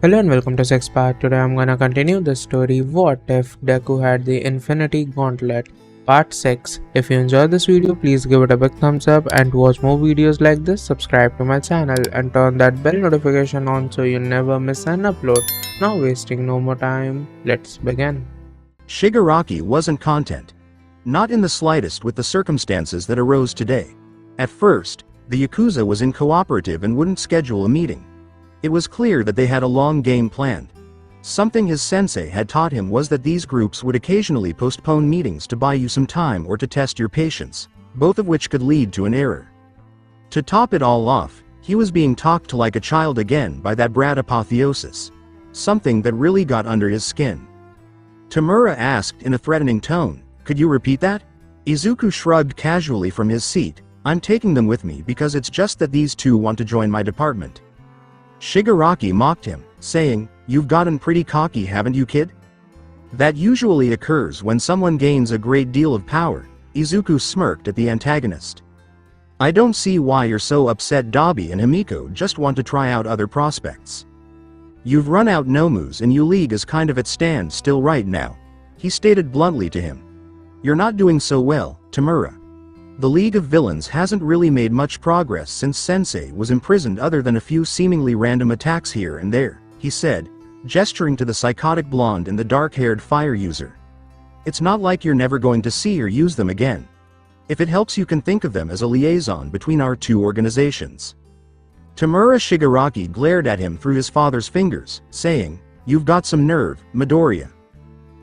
Hello and welcome to Six Part. Today I'm gonna continue the story What If Deku Had the Infinity Gauntlet Part 6. If you enjoyed this video, please give it a big thumbs up, and to watch more videos like this, subscribe to my channel and turn that bell notification on so you never miss an upload. Now wasting no more time, let's begin. Shigaraki wasn't content. Not in the slightest with the circumstances that arose today. At first, the Yakuza was incooperative and wouldn't schedule a meeting. It was clear that they had a long game planned. Something his sensei had taught him was that these groups would occasionally postpone meetings to buy you some time or to test your patience, both of which could lead to an error. To top it all off, he was being talked to like a child again by that brat Apotheosis. Something that really got under his skin. Tamura asked in a threatening tone, "Could you repeat that?" Izuku shrugged casually from his seat. "I'm taking them with me because it's just that these two want to join my department." Shigaraki mocked him, saying, "You've gotten pretty cocky, haven't you, kid?" That usually occurs when someone gains a great deal of power. Izuku smirked at the antagonist. "I don't see why you're so upset. Dabi and Himiko just want to try out other prospects. You've run out Nomus and U-League is kind of at standstill right now," he stated bluntly to him. "You're not doing so well, Tamura. The League of Villains hasn't really made much progress since Sensei was imprisoned other than a few seemingly random attacks here and there," he said, gesturing to the psychotic blonde and the dark-haired fire user. "It's not like you're never going to see or use them again. If it helps, you can think of them as a liaison between our two organizations." Tamura Shigaraki glared at him through his father's fingers, saying, "You've got some nerve, Midoriya.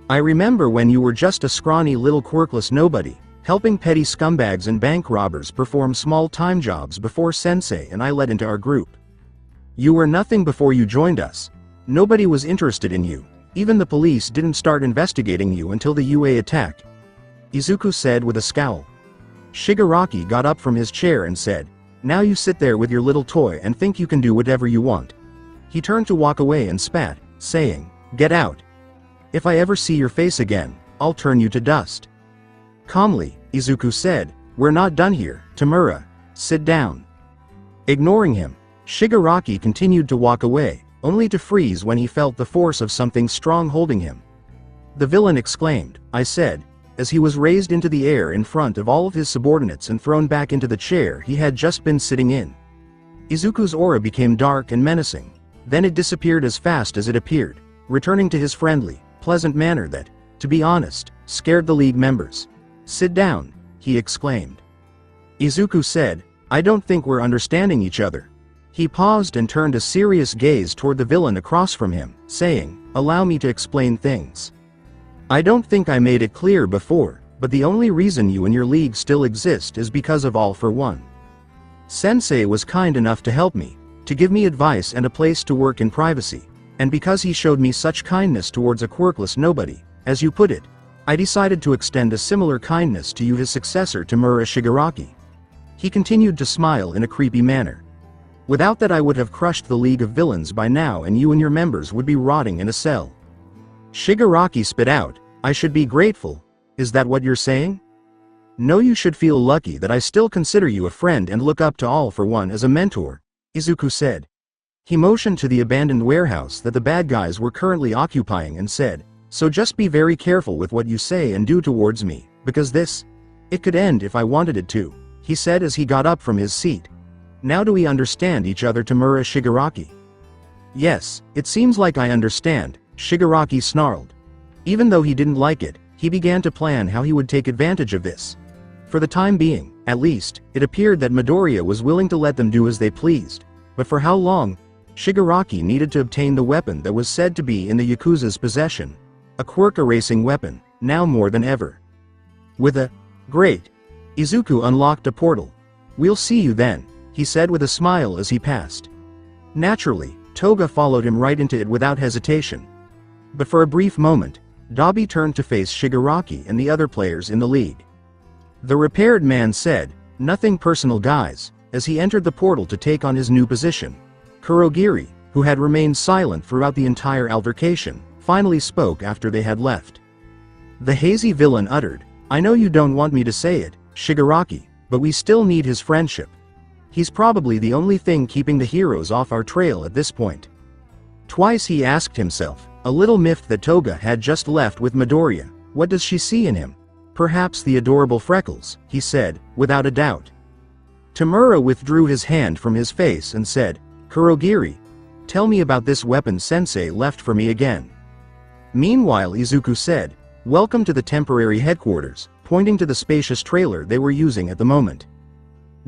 I remember when you were just a scrawny little quirkless nobody, helping petty scumbags and bank robbers perform small-time jobs before Sensei and I led into our group. You were nothing before you joined us. Nobody was interested in you. Even the police didn't start investigating you until the UA attack," Izuku said with a scowl. Shigaraki got up from his chair and said, "Now you sit there with your little toy and think you can do whatever you want." He turned to walk away and spat, saying, "Get out. If I ever see your face again, I'll turn you to dust." Calmly, Izuku said, "We're not done here, Tamura. Sit down." Ignoring him, Shigaraki continued to walk away, only to freeze when he felt the force of something strong holding him. "The villain!" exclaimed, "I said," as he was raised into the air in front of all of his subordinates and thrown back into the chair he had just been sitting in. Izuku's aura became dark and menacing. Then it disappeared as fast as it appeared, returning to his friendly, pleasant manner that, to be honest, scared the League members. "Sit down," he exclaimed. Izuku said, "I don't think we're understanding each other." He paused and turned a serious gaze toward the villain across from him, saying, "Allow me to explain things. I don't think I made it clear before, but the only reason you and your league still exist is because of All for One. Sensei was kind enough to help me, to give me advice and a place to work in privacy, and because he showed me such kindness towards a quirkless nobody, as you put it, I decided to extend a similar kindness to you, his successor Tamura Shigaraki." He continued to smile in a creepy manner. "Without that I would have crushed the League of Villains by now and you and your members would be rotting in a cell." Shigaraki spit out, "I should be grateful, is that what you're saying?" "No, you should feel lucky that I still consider you a friend and look up to All for One as a mentor," Izuku said. He motioned to the abandoned warehouse that the bad guys were currently occupying and said, "So just be very careful with what you say and do towards me, because it could end if I wanted it to," he said as he got up from his seat. "Now do we understand each other, Tamura Shigaraki?" "Yes, it seems like I understand," Shigaraki snarled. Even though he didn't like it, he began to plan how he would take advantage of this. For the time being, at least, it appeared that Midoriya was willing to let them do as they pleased. But for how long? Shigaraki needed to obtain the weapon that was said to be in the Yakuza's possession. A quirk-erasing weapon, now more than ever. With a "Great!" Izuku unlocked a portal. "We'll see you then," he said with a smile as he passed. Naturally, Toga followed him right into it without hesitation. But for a brief moment, Dabi turned to face Shigaraki and the other players in the league. The repaired man said, "Nothing personal, guys," as he entered the portal to take on his new position. Kurogiri, who had remained silent throughout the entire altercation, finally spoke after they had left. The hazy villain uttered, "I know you don't want me to say it, Shigaraki, but we still need his friendship. He's probably the only thing keeping the heroes off our trail at this point." Twice he asked himself, a little miffed that Toga had just left with Midoriya. What does she see in him? Perhaps the adorable freckles, he said, without a doubt. Tamura withdrew his hand from his face and said, Kurogiri, tell me about this weapon Sensei left for me again. Meanwhile Izuku said, welcome to the temporary headquarters, pointing to the spacious trailer they were using at the moment.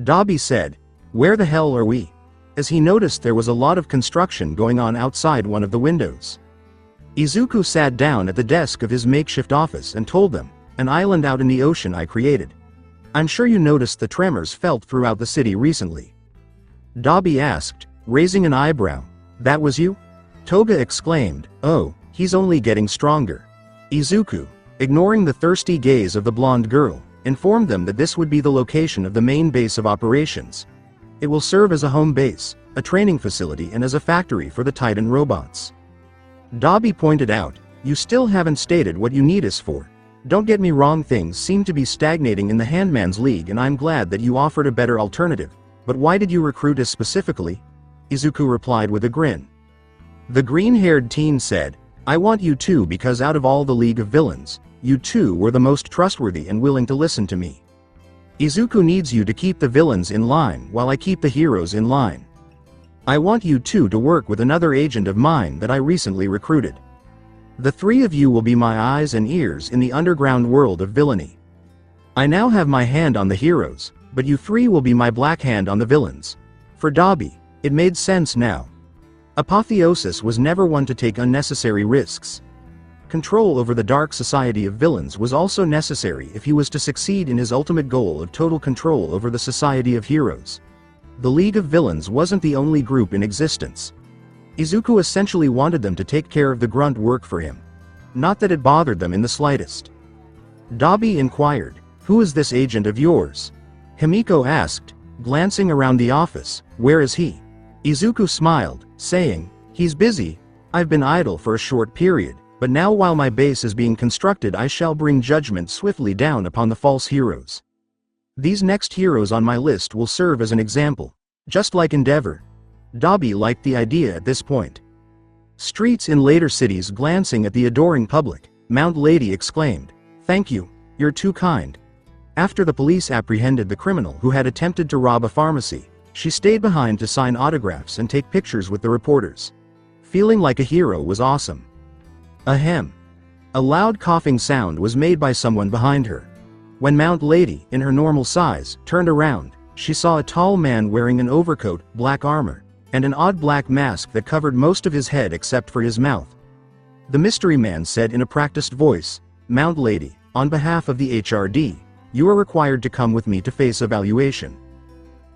Dabi said, where the hell are we? As he noticed there was a lot of construction going on outside one of the windows. Izuku sat down at the desk of his makeshift office and told them, an island out in the ocean I created. I'm sure you noticed the tremors felt throughout the city recently. Dabi asked, raising an eyebrow, that was you? Toga exclaimed, oh, he's only getting stronger. Izuku, ignoring the thirsty gaze of the blonde girl, informed them that this would be the location of the main base of operations. It will serve as a home base, a training facility and as a factory for the Titan robots. Dabi pointed out, you still haven't stated what you need us for. Don't get me wrong, things seem to be stagnating in the Handman's League and I'm glad that you offered a better alternative, but why did you recruit us specifically? Izuku replied with a grin. The green-haired teen said, I want you two because out of all the League of Villains, you two were the most trustworthy and willing to listen to me. Izuku needs you to keep the villains in line while I keep the heroes in line. I want you two to work with another agent of mine that I recently recruited. The three of you will be my eyes and ears in the underground world of villainy. I now have my hand on the heroes, but you three will be my black hand on the villains. For Dabi, it made sense now. Apotheosis was never one to take unnecessary risks. Control over the dark society of villains was also necessary if he was to succeed in his ultimate goal of total control over the society of heroes. The League of Villains wasn't the only group in existence. Izuku essentially wanted them to take care of the grunt work for him. Not that it bothered them in the slightest. Dabi inquired, who is this agent of yours? Himiko asked, glancing around the office, where is he? Izuku smiled, saying, he's busy. I've been idle for a short period, but now while my base is being constructed I shall bring judgment swiftly down upon the false heroes. These next heroes on my list will serve as an example. Just like Endeavor. Dabi liked the idea at this point. Streets in later cities glancing at the adoring public, Mount Lady exclaimed, thank you, you're too kind. After the police apprehended the criminal who had attempted to rob a pharmacy, she stayed behind to sign autographs and take pictures with the reporters. Feeling like a hero was awesome. Ahem. A loud coughing sound was made by someone behind her. When Mount Lady, in her normal size, turned around, she saw a tall man wearing an overcoat, black armor, and an odd black mask that covered most of his head except for his mouth. The mystery man said in a practiced voice, Mount Lady, on behalf of the HRD, you are required to come with me to face evaluation.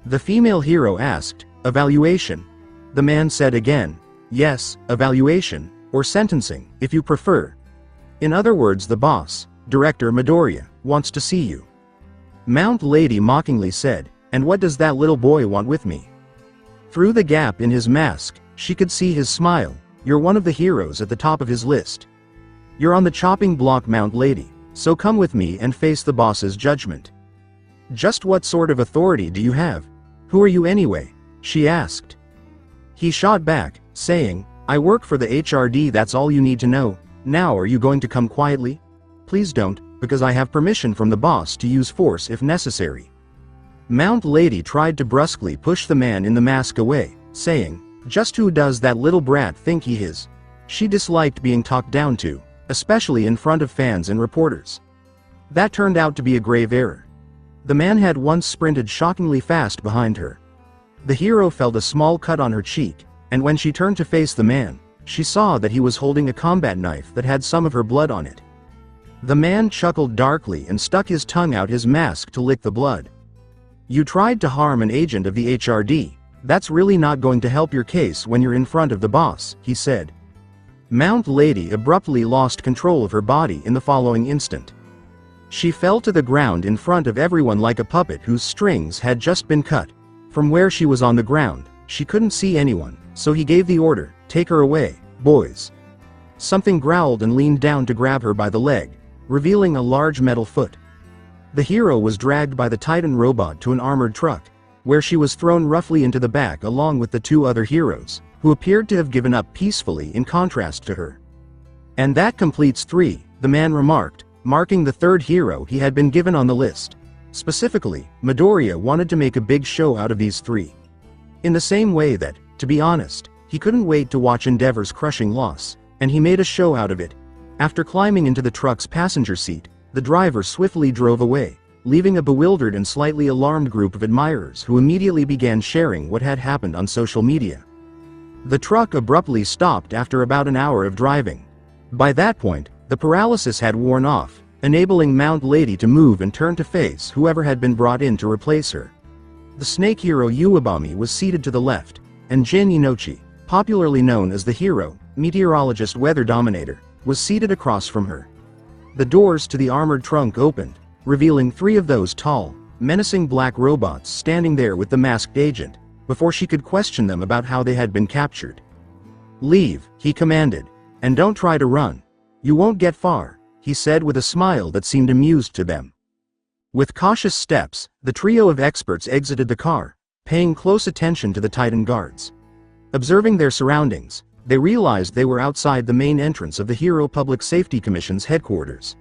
The female hero asked, evaluation? The man said again, yes, evaluation, or sentencing, if you prefer. In other words, the boss, Director Midoriya, wants to see you. Mount Lady mockingly said, and what does that little boy want with me? Through the gap in his mask, she could see his smile, you're one of the heroes at the top of his list. You're on the chopping block, Mount Lady, so come with me and face the boss's judgment. Just what sort of authority do you have? Who are you anyway? She asked. He shot back, saying, I work for the HRD, that's all you need to know. Now are you going to come quietly? Please don't, because I have permission from the boss to use force if necessary. Mount Lady tried to brusquely push the man in the mask away, saying, just who does that little brat think he is? She disliked being talked down to, especially in front of fans and reporters. That turned out to be a grave error. The man had once sprinted shockingly fast behind her. The hero felt a small cut on her cheek, and when she turned to face the man, she saw that he was holding a combat knife that had some of her blood on it. The man chuckled darkly and stuck his tongue out his mask to lick the blood. You tried to harm an agent of the HRD, that's really not going to help your case when you're in front of the boss, he said. Mount Lady abruptly lost control of her body in the following instant. She fell to the ground in front of everyone like a puppet whose strings had just been cut. From where she was on the ground, she couldn't see anyone, so he gave the order, take her away, boys. Something growled and leaned down to grab her by the leg, revealing a large metal foot. The hero was dragged by the Titan robot to an armored truck, where she was thrown roughly into the back along with the two other heroes, who appeared to have given up peacefully in contrast to her. "And that completes 3, the man remarked, marking the third hero he had been given on the list. Specifically, Midoriya wanted to make a big show out of these 3. In the same way that, to be honest, he couldn't wait to watch Endeavor's crushing loss, and he made a show out of it. After climbing into the truck's passenger seat, the driver swiftly drove away, leaving a bewildered and slightly alarmed group of admirers who immediately began sharing what had happened on social media. The truck abruptly stopped after about an hour of driving. By that point, the paralysis had worn off, enabling Mount Lady to move and turn to face whoever had been brought in to replace her. The snake hero Uwabami was seated to the left, and Jin Inochi, popularly known as the hero, meteorologist weather dominator, was seated across from her. The doors to the armored trunk opened, revealing 3 of those tall, menacing black robots standing there with the masked agent, before she could question them about how they had been captured. "Leave," he commanded, "and don't try to run. You won't get far," he said with a smile that seemed amused to them. With cautious steps, the trio of experts exited the car, paying close attention to the Titan guards. Observing their surroundings, they realized they were outside the main entrance of the Hero Public Safety Commission's headquarters.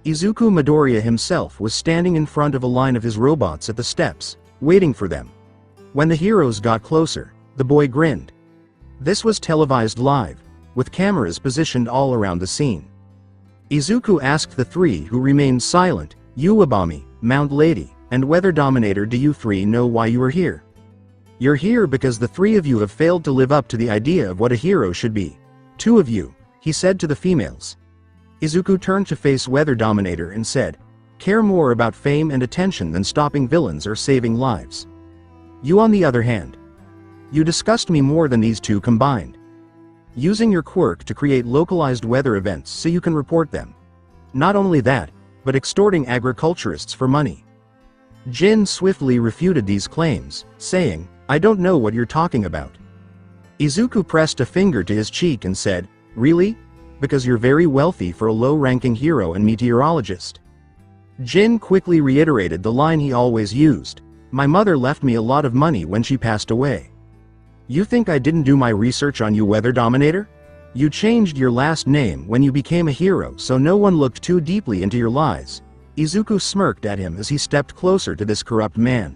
Izuku Midoriya himself was standing in front of a line of his robots at the steps, waiting for them. When the heroes got closer, the boy grinned. This was televised live, with cameras positioned all around the scene. Izuku asked the 3 who remained silent, "Uwabami, Mount Lady, and Weather Dominator, do you 3 know why you are here?" "You're here because the 3 of you have failed to live up to the idea of what a hero should be. 2 of you," he said to the females. Izuku turned to face Weather Dominator and said, "Care more about fame and attention than stopping villains or saving lives. You on the other hand. You disgust me more than these 2 combined. Using your quirk to create localized weather events so you can report them. Not only that, but extorting agriculturists for money." Jin swiftly refuted these claims, saying, "I don't know what you're talking about." Izuku pressed a finger to his cheek and said, "Really? Because you're very wealthy for a low-ranking hero and meteorologist." Jin quickly reiterated the line he always used, "My mother left me a lot of money when she passed away. You think I didn't do my research on you, Weather Dominator? You changed your last name when you became a hero so no one looked too deeply into your lies." Izuku smirked at him as he stepped closer to this corrupt man.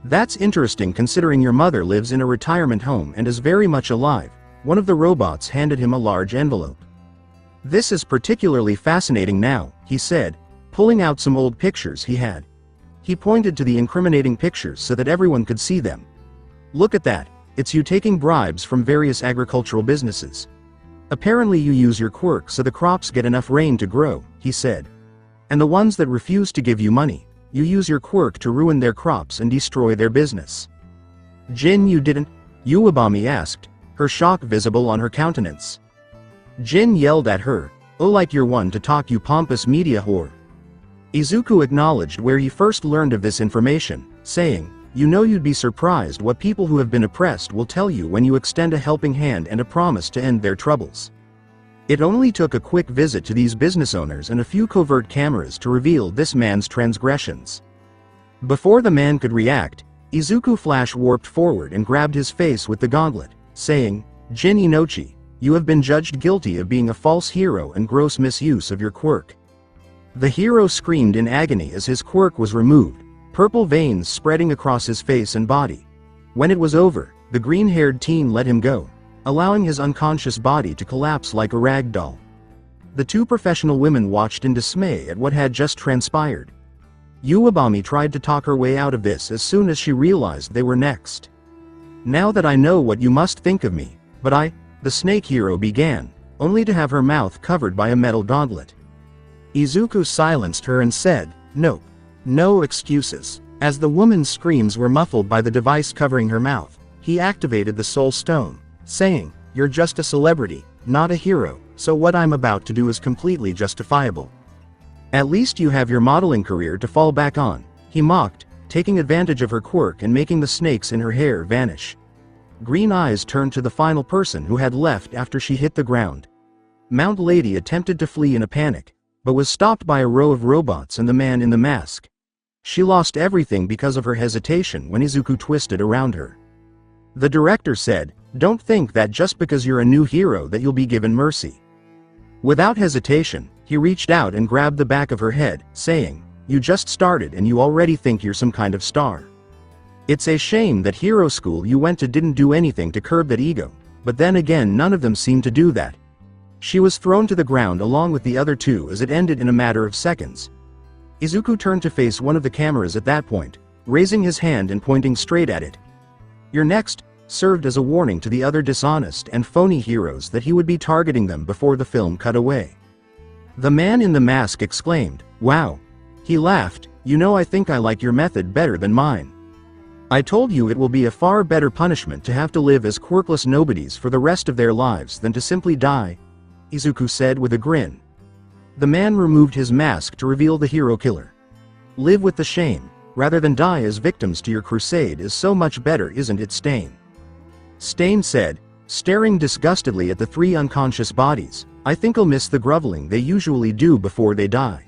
"That's interesting considering your mother lives in a retirement home and is very much alive." One of the robots handed him a large envelope. "This is particularly fascinating now," he said, pulling out some old pictures he had. He pointed to the incriminating pictures so that everyone could see them. "Look at that, it's you taking bribes from various agricultural businesses. Apparently you use your quirk so the crops get enough rain to grow," he said. "And the ones that refuse to give you money, you use your quirk to ruin their crops and destroy their business." "Jin, you didn't?" Uwabami asked, her shock visible on her countenance. Jin yelled at her, "Oh, like you're one to talk, you pompous media whore." Izuku acknowledged where he first learned of this information, saying, "You know, you'd be surprised what people who have been oppressed will tell you when you extend a helping hand and a promise to end their troubles." It only took a quick visit to these business owners and a few covert cameras to reveal this man's transgressions. Before the man could react, Izuku flash warped forward and grabbed his face with the gauntlet, saying, "Jin Inochi, you have been judged guilty of being a false hero and gross misuse of your quirk." The hero screamed in agony as his quirk was removed, purple veins spreading across his face and body. When it was over, the green-haired teen let him go, allowing his unconscious body to collapse like a rag doll. The 2 professional women watched in dismay at what had just transpired. Uwabami tried to talk her way out of this as soon as she realized they were next. "Now that I know what you must think of me, but the snake hero began, only to have her mouth covered by a metal gauntlet. Izuku silenced her and said, "Nope. No excuses." As the woman's screams were muffled by the device covering her mouth, he activated the soul stone, saying, "You're just a celebrity, not a hero, so what I'm about to do is completely justifiable. At least you have your modeling career to fall back on," he mocked, taking advantage of her quirk and making the snakes in her hair vanish. Green eyes turned to the final person who had left after she hit the ground. Mount Lady attempted to flee in a panic, but was stopped by a row of robots and the man in the mask. She lost everything because of her hesitation when Izuku twisted around her. The director said, Don't think that just because you're a new hero that you'll be given mercy. Without hesitation, he reached out and grabbed the back of her head, saying, "You just started and you already think you're some kind of star. It's a shame that hero school you went to didn't do anything to curb that ego, but then again none of them seemed to do that." She was thrown to the ground along with the other two as it ended in a matter of seconds. Izuku turned to face one of the cameras at that point, raising his hand and pointing straight at it. "You're next," served as a warning to the other dishonest and phony heroes that he would be targeting them before the film cut away. The man in the mask exclaimed, "Wow." He laughed, "You know, I think I like your method better than mine. I told you it will be a far better punishment to have to live as quirkless nobodies for the rest of their lives than to simply die," Izuku said with a grin. The man removed his mask to reveal the hero killer. "Live with the shame, rather than die as victims to your crusade is so much better, isn't it, Stain?" Stain said, staring disgustedly at the three unconscious bodies, "I think I'll miss the groveling they usually do before they die."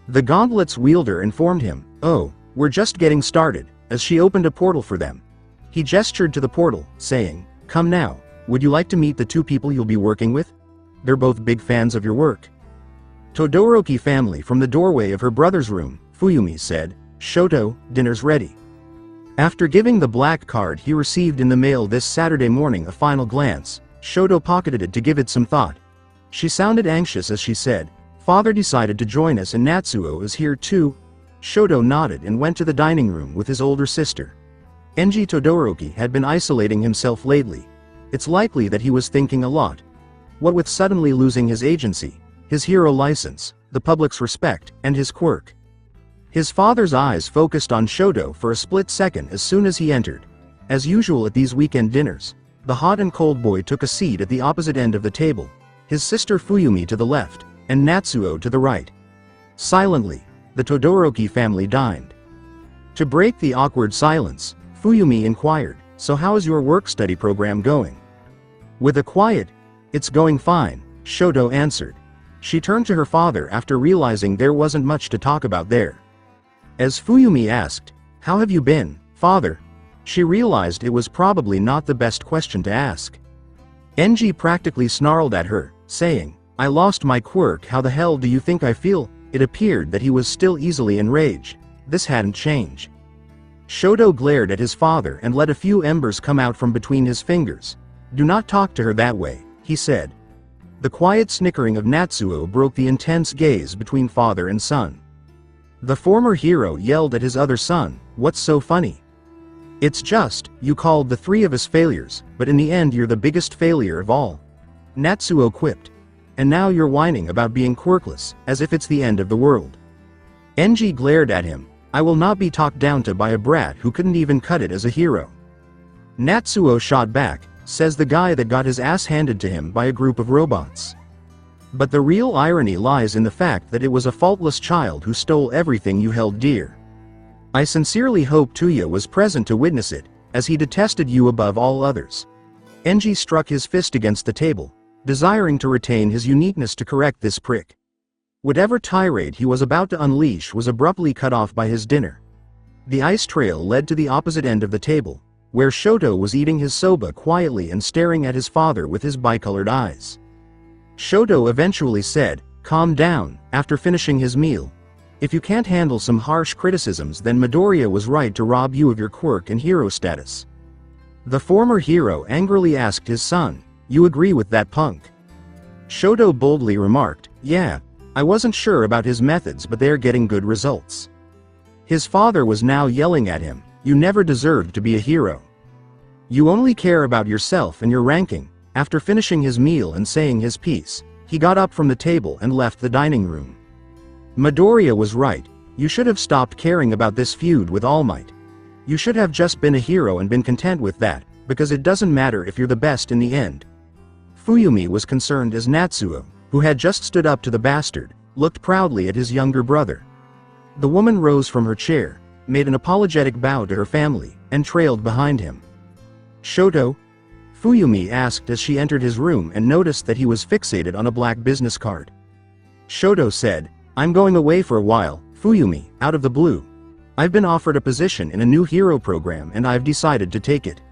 The Gauntlet's wielder informed him, "Oh, we're just getting started," as she opened a portal for them. He gestured to the portal, saying, "Come now, would you like to meet the two people you'll be working with? They're both big fans of your work." Todoroki family from the doorway of her brother's room, Fuyumi said, "Shoto, dinner's ready." After giving the black card he received in the mail this Saturday morning a final glance, Shoto pocketed it to give it some thought. She sounded anxious as she said, "Father decided to join us and Natsuo is here too." Shoto nodded and went to the dining room with his older sister. Enji Todoroki had been isolating himself lately. It's likely that he was thinking a lot. What with suddenly losing his agency, his hero license, the public's respect, and his quirk. His father's eyes focused on Shoto for a split second as soon as he entered. As usual at these weekend dinners, the hot and cold boy took a seat at the opposite end of the table, his sister Fuyumi to the left, and Natsuo to the right. Silently, the Todoroki family dined. To break the awkward silence, Fuyumi inquired, "So how is your work-study program going?" With a quiet, "It's going fine," Shoto answered. She turned to her father after realizing there wasn't much to talk about there. As Fuyumi asked, "How have you been, father?" she realized it was probably not the best question to ask. Enji practically snarled at her, saying, "I lost my quirk, how the hell do you think I feel?" It appeared that he was still easily enraged. This hadn't changed. Shoto glared at his father and let a few embers come out from between his fingers. "Do not talk to her that way," he said. The quiet snickering of Natsuo broke the intense gaze between father and son. The former hero yelled at his other son, "What's so funny? It's just, you called the three of us failures, but in the end you're the biggest failure of all," Natsuo quipped. "And now you're whining about being quirkless, as if it's the end of the world." Enji glared at him, "I will not be talked down to by a brat who couldn't even cut it as a hero." Natsuo shot back, "Says the guy that got his ass handed to him by a group of robots. But the real irony lies in the fact that it was a faultless child who stole everything you held dear. I sincerely hope Tuya was present to witness it, as he detested you above all others." Enji struck his fist against the table, desiring to retain his uniqueness to correct this prick. Whatever tirade he was about to unleash was abruptly cut off by his dinner. The ice trail led to the opposite end of the table, where Shoto was eating his soba quietly and staring at his father with his bicolored eyes. Shoto eventually said, "Calm down," after finishing his meal. "If you can't handle some harsh criticisms, then Midoriya was right to rob you of your quirk and hero status." The former hero angrily asked his son, "You agree with that punk?" Shoto boldly remarked, "Yeah, I wasn't sure about his methods, but they're getting good results." His father was now yelling at him, "You never deserved to be a hero. You only care about yourself and your ranking." After finishing his meal and saying his piece, he got up from the table and left the dining room. Midoriya was right, you should have stopped caring about this feud with All Might. You should have just been a hero and been content with that, because it doesn't matter if you're the best in the end. Fuyumi was concerned as Natsuo, who had just stood up to the bastard, looked proudly at his younger brother. The woman rose from her chair, made an apologetic bow to her family, and trailed behind him. "Shoto?" Fuyumi asked as she entered his room and noticed that he was fixated on a black business card. Shoto said, "I'm going away for a while, Fuyumi, out of the blue. I've been offered a position in a new hero program and I've decided to take it.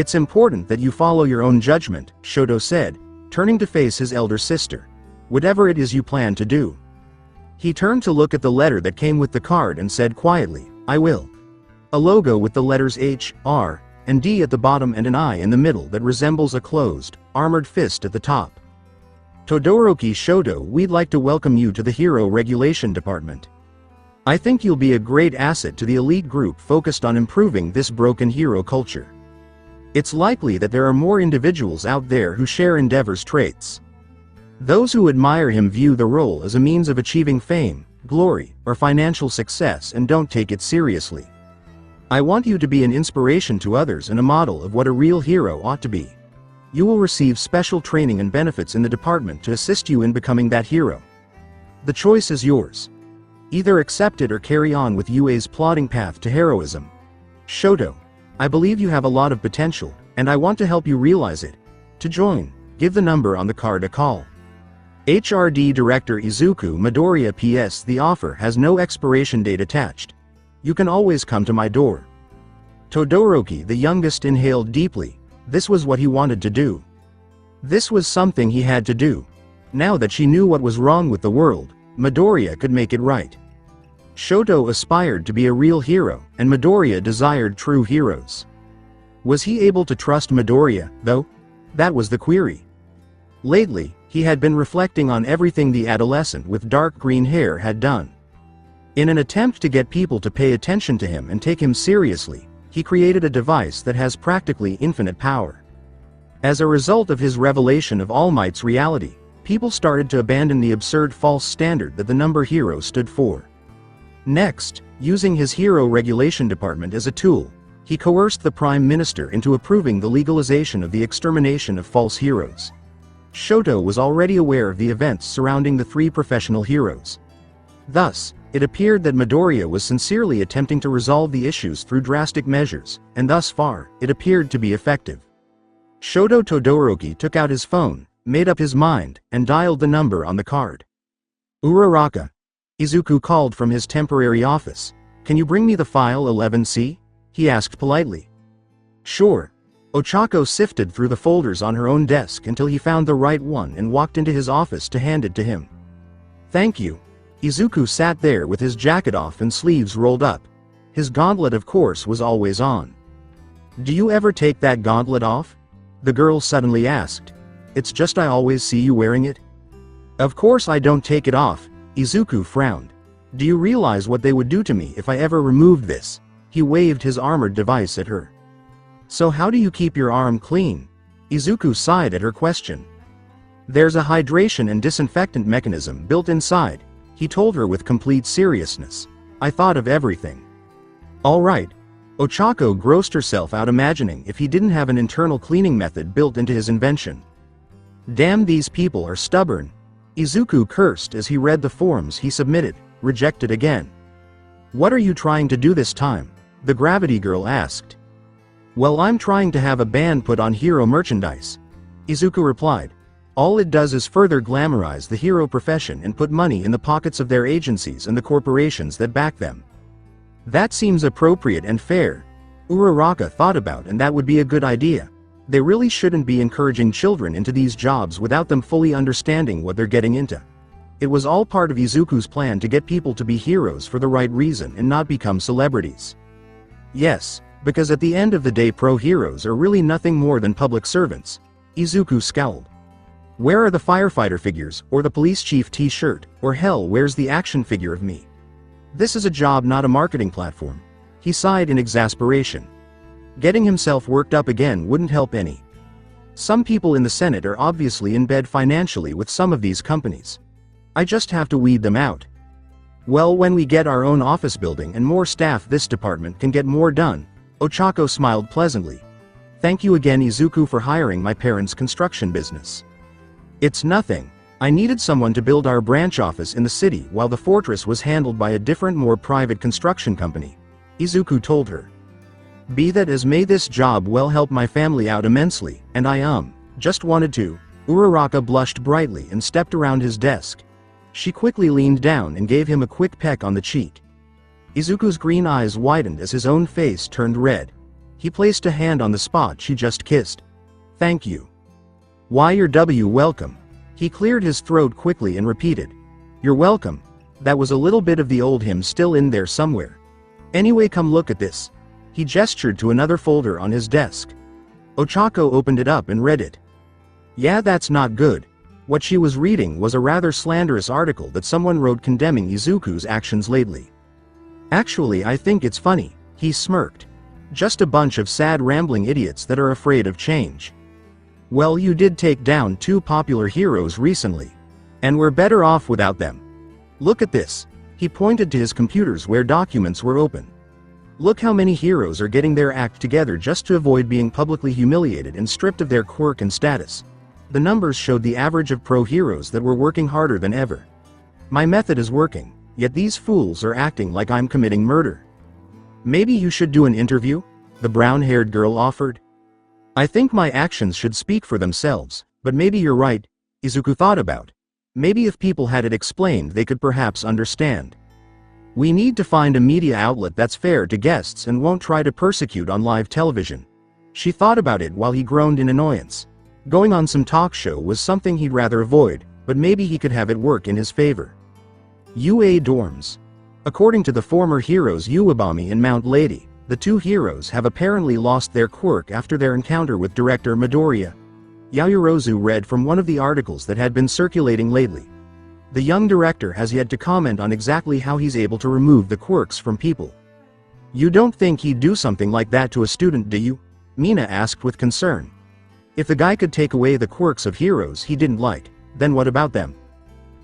It's important that you follow your own judgment, Shoto said, turning to face his elder sister. Whatever it is you plan to do. He turned to look at the letter that came with the card and said quietly, I will. A logo with the letters H, R, and D at the bottom and an I in the middle that resembles a closed, armored fist at the top. Todoroki Shoto, we'd like to welcome you to the Hero Regulation Department. I think you'll be a great asset to the elite group focused on improving this broken hero culture. It's likely that there are more individuals out there who share Endeavor's traits. Those who admire him view the role as a means of achieving fame, glory, or financial success and don't take it seriously. I want you to be an inspiration to others and a model of what a real hero ought to be. You will receive special training and benefits in the department to assist you in becoming that hero. The choice is yours. Either accept it or carry on with UA's plodding path to heroism. Shoto, I believe you have a lot of potential, and I want to help you realize it. To join, give the number on the card a call. HRD Director Izuku Midoriya. PS. The offer has no expiration date attached. You can always come to my door. Todoroki, the youngest, inhaled deeply. This was what he wanted to do. This was something he had to do. Now that she knew what was wrong with the world, Midoriya could make it right. Shoto aspired to be a real hero, and Midoriya desired true heroes. Was he able to trust Midoriya, though? That was the query. Lately, he had been reflecting on everything the adolescent with dark green hair had done. In an attempt to get people to pay attention to him and take him seriously, he created a device that has practically infinite power. As a result of his revelation of All Might's reality, people started to abandon the absurd false standard that the number hero stood for. Next, using his Hero Regulation Department as a tool, he coerced the Prime Minister into approving the legalization of the extermination of false heroes. Shoto was already aware of the events surrounding the three professional heroes. Thus, it appeared that Midoriya was sincerely attempting to resolve the issues through drastic measures, and thus far, it appeared to be effective. Shoto Todoroki took out his phone, made up his mind, and dialed the number on the card. Uraraka. Izuku called from his temporary office. Can you bring me the file 11C? He asked politely. Sure. Ochako sifted through the folders on her own desk until he found the right one and walked into his office to hand it to him. Thank you. Izuku sat there with his jacket off and sleeves rolled up. His gauntlet, of course, was always on. Do you ever take that gauntlet off? The girl suddenly asked. It's just I always see you wearing it. Of course I don't take it off, Izuku frowned. Do you realize what they would do to me if I ever removed this? He waved his armored device at her. So how do you keep your arm clean? Izuku sighed at her question. There's a hydration and disinfectant mechanism built inside, he told her with complete seriousness. I thought of everything. All right. Ochako grossed herself out imagining if he didn't have an internal cleaning method built into his invention. Damn, these people are stubborn. Izuku cursed as he read the forms he submitted, rejected again. What are you trying to do this time? The gravity girl asked. Well, I'm trying to have a ban put on hero merchandise. Izuku replied. All it does is further glamorize the hero profession and put money in the pockets of their agencies and the corporations that back them. That seems appropriate and fair. Uraraka thought about, and that would be a good idea. They really shouldn't be encouraging children into these jobs without them fully understanding what they're getting into. It was all part of Izuku's plan to get people to be heroes for the right reason and not become celebrities. Yes, because at the end of the day pro heroes are really nothing more than public servants. Izuku scowled. Where are the firefighter figures, or the police chief t-shirt, or hell, where's the action figure of me? This is a job, not a marketing platform. He sighed in exasperation. Getting himself worked up again wouldn't help any. Some people in the Senate are obviously in bed financially with some of these companies. I just have to weed them out. Well, when we get our own office building and more staff, this department can get more done. Ochako smiled pleasantly. Thank you again, Izuku, for hiring my parents' construction business. It's nothing. I needed someone to build our branch office in the city while the fortress was handled by a different, more private construction company. Izuku told her. Be that as may, this job will help my family out immensely, and I just wanted to. Uraraka blushed brightly and stepped around his desk. She quickly leaned down and gave him a quick peck on the cheek. Izuku's green eyes widened as his own face turned red. He placed a hand on the spot she just kissed. Thank you. Why, you're welcome. He cleared his throat quickly and repeated. You're welcome. That was a little bit of the old him still in there somewhere. Anyway, come look at this. He gestured to another folder on his desk. Ochako opened it up and read it. Yeah, that's not good. What she was reading was a rather slanderous article that someone wrote condemning Izuku's actions lately. Actually, I think it's funny, he smirked. Just a bunch of sad rambling idiots that are afraid of change. Well, you did take down 2 popular heroes recently. And we're better off without them. Look at this. He pointed to his computers where documents were open. Look how many heroes are getting their act together just to avoid being publicly humiliated and stripped of their quirk and status. The numbers showed the average of pro heroes that were working harder than ever. My method is working, yet these fools are acting like I'm committing murder. Maybe you should do an interview? The brown-haired girl offered. I think my actions should speak for themselves, but maybe you're right, Izuku thought about. Maybe if people had it explained they could perhaps understand. We need to find a media outlet that's fair to guests and won't try to persecute on live television. She thought about it while he groaned in annoyance. Going on some talk show was something he'd rather avoid, but maybe he could have it work in his favor. UA dorms. According to the former heroes Uwabami and Mount Lady, the 2 heroes have apparently lost their quirk after their encounter with director Midoriya. Yayorozu read from one of the articles that had been circulating lately. The young director has yet to comment on exactly how he's able to remove the quirks from people. You don't think he'd do something like that to a student, do you? Mina asked with concern. If the guy could take away the quirks of heroes he didn't like, then what about them?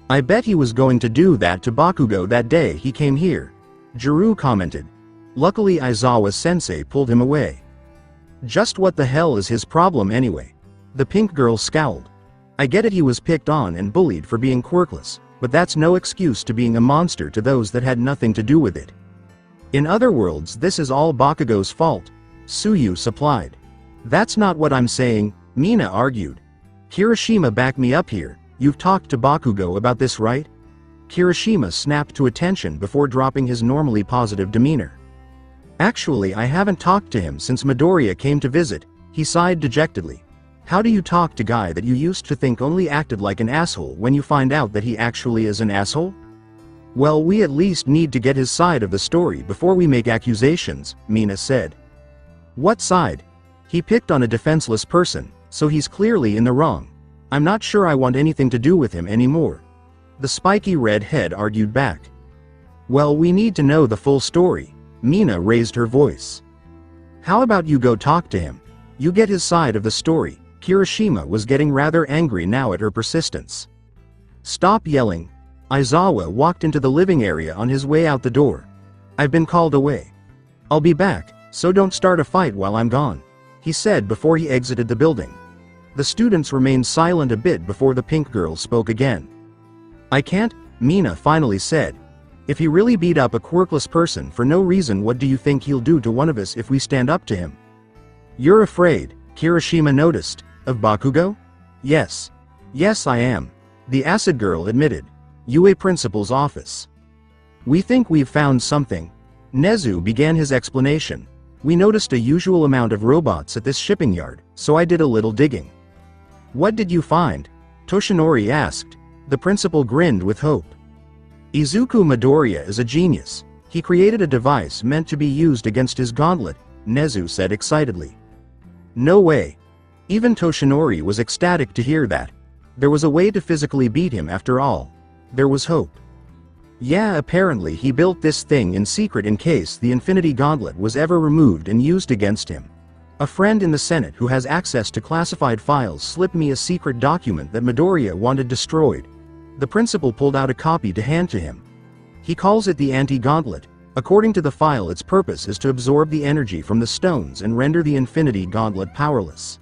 I bet he was going to do that to Bakugo that day he came here. Jiro commented. Luckily Aizawa-sensei pulled him away. Just what the hell is his problem anyway? The pink girl scowled. I get it, he was picked on and bullied for being quirkless, but that's no excuse to being a monster to those that had nothing to do with it. In other words, this is all Bakugo's fault, Tsuyu supplied. That's not what I'm saying, Mina argued. Kirishima, back me up here, you've talked to Bakugo about this, right? Kirishima snapped to attention before dropping his normally positive demeanor. Actually, I haven't talked to him since Midoriya came to visit, he sighed dejectedly. How do you talk to guy that you used to think only acted like an asshole when you find out that he actually is an asshole? Well, we at least need to get his side of the story before we make accusations, Mina said. What side? He picked on a defenseless person, so he's clearly in the wrong. I'm not sure I want anything to do with him anymore. The spiky red head argued back. Well, we need to know the full story, Mina raised her voice. How about you go talk to him? You get his side of the story. Kirishima was getting rather angry now at her persistence. Stop yelling. Aizawa walked into the living area on his way out the door. I've been called away. I'll be back, so don't start a fight while I'm gone, he said before he exited the building. The students remained silent a bit before the pink girl spoke again. I can't, Mina finally said. If he really beat up a quirkless person for no reason, what do you think he'll do to one of us if we stand up to him? You're afraid, Kirishima noticed, of Bakugo? Yes. Yes, I am, the acid girl admitted. UA principal's office. We think we've found something. Nezu began his explanation. We noticed a usual amount of robots at this shipping yard, so I did a little digging. What did you find? Toshinori asked. The principal grinned with hope. Izuku Midoriya is a genius. He created a device meant to be used against his gauntlet, Nezu said excitedly. No way. Even Toshinori was ecstatic to hear that. There was a way to physically beat him after all. There was hope. Yeah, apparently he built this thing in secret in case the Infinity Gauntlet was ever removed and used against him. A friend in the Senate who has access to classified files slipped me a secret document that Midoriya wanted destroyed. The principal pulled out a copy to hand to him. He calls it the Anti-Gauntlet. According to the file, its purpose is to absorb the energy from the stones and render the Infinity Gauntlet powerless.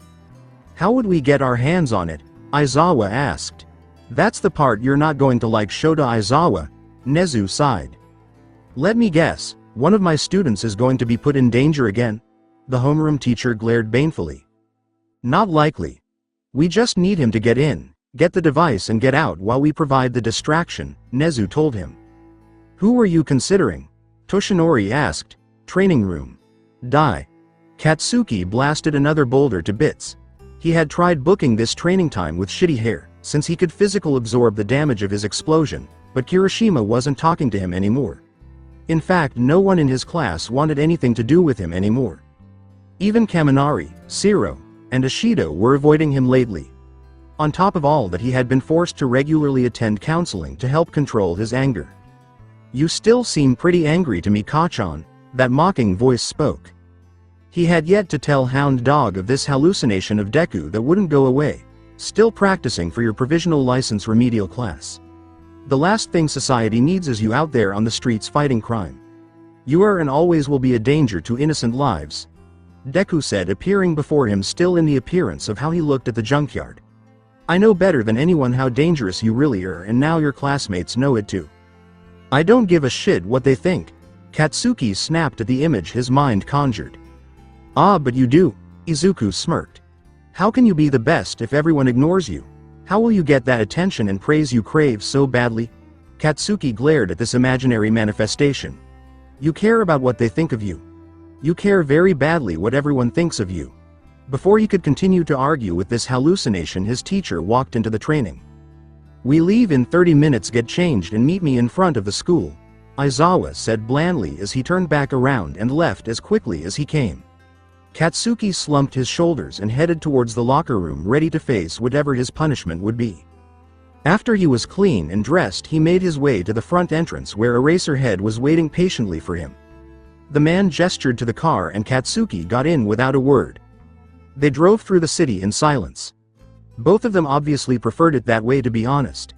How would we get our hands on it? Aizawa asked. That's the part you're not going to like, Shota Aizawa, Nezu sighed. Let me guess, one of my students is going to be put in danger again? The homeroom teacher glared banefully. Not likely. We just need him to get in, get the device and get out while we provide the distraction, Nezu told him. Who were you considering? Toshinori asked. Training room. Die. Katsuki blasted another boulder to bits. He had tried booking this training time with shitty hair, since he could physically absorb the damage of his explosion, but Kirishima wasn't talking to him anymore. In fact, no one in his class wanted anything to do with him anymore. Even Kaminari, Shiro, and Ashido were avoiding him lately. On top of all that, he had been forced to regularly attend counseling to help control his anger. "You still seem pretty angry to me, Kachan," that mocking voice spoke. He had yet to tell Hound Dog of this hallucination of Deku that wouldn't go away. "Still practicing for your provisional license remedial class. The last thing society needs is you out there on the streets fighting crime. You are and always will be a danger to innocent lives," Deku said, appearing before him still in the appearance of how he looked at the junkyard. "I know better than anyone how dangerous you really are, and now your classmates know it too." "I don't give a shit what they think," Katsuki snapped at the image his mind conjured. "Ah, but you do," Izuku smirked. "How can you be the best if everyone ignores you? How will you get that attention and praise you crave so badly?" Katsuki glared at this imaginary manifestation. "You care about what they think of you. You care very badly what everyone thinks of you." Before he could continue to argue with this hallucination, his teacher walked into the training. "We leave in 30 minutes, get changed and meet me in front of the school," Aizawa said blandly as he turned back around and left as quickly as he came. Katsuki slumped his shoulders and headed towards the locker room, ready to face whatever his punishment would be. After he was clean and dressed, he made his way to the front entrance where Eraserhead was waiting patiently for him. The man gestured to the car and Katsuki got in without a word. They drove through the city in silence. Both of them obviously preferred it that way, to be honest.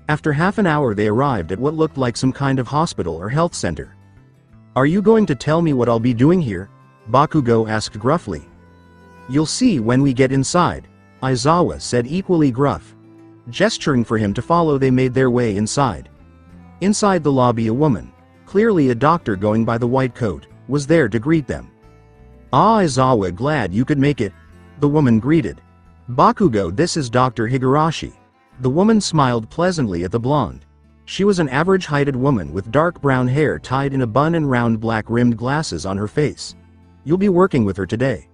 After half an hour they arrived at what looked like some kind of hospital or health center. "Are you going to tell me what I'll be doing here?" Bakugo asked gruffly. "You'll see when we get inside," Aizawa said equally gruff. Gesturing for him to follow, they made their way inside. Inside the lobby, a woman, clearly a doctor going by the white coat, was there to greet them. "Ah, Aizawa, glad you could make it," the woman greeted. "Bakugo, this is Dr. Higurashi." The woman smiled pleasantly at the blonde. She was an average-heighted woman with dark brown hair tied in a bun and round black-rimmed glasses on her face. "You'll be working with her today.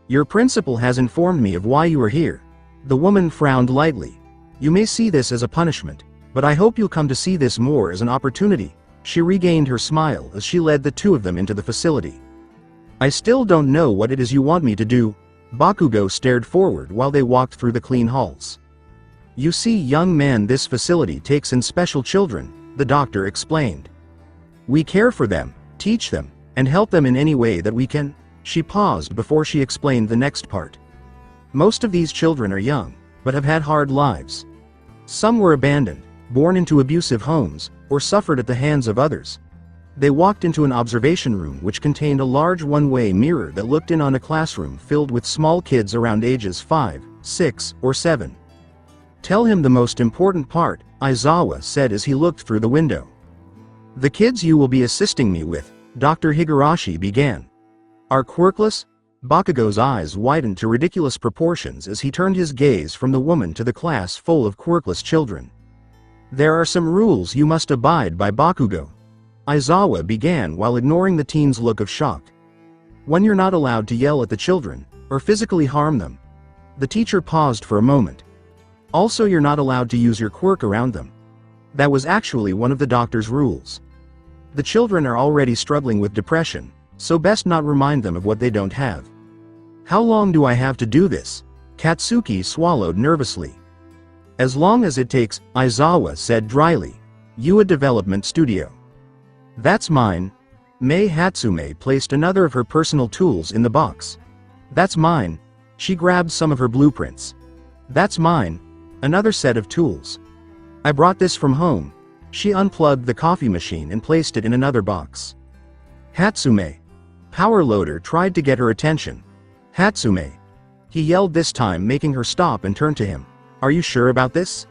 Your principal has informed me of why you are here." The woman frowned lightly. "You may see this as a punishment, but I hope you'll come to see this more as an opportunity." She regained her smile as she led the two of them into the facility. "I still don't know what it is you want me to do." Bakugo stared forward while they walked through the clean halls. "You see, young man, this facility takes in special children," the doctor explained. "We care for them, teach them, and help them in any way that we can." She paused before she explained the next part. "Most of these children are young, but have had hard lives. Some were abandoned, born into abusive homes, or suffered at the hands of others." They walked into an observation room which contained a large one-way mirror that looked in on a classroom filled with small kids around ages 5, 6, or 7. "Tell him the most important part," Aizawa said as he looked through the window. "The kids you will be assisting me with," Dr. Higurashi began, "are quirkless." Bakugo's eyes widened to ridiculous proportions as he turned his gaze from the woman to the class full of quirkless children. "There are some rules you must abide by, Bakugo," Aizawa began while ignoring the teen's look of shock. "One, you're not allowed to yell at the children, or physically harm them." The teacher paused for a moment. "Also, you're not allowed to use your quirk around them." That was actually one of the doctor's rules. The children are already struggling with depression, so best not remind them of what they don't have. "How long do I have to do this?" Katsuki swallowed nervously. "As long as it takes," Aizawa said dryly. "You a development studio." "That's mine." Mei Hatsume placed another of her personal tools in the box. "That's mine." She grabbed some of her blueprints. "That's mine." Another set of tools. "I brought this from home." She unplugged the coffee machine and placed it in another box. "Hatsume." Power Loader tried to get her attention. "Hatsume." He yelled this time, making her stop and turn to him. "Are you sure about this?"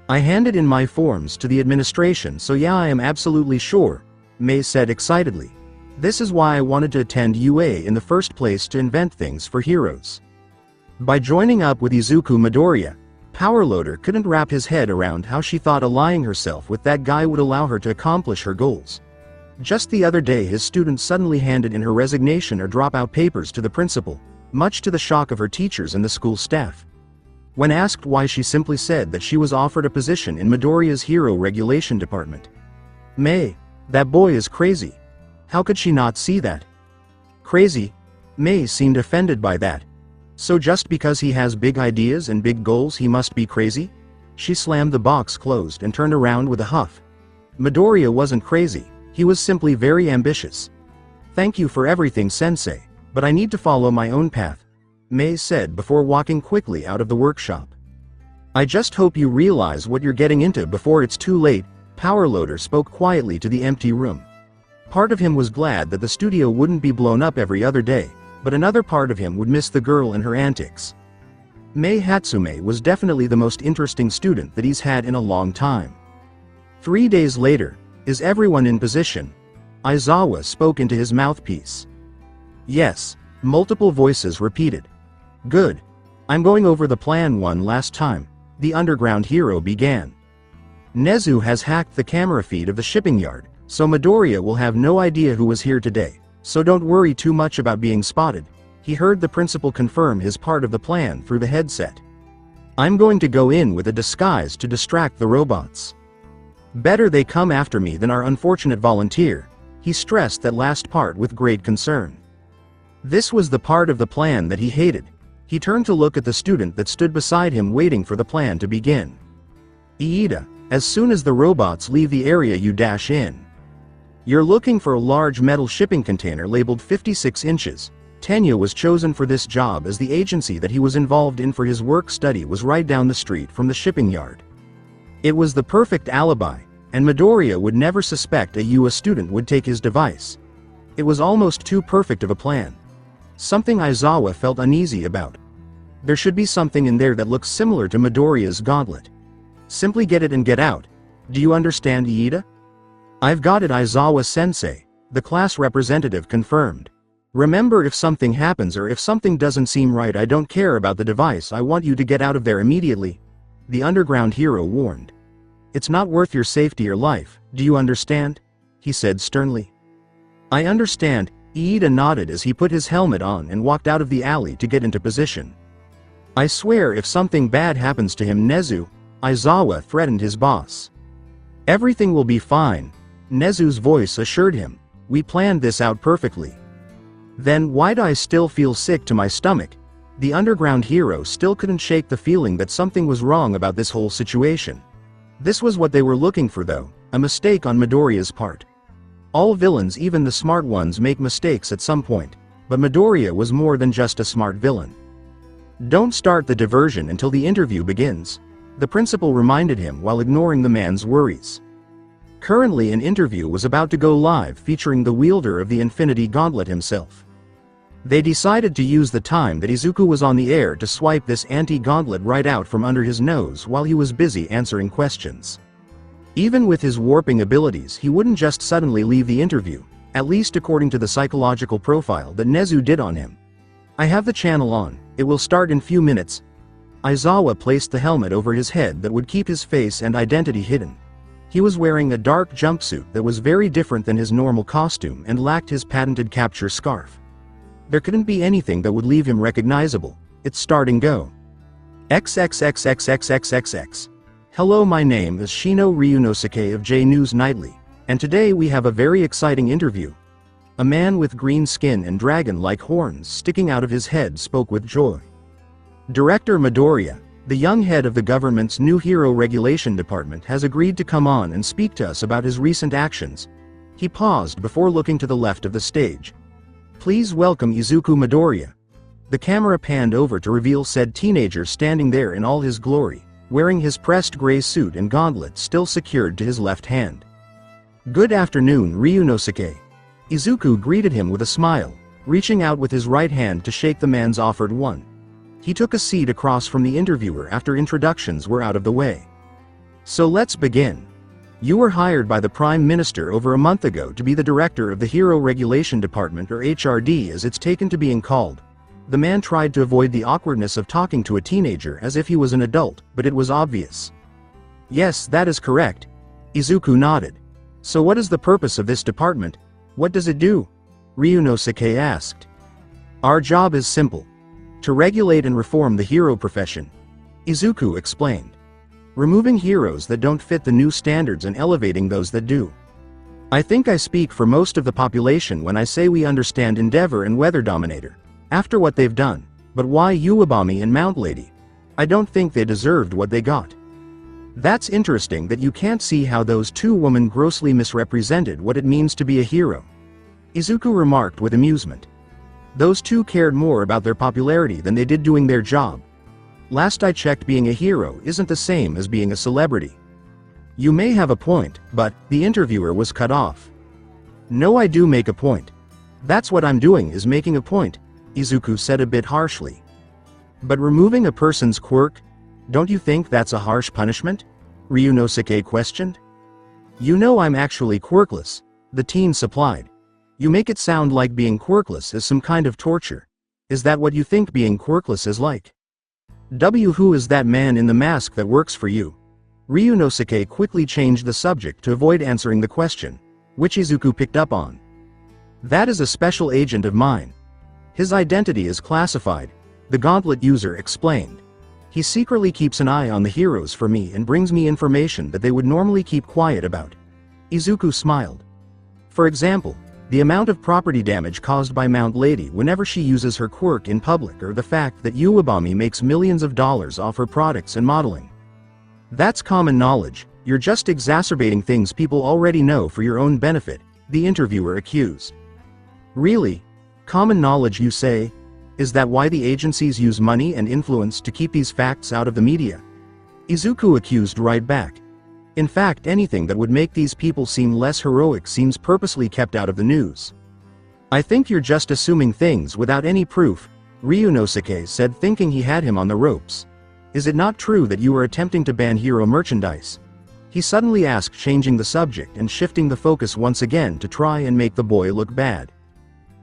"I handed in my forms to the administration, so yeah, I am absolutely sure," Mei said excitedly. "This is why I wanted to attend UA in the first place, to invent things for heroes." By joining up with Izuku Midoriya, Power Loader couldn't wrap his head around how she thought allying herself with that guy would allow her to accomplish her goals. Just the other day his student suddenly handed in her resignation or dropout papers to the principal, much to the shock of her teachers and the school staff. When asked why, she simply said that she was offered a position in Midoriya's hero regulation department. May, that boy is crazy. How could she not see that? Crazy? May seemed offended by that. So just because he has big ideas and big goals he must be crazy? She slammed the box closed and turned around with a huff. Midoriya wasn't crazy, he was simply very ambitious. Thank you for everything, sensei, but I need to follow my own path, May said before walking quickly out of the workshop. I just hope you realize what you're getting into before it's too late, Powerloader spoke quietly to the empty room. Part of him was glad that the studio wouldn't be blown up every other day, but another part of him would miss the girl and her antics. Mei Hatsume was definitely the most interesting student that he's had in a long time. 3 days later, is everyone in position? Aizawa spoke into his mouthpiece. Yes, multiple voices repeated. Good. I'm going over the plan one last time, the underground hero began. Nezu has hacked the camera feed of the shipping yard, so Midoriya will have no idea who was here today, so don't worry too much about being spotted. He heard the principal confirm his part of the plan through the headset. I'm going to go in with a disguise to distract the robots. Better they come after me than our unfortunate volunteer, he stressed that last part with great concern. This was the part of the plan that he hated. He turned to look at the student that stood beside him waiting for the plan to begin. Iida, as soon as the robots leave the area you dash in. You're looking for a large metal shipping container labeled 56 inches. Tenya was chosen for this job as the agency that he was involved in for his work study was right down the street from the shipping yard. It was the perfect alibi, and Midoriya would never suspect a UA student would take his device. It was almost too perfect of a plan. Something Aizawa felt uneasy about. There should be something in there that looks similar to Midoriya's gauntlet. Simply get it and get out. Do you understand, Iida? I've got it, Aizawa-sensei, the class representative confirmed. Remember, if something happens or if something doesn't seem right, I don't care about the device, I want you to get out of there immediately, the underground hero warned. It's not worth your safety or life, do you understand? He said sternly. I understand, Iida nodded as he put his helmet on and walked out of the alley to get into position. I swear if something bad happens to him, Nezu, Aizawa threatened his boss. Everything will be fine, Nezu's voice assured him. We planned this out perfectly. Then why do I still feel sick to my stomach? The underground hero still couldn't shake the feeling that something was wrong about this whole situation. This was what they were looking for though, a mistake on Midoriya's part. All villains, even the smart ones, make mistakes at some point, but Midoriya was more than just a smart villain. Don't start the diversion until the interview begins, the principal reminded him while ignoring the man's worries. Currently an interview was about to go live featuring the wielder of the Infinity Gauntlet himself. They decided to use the time that Izuku was on the air to swipe this anti-gauntlet right out from under his nose while he was busy answering questions. Even with his warping abilities, he wouldn't just suddenly leave the interview, at least according to the psychological profile that Nezu did on him. I have the channel on, it will start in few minutes. Aizawa placed the helmet over his head that would keep his face and identity hidden. He was wearing a dark jumpsuit that was very different than his normal costume and lacked his patented capture scarf. There couldn't be anything that would leave him recognizable. It's starting go. XXXXXXXX. Hello, my name is Shino Ryunosuke of J News Nightly, and today we have a very exciting interview. A man with green skin and dragon-like horns sticking out of his head spoke with joy. Director Midoriya, the young head of the government's new hero regulation department, has agreed to come on and speak to us about his recent actions. He paused before looking to the left of the stage. Please welcome Izuku Midoriya. The camera panned over to reveal said teenager standing there in all his glory, wearing his pressed gray suit and gauntlet still secured to his left hand. Good afternoon, Ryunosuke. Izuku greeted him with a smile, reaching out with his right hand to shake the man's offered one. He took a seat across from the interviewer after introductions were out of the way. So let's begin. You were hired by the Prime Minister over a month ago to be the director of the Hero Regulation Department, or HRD as it's taken to being called. The man tried to avoid the awkwardness of talking to a teenager as if he was an adult, but it was obvious. Yes, that is correct. Izuku nodded. So what is the purpose of this department? What does it do? Ryunosuke asked. Our job is simple. To regulate and reform the hero profession. Izuku explained. Removing heroes that don't fit the new standards and elevating those that do. I think I speak for most of the population when I say we understand Endeavor and Weather Dominator, after what they've done, but why Uwabami and Mount Lady? I don't think they deserved what they got. That's interesting that you can't see how those two women grossly misrepresented what it means to be a hero. Izuku remarked with amusement. Those two cared more about their popularity than they did doing their job. Last I checked, being a hero isn't the same as being a celebrity. You may have a point, but the interviewer was cut off. No, I do make a point. That's what I'm doing, is making a point, Izuku said a bit harshly. But removing a person's quirk, don't you think that's a harsh punishment? Ryunosuke questioned. You know I'm actually quirkless, the teen supplied. You make it sound like being quirkless is some kind of torture. Is that what you think being quirkless is like? Who is that man in the mask that works for you? Ryunosuke quickly changed the subject to avoid answering the question, which Izuku picked up on. That is a special agent of mine. His identity is classified, the Gauntlet user explained. He secretly keeps an eye on the heroes for me and brings me information that they would normally keep quiet about. Izuku smiled. For example, the amount of property damage caused by Mount Lady whenever she uses her quirk in public, or the fact that Uwabami makes millions of dollars off her products and modeling. That's common knowledge, you're just exacerbating things people already know for your own benefit, the interviewer accused. Really? Common knowledge, you say? Is that why the agencies use money and influence to keep these facts out of the media? Izuku accused right back. In fact, anything that would make these people seem less heroic seems purposely kept out of the news. I think you're just assuming things without any proof, Ryunosuke said, thinking he had him on the ropes. Is it not true that you are attempting to ban hero merchandise? He suddenly asked, changing the subject and shifting the focus once again to try and make the boy look bad.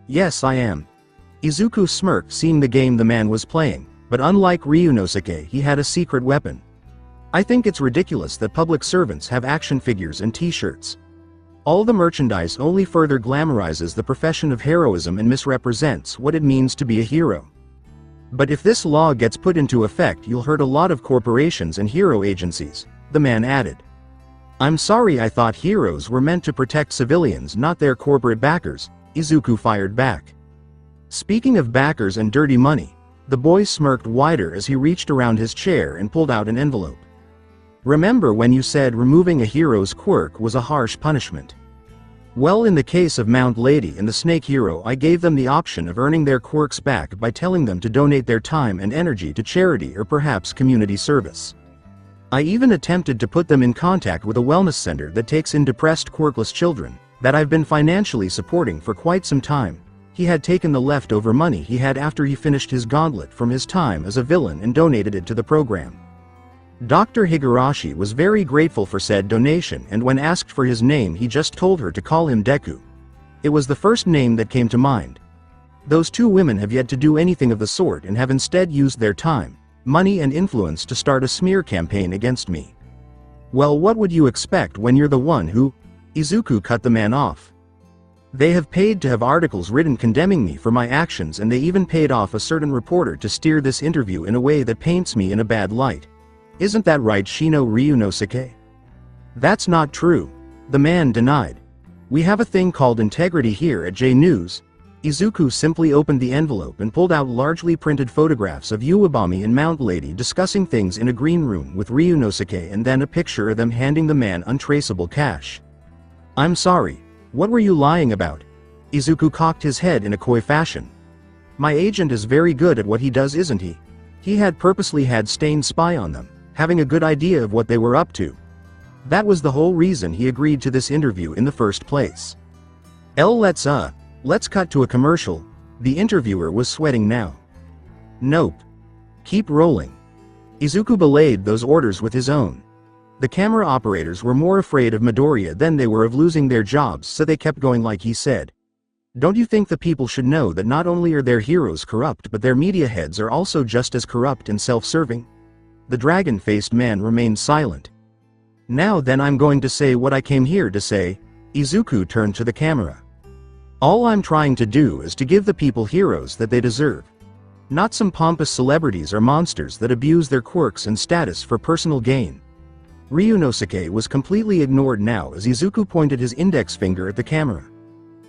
Yes, I am. Izuku smirked, seeing the game the man was playing, but unlike Ryunosuke, he had a secret weapon. I think it's ridiculous that public servants have action figures and t-shirts. All the merchandise only further glamorizes the profession of heroism and misrepresents what it means to be a hero. But if this law gets put into effect, you'll hurt a lot of corporations and hero agencies, the man added. I'm sorry, I thought heroes were meant to protect civilians, not their corporate backers, Izuku fired back. Speaking of backers and dirty money, the boy smirked wider as he reached around his chair and pulled out an envelope. Remember when you said removing a hero's quirk was a harsh punishment? Well, in the case of Mount Lady and the Snake Hero, I gave them the option of earning their quirks back by telling them to donate their time and energy to charity or perhaps community service. I even attempted to put them in contact with a wellness center that takes in depressed quirkless children, that I've been financially supporting for quite some time. He had taken the leftover money he had after he finished his gauntlet from his time as a villain and donated it to the program. Dr. Higurashi was very grateful for said donation, and when asked for his name he just told her to call him Deku. It was the first name that came to mind. Those two women have yet to do anything of the sort and have instead used their time, money and influence to start a smear campaign against me. Well, what would you expect when you're the one who... Izuku cut the man off. They have paid to have articles written condemning me for my actions, and they even paid off a certain reporter to steer this interview in a way that paints me in a bad light. Isn't that right, Shino Ryunosuke? That's not true, the man denied. We have a thing called integrity here at J News. Izuku simply opened the envelope and pulled out largely printed photographs of Uwabami and Mount Lady discussing things in a green room with Ryunosuke, and then a picture of them handing the man untraceable cash. I'm sorry, what were you lying about? Izuku cocked his head in a coy fashion. My agent is very good at what he does, isn't he? He had purposely had Stain spy on them, having a good idea of what they were up to. That was the whole reason he agreed to this interview in the first place. Let's cut to a commercial. The interviewer was sweating now. Nope. Keep rolling. Izuku belayed those orders with his own. The camera operators were more afraid of Midoriya than they were of losing their jobs, so they kept going like he said. Don't you think the people should know that not only are their heroes corrupt, but their media heads are also just as corrupt and self-serving? The dragon-faced man remained silent. Now then, I'm going to say what I came here to say, Izuku turned to the camera. All I'm trying to do is to give the people heroes that they deserve. Not some pompous celebrities or monsters that abuse their quirks and status for personal gain. Ryunosuke was completely ignored now as Izuku pointed his index finger at the camera.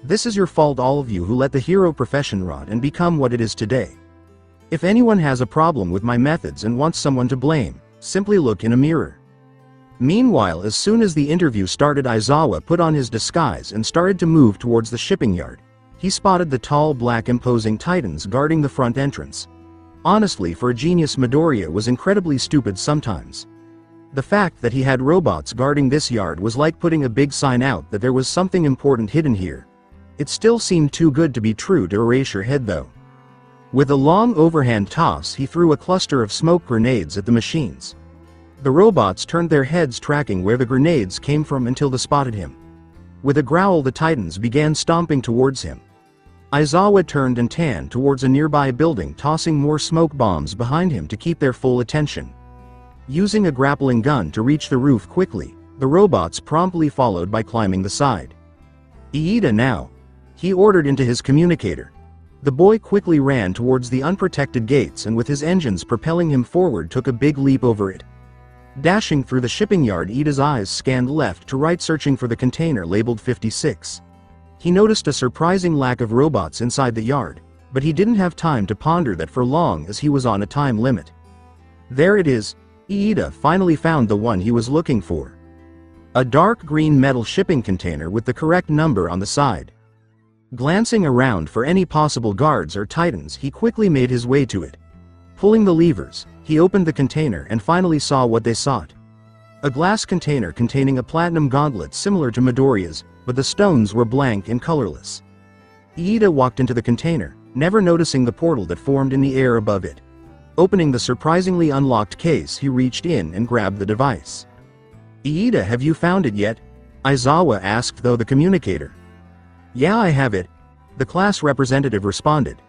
This is your fault, all of you who let the hero profession rot and become what it is today. If anyone has a problem with my methods and wants someone to blame, simply look in a mirror. Meanwhile, as soon as the interview started, Aizawa put on his disguise and started to move towards the shipping yard. He spotted the tall, black, imposing titans guarding the front entrance. Honestly, for a genius, Midoriya was incredibly stupid sometimes. The fact that he had robots guarding this yard was like putting a big sign out that there was something important hidden here. It still seemed too good to be true to erase your head though. With a long overhand toss, he threw a cluster of smoke grenades at the machines. The robots turned their heads, tracking where the grenades came from until they spotted him. With a growl, the titans began stomping towards him. Aizawa turned and turned towards a nearby building, tossing more smoke bombs behind him to keep their full attention. Using a grappling gun to reach the roof quickly, the robots promptly followed by climbing the side. Iida now, he ordered into his communicator. The boy quickly ran towards the unprotected gates and with his engines propelling him forward took a big leap over it. Dashing through the shipping yard, Iida's eyes scanned left to right, searching for the container labeled 56. He noticed a surprising lack of robots inside the yard, but he didn't have time to ponder that for long as he was on a time limit. There it is. Iida finally found the one he was looking for. A dark green metal shipping container with the correct number on the side. Glancing around for any possible guards or titans, he quickly made his way to it. Pulling the levers, he opened the container and finally saw what they sought. A glass container containing a platinum gauntlet similar to Midoriya's, but the stones were blank and colorless. Iida walked into the container, never noticing the portal that formed in the air above it. Opening the surprisingly unlocked case, he reached in and grabbed the device. "Iida, have you found it yet?" Aizawa asked the communicator. "Yeah, I have it," the class representative responded.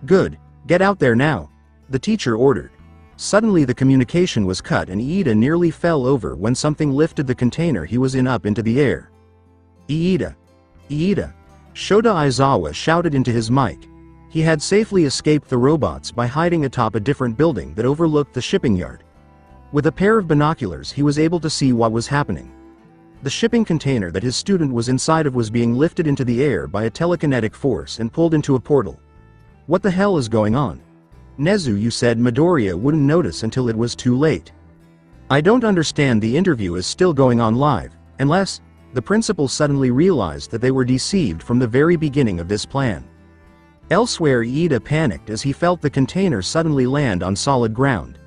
"Good, get out there now," the teacher ordered. Suddenly the communication was cut and Iida nearly fell over when something lifted the container he was in up into the air. "Iida! Iida!" Shota Aizawa shouted into his mic. He had safely escaped the robots by hiding atop a different building that overlooked the shipping yard. With a pair of binoculars, he was able to see what was happening. The shipping container that his student was inside of was being lifted into the air by a telekinetic force and pulled into a portal. What the hell is going on? "Nezu, you said Midoriya wouldn't notice until it was too late. I don't understand, the interview is still going on live, unless..." The principal suddenly realized that they were deceived from the very beginning of this plan. Elsewhere, Iida panicked as he felt the container suddenly land on solid ground.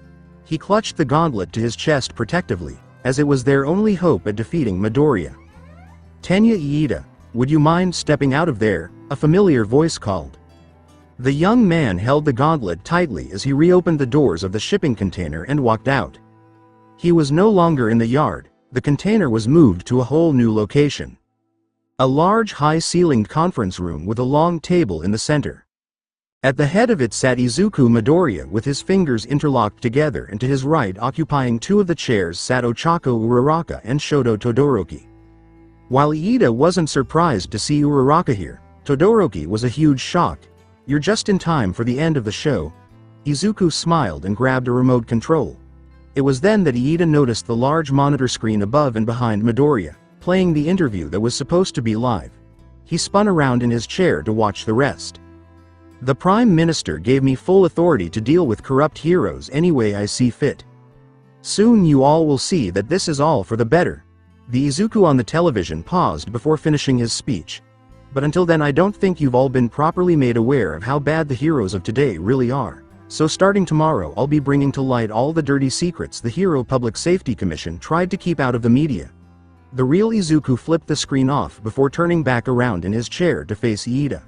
He clutched the gauntlet to his chest protectively, as it was their only hope at defeating Midoriya. "Tenya, Iida, would you mind stepping out of there?" a familiar voice called. The young man held the gauntlet tightly as he reopened the doors of the shipping container and walked out. He was no longer in the yard, the container was moved to a whole new location. A large, high-ceilinged conference room with a long table in the center. At the head of it sat Izuku Midoriya with his fingers interlocked together, and to his right, occupying two of the chairs, sat Ochako Uraraka and Shoto Todoroki. While Iida wasn't surprised to see Uraraka here, Todoroki was a huge shock. "You're just in time for the end of the show." Izuku smiled and grabbed a remote control. It was then that Iida noticed the large monitor screen above and behind Midoriya, playing the interview that was supposed to be live. He spun around in his chair to watch the rest. "The Prime Minister gave me full authority to deal with corrupt heroes any way I see fit. Soon you all will see that this is all for the better." The Izuku on the television paused before finishing his speech. "But until then, I don't think you've all been properly made aware of how bad the heroes of today really are. So starting tomorrow, I'll be bringing to light all the dirty secrets the Hero Public Safety Commission tried to keep out of the media." The real Izuku flipped the screen off before turning back around in his chair to face Iida.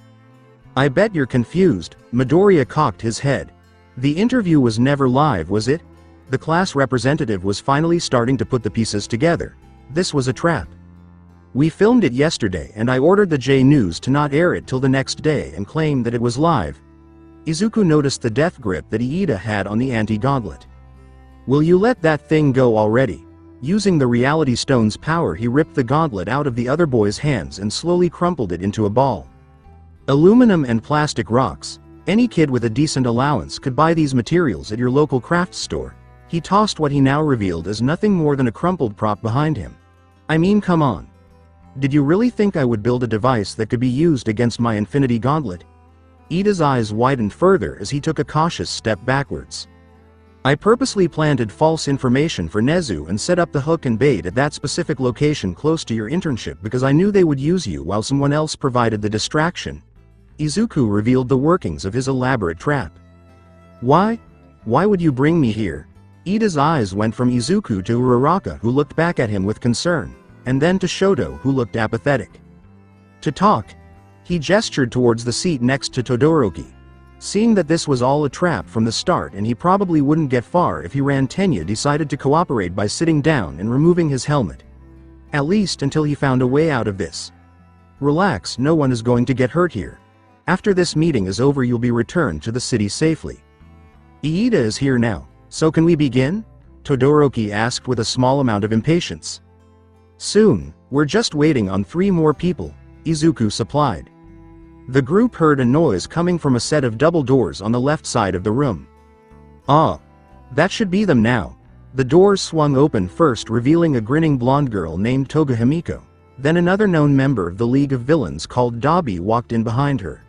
"I bet you're confused." Midoriya cocked his head. "The interview was never live, was it?" The class representative was finally starting to put the pieces together. This was a trap. "We filmed it yesterday and I ordered the J News to not air it till the next day and claim that it was live." Izuku noticed the death grip that Iida had on the anti-gauntlet. "Will you let that thing go already?" Using the reality stone's power, he ripped the gauntlet out of the other boy's hands and slowly crumpled it into a ball. Aluminum and plastic rocks. Any kid with a decent allowance could buy these materials at your local crafts store. He tossed what he now revealed as nothing more than a crumpled prop behind him. I mean, come on. Did you really think I would build a device that could be used against my infinity gauntlet? Iida's eyes widened further as he took a cautious step backwards. I purposely planted false information for Nezu and set up the hook and bait at that specific location close to your internship because I knew they would use you while someone else provided the distraction. Izuku revealed the workings of his elaborate trap. Why? Why would you bring me here? Iida's eyes went from Izuku to Uraraka, who looked back at him with concern, and then to Shoto, who looked apathetic. To talk. He gestured towards the seat next to Todoroki. Seeing that this was all a trap from the start and he probably wouldn't get far if he ran, Tenya decided to cooperate by sitting down and removing his helmet. At least until he found a way out of this. Relax, no one is going to get hurt here. After this meeting is over you'll be returned to the city safely. Iida is here now, so can we begin? Todoroki asked with a small amount of impatience. Soon, we're just waiting on 3 more people, Izuku supplied. The group heard a noise coming from a set of double doors on the left side of the room. Ah, that should be them now. The doors swung open first, revealing a grinning blonde girl named Toga Himiko. Then another known member of the League of Villains called Dabi walked in behind her.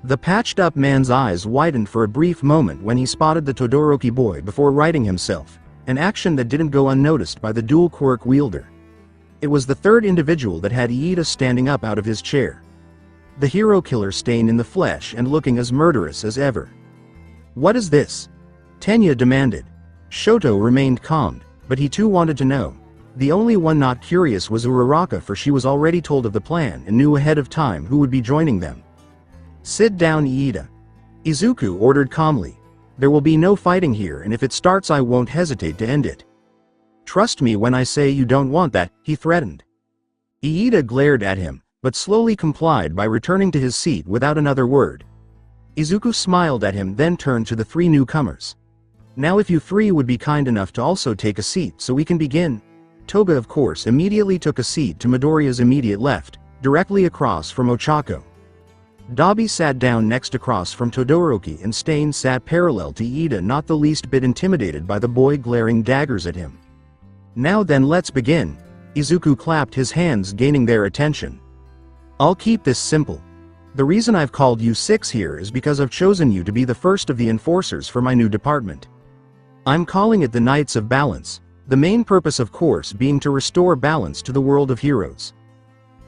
The patched-up man's eyes widened for a brief moment when he spotted the Todoroki boy before righting himself, an action that didn't go unnoticed by the dual quirk wielder. It was the third individual that had Iida standing up out of his chair. The hero killer stain in the flesh and looking as murderous as ever. What is this? Tenya demanded. Shoto remained calm, but he too wanted to know. The only one not curious was Uraraka, for she was already told of the plan and knew ahead of time who would be joining them. Sit down, Iida. Izuku ordered calmly. There will be no fighting here, and if it starts I won't hesitate to end it. Trust me when I say you don't want that, he threatened. Iida glared at him, but slowly complied by returning to his seat without another word. Izuku smiled at him, then turned to the 3 newcomers. Now if you 3 would be kind enough to also take a seat so we can begin. Toga of course immediately took a seat to Midoriya's immediate left, directly across from Ochako. Dabi sat down next across from Todoroki, and Stain sat parallel to Iida, not the least bit intimidated by the boy glaring daggers at him. Now then, let's begin. Izuku clapped his hands, gaining their attention. I'll keep this simple. The reason I've called you 6 here is because I've chosen you to be the first of the enforcers for my new department. I'm calling it the Knights of Balance, the main purpose of course being to restore balance to the world of heroes.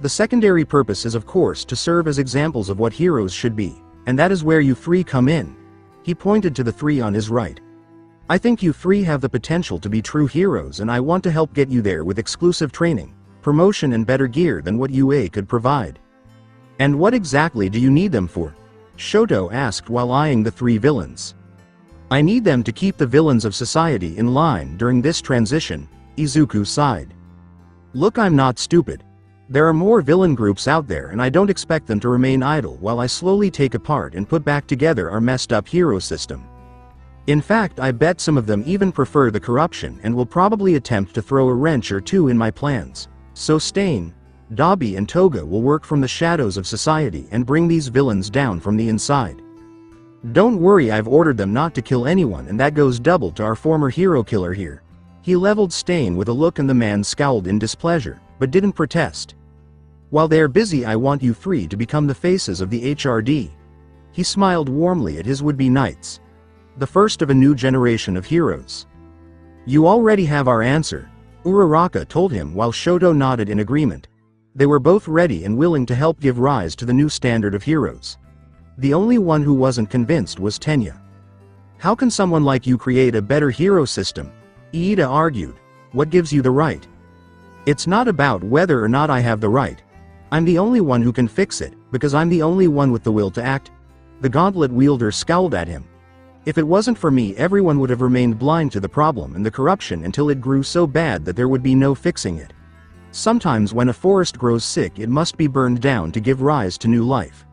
The secondary purpose is of course to serve as examples of what heroes should be, and that is where you 3 come in. He pointed to the 3 on his right. I think you 3 have the potential to be true heroes, and I want to help get you there with exclusive training, promotion and better gear than what UA could provide. And what exactly do you need them for? Shoto asked while eyeing the 3 villains. I need them to keep the villains of society in line during this transition, Izuku sighed. Look, I'm not stupid. There are more villain groups out there, and I don't expect them to remain idle while I slowly take apart and put back together our messed up hero system. In fact, I bet some of them even prefer the corruption and will probably attempt to throw a wrench or 2 in my plans. So Stain, Dabi and Toga will work from the shadows of society and bring these villains down from the inside. Don't worry, I've ordered them not to kill anyone, and that goes double to our former hero killer here. He leveled Stain with a look, and the man scowled in displeasure, but didn't protest. While they're busy, I want you 3 to become the faces of the HRD. He smiled warmly at his would-be knights. The first of a new generation of heroes. You already have our answer, Uraraka told him while Shoto nodded in agreement. They were both ready and willing to help give rise to the new standard of heroes. The only one who wasn't convinced was Tenya. How can someone like you create a better hero system? Iida argued. What gives you the right? It's not about whether or not I have the right. I'm the only one who can fix it, because I'm the only one with the will to act. The gauntlet wielder scowled at him. If it wasn't for me, everyone would have remained blind to the problem and the corruption until it grew so bad that there would be no fixing it. Sometimes when a forest grows sick, it must be burned down to give rise to new life.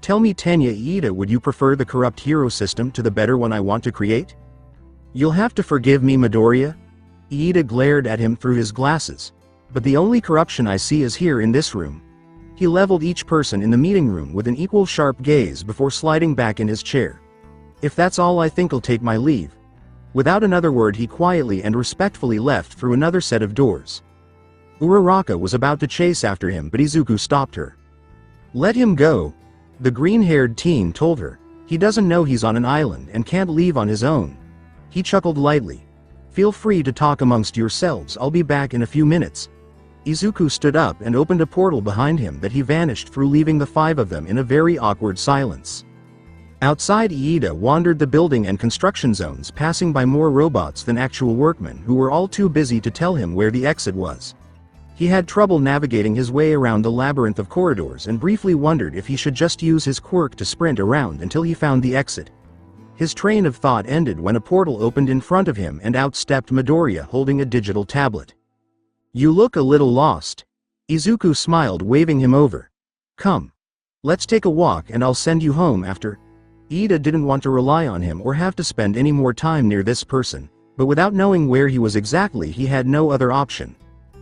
Tell me, Tenya, Iida, would you prefer the corrupt hero system to the better one I want to create? You'll have to forgive me, Midoriya. Iida glared at him through his glasses. But the only corruption I see is here in this room. He leveled each person in the meeting room with an equal sharp gaze before sliding back in his chair. If that's all, I think I'll take my leave. Without another word, he quietly and respectfully left through another set of doors. Uraraka was about to chase after him, but Izuku stopped her. Let him go, the green-haired teen told her. He doesn't know he's on an island and can't leave on his own. He chuckled lightly. Feel free to talk amongst yourselves, I'll be back in a few minutes. Izuku stood up and opened a portal behind him that he vanished through, leaving the five of them in a very awkward silence. Outside, Iida wandered the building and construction zones, passing by more robots than actual workmen who were all too busy to tell him where the exit was. He had trouble navigating his way around the labyrinth of corridors and briefly wondered if he should just use his quirk to sprint around until he found the exit. His train of thought ended when a portal opened in front of him and out stepped Midoriya holding a digital tablet. You look a little lost. Izuku smiled, waving him over. Come. Let's take a walk and I'll send you home after. Iida didn't want to rely on him or have to spend any more time near this person, but without knowing where he was exactly, he had no other option.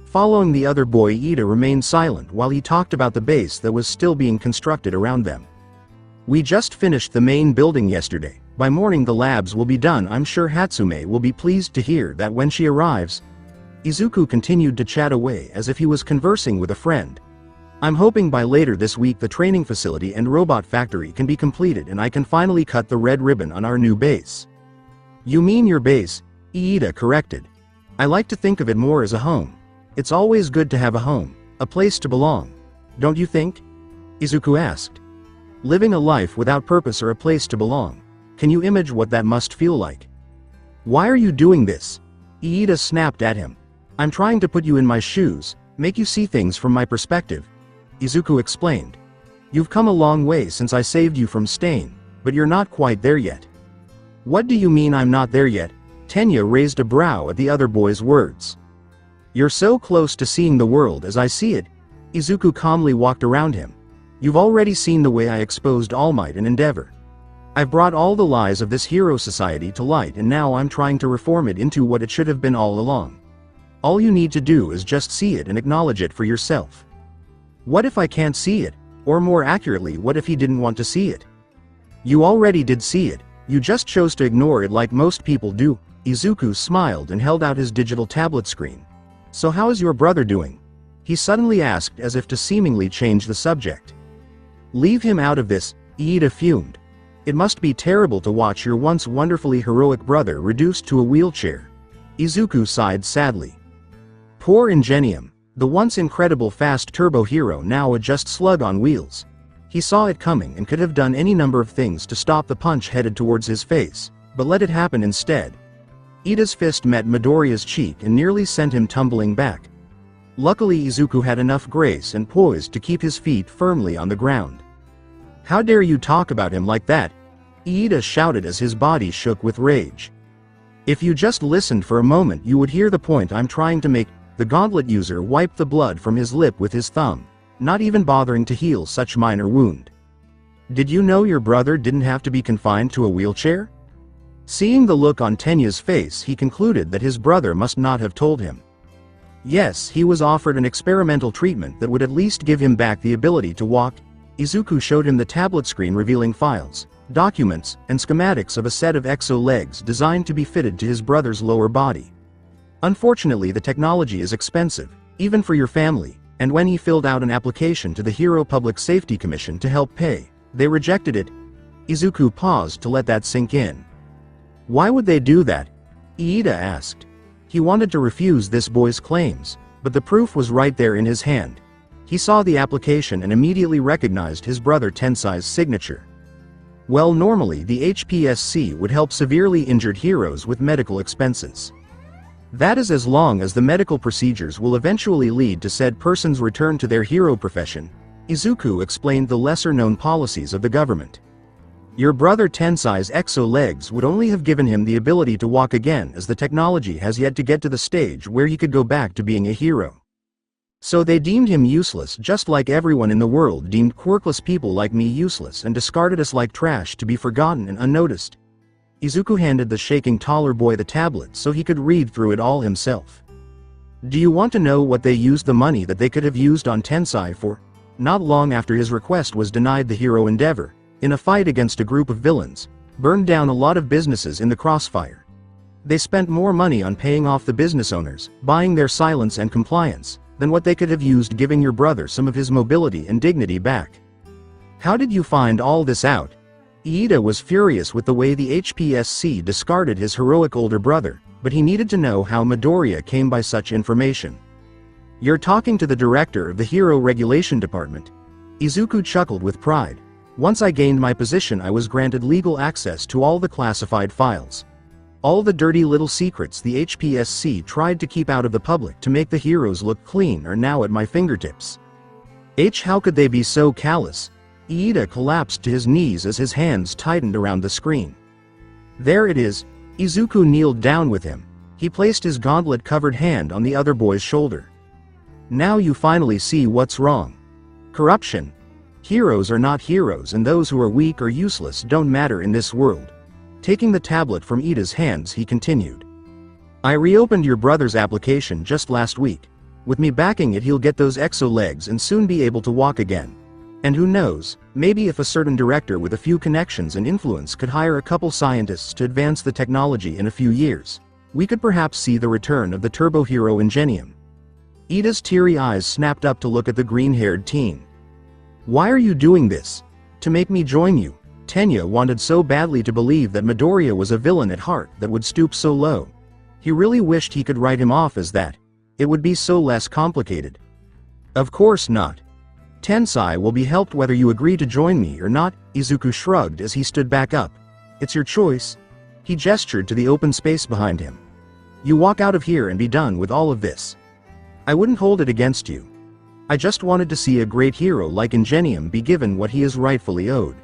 Following the other boy, Iida remained silent while he talked about the base that was still being constructed around them. We just finished the main building yesterday. By morning the labs will be done. I'm sure Hatsume will be pleased to hear that when she arrives. Izuku continued to chat away as if he was conversing with a friend. I'm hoping by later this week the training facility and robot factory can be completed and I can finally cut the red ribbon on our new base. You mean your base? Iida corrected. I like to think of it more as a home. It's always good to have a home, a place to belong. Don't you think? Izuku asked. Living a life without purpose or a place to belong. Can you imagine what that must feel like? Why are you doing this? Iida snapped at him. I'm trying to put you in my shoes, make you see things from my perspective. Izuku explained. You've come a long way since I saved you from Stain, but you're not quite there yet. What do you mean I'm not there yet? Tenya raised a brow at the other boy's words. You're so close to seeing the world as I see it. Izuku calmly walked around him. You've already seen the way I exposed All Might and Endeavor. I've brought all the lies of this hero society to light and now I'm trying to reform it into what it should have been all along. All you need to do is just see it and acknowledge it for yourself. What if I can't see it? Or more accurately, what if he didn't want to see it? You already did see it, you just chose to ignore it like most people do. Izuku smiled and held out his digital tablet screen. So how is your brother doing? He suddenly asked as if to seemingly change the subject. Leave him out of this, Iida fumed. It must be terrible to watch your once wonderfully heroic brother reduced to a wheelchair. Izuku sighed sadly. Poor Ingenium, the once incredible fast turbo hero, now a just slug on wheels. He saw it coming and could have done any number of things to stop the punch headed towards his face, but let it happen instead. Iida's fist met Midoriya's cheek and nearly sent him tumbling back. Luckily Izuku had enough grace and poise to keep his feet firmly on the ground. How dare you talk about him like that? Iida shouted as his body shook with rage. If you just listened for a moment you would hear the point I'm trying to make. The Gauntlet user wiped the blood from his lip with his thumb, not even bothering to heal such minor wound. Did you know your brother didn't have to be confined to a wheelchair? Seeing the look on Tenya's face, he concluded that his brother must not have told him. Yes, he was offered an experimental treatment that would at least give him back the ability to walk. Izuku showed him the tablet screen revealing files, documents, and schematics of a set of exo legs designed to be fitted to his brother's lower body. Unfortunately, the technology is expensive, even for your family, and when he filled out an application to the Hero Public Safety Commission to help pay, they rejected it. Izuku paused to let that sink in. Why would they do that? Iida asked. He wanted to refuse this boy's claims, but the proof was right there in his hand. He saw the application and immediately recognized his brother Tensai's signature. Well, normally the HPSC would help severely injured heroes with medical expenses. That is as long as the medical procedures will eventually lead to said person's return to their hero profession. Izuku explained the lesser-known policies of the government. Your brother Tensai's exo legs would only have given him the ability to walk again, as the technology has yet to get to the stage where he could go back to being a hero. So they deemed him useless, just like everyone in the world deemed quirkless people like me useless and discarded us like trash to be forgotten and unnoticed. Izuku handed the shaking taller boy the tablet so he could read through it all himself. Do you want to know what they used the money that they could have used on Tensai for? Not long after his request was denied, the hero Endeavor, in a fight against a group of villains, burned down a lot of businesses in the crossfire. They spent more money on paying off the business owners, buying their silence and compliance, than what they could have used giving your brother some of his mobility and dignity back. How did you find all this out? Iida was furious with the way the HPSC discarded his heroic older brother, but he needed to know how Midoriya came by such information. You're talking to the director of the Hero Regulation Department. Izuku chuckled with pride. Once I gained my position, I was granted legal access to all the classified files. All the dirty little secrets the HPSC tried to keep out of the public to make the heroes look clean are now at my fingertips. How could they be so callous? Iida collapsed to his knees as his hands tightened around the screen. There it is. Izuku kneeled down with him. He placed his gauntlet-covered hand on the other boy's shoulder. Now you finally see what's wrong. Corruption. Heroes are not heroes, and those who are weak or useless don't matter in this world. Taking the tablet from Iida's hands, he continued. I reopened your brother's application just last week. With me backing it, he'll get those exo legs and soon be able to walk again. And who knows, maybe if a certain director with a few connections and influence could hire a couple scientists to advance the technology in a few years, we could perhaps see the return of the turbo hero Ingenium. Iida's teary eyes snapped up to look at the green-haired teen. Why are you doing this? To make me join you? Tenya wanted so badly to believe that Midoriya was a villain at heart that would stoop so low. He really wished he could write him off as that. It would be so less complicated. Of course not. Tensai will be helped whether you agree to join me or not, Izuku shrugged as he stood back up. It's your choice. He gestured to the open space behind him. You walk out of here and be done with all of this. I wouldn't hold it against you. I just wanted to see a great hero like Ingenium be given what he is rightfully owed.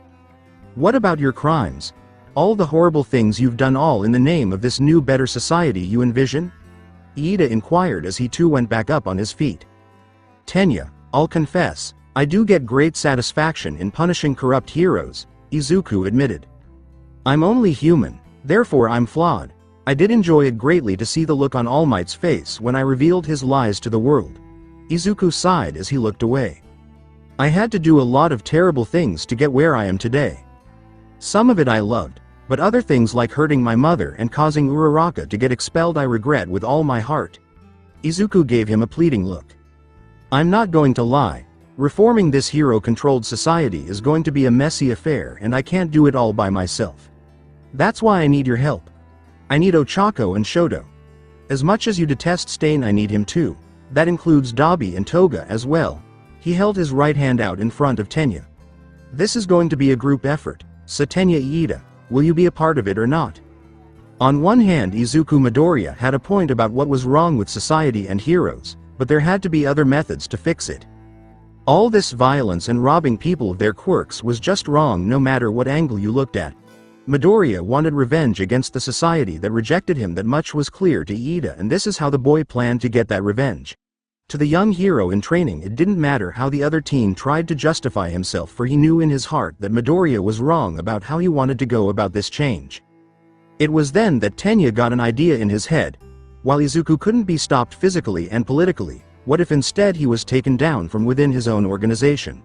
What about your crimes? All the horrible things you've done, all in the name of this new better society you envision? Iida inquired as he too went back up on his feet. Tenya, I'll confess, I do get great satisfaction in punishing corrupt heroes, Izuku admitted. I'm only human, therefore I'm flawed. I did enjoy it greatly to see the look on All Might's face when I revealed his lies to the world. Izuku sighed as he looked away. I had to do a lot of terrible things to get where I am today. Some of it I loved, but other things like hurting my mother and causing Uraraka to get expelled I regret with all my heart. Izuku gave him a pleading look. I'm not going to lie. Reforming this hero-controlled society is going to be a messy affair, and I can't do it all by myself. That's why I need your help. I need Ochako and Shoto. As much as you detest Stain, I need him too. That includes Dabi and Toga as well. He held his right hand out in front of Tenya. This is going to be a group effort, so Tenya Iida, will you be a part of it or not? On one hand, Izuku Midoriya had a point about what was wrong with society and heroes, but there had to be other methods to fix it. All this violence and robbing people of their quirks was just wrong no matter what angle you looked at. Midoriya wanted revenge against the society that rejected him. That much was clear to Iida, and this is how the boy planned to get that revenge. To the young hero in training, it didn't matter how the other teen tried to justify himself, for he knew in his heart that Midoriya was wrong about how he wanted to go about this change. It was then that Tenya got an idea in his head. While Izuku couldn't be stopped physically and politically, what if instead he was taken down from within his own organization?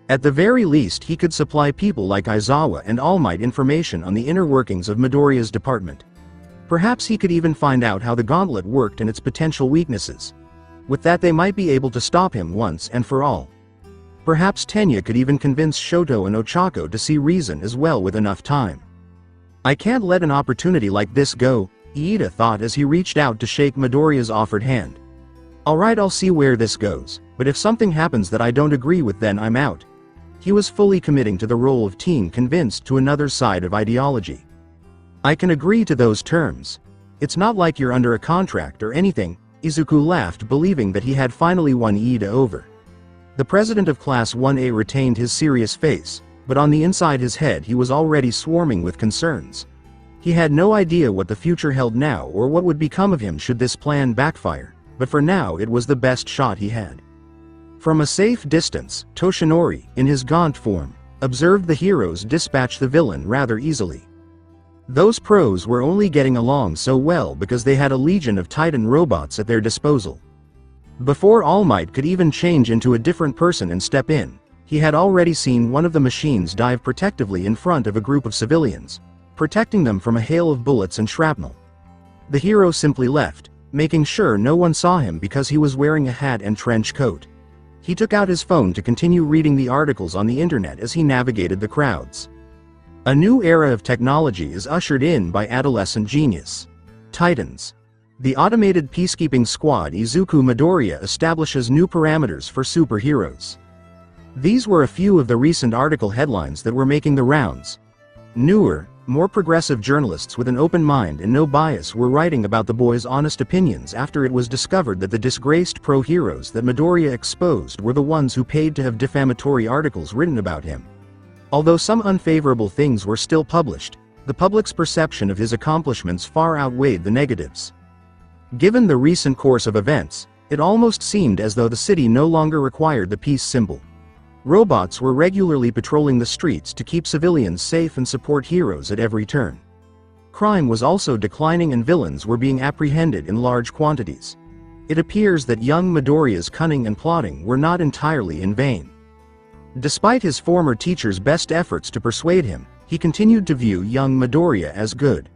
At the very least, he could supply people like Aizawa and All Might information on the inner workings of Midoriya's department. Perhaps he could even find out how the Gauntlet worked and its potential weaknesses. With that, they might be able to stop him once and for all. Perhaps Tenya could even convince Shoto and Ochako to see reason as well with enough time. I can't let an opportunity like this go, Iida thought as he reached out to shake Midoriya's offered hand. Alright, I'll see where this goes, but if something happens that I don't agree with, then I'm out. He was fully committing to the role of teen convinced to another side of ideology. I can agree to those terms. It's not like you're under a contract or anything, Izuku laughed, believing that he had finally won Iida over. The president of Class 1A retained his serious face, but on the inside his head he was already swarming with concerns. He had no idea what the future held now or what would become of him should this plan backfire, but for now it was the best shot he had. From a safe distance, Toshinori, in his gaunt form, observed the heroes dispatch the villain rather easily. Those pros were only getting along so well because they had a legion of Titan robots at their disposal. Before All Might could even change into a different person and step in, he had already seen one of the machines dive protectively in front of a group of civilians, protecting them from a hail of bullets and shrapnel. The hero simply left, making sure no one saw him because he was wearing a hat and trench coat. He took out his phone to continue reading the articles on the internet as he navigated the crowds. A new era of technology is ushered in by adolescent genius. Titans. The automated peacekeeping squad Izuku Midoriya establishes new parameters for superheroes. These were a few of the recent article headlines that were making the rounds. Newer, more progressive journalists with an open mind and no bias were writing about the boy's honest opinions after it was discovered that the disgraced pro-heroes that Midoriya exposed were the ones who paid to have defamatory articles written about him. Although some unfavorable things were still published, the public's perception of his accomplishments far outweighed the negatives. Given the recent course of events, it almost seemed as though the city no longer required the peace symbol. Robots were regularly patrolling the streets to keep civilians safe and support heroes at every turn. Crime was also declining and villains were being apprehended in large quantities. It appears that young Midoriya's cunning and plotting were not entirely in vain. Despite his former teacher's best efforts to persuade him, he continued to view young Midoriya as good.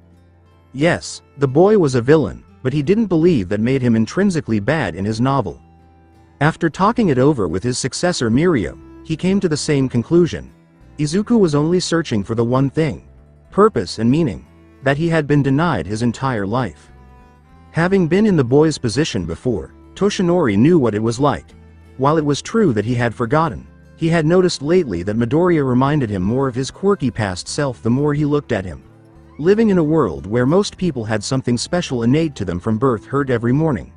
Yes, the boy was a villain, but he didn't believe that made him intrinsically bad in his novel. After talking it over with his successor Mirio, he came to the same conclusion. Izuku was only searching for the one thing, purpose and meaning, that he had been denied his entire life. Having been in the boy's position before, Toshinori knew what it was like. While it was true that he had forgotten, he had noticed lately that Midoriya reminded him more of his quirky past self the more he looked at him. Living in a world where most people had something special innate to them from birth hurt every morning.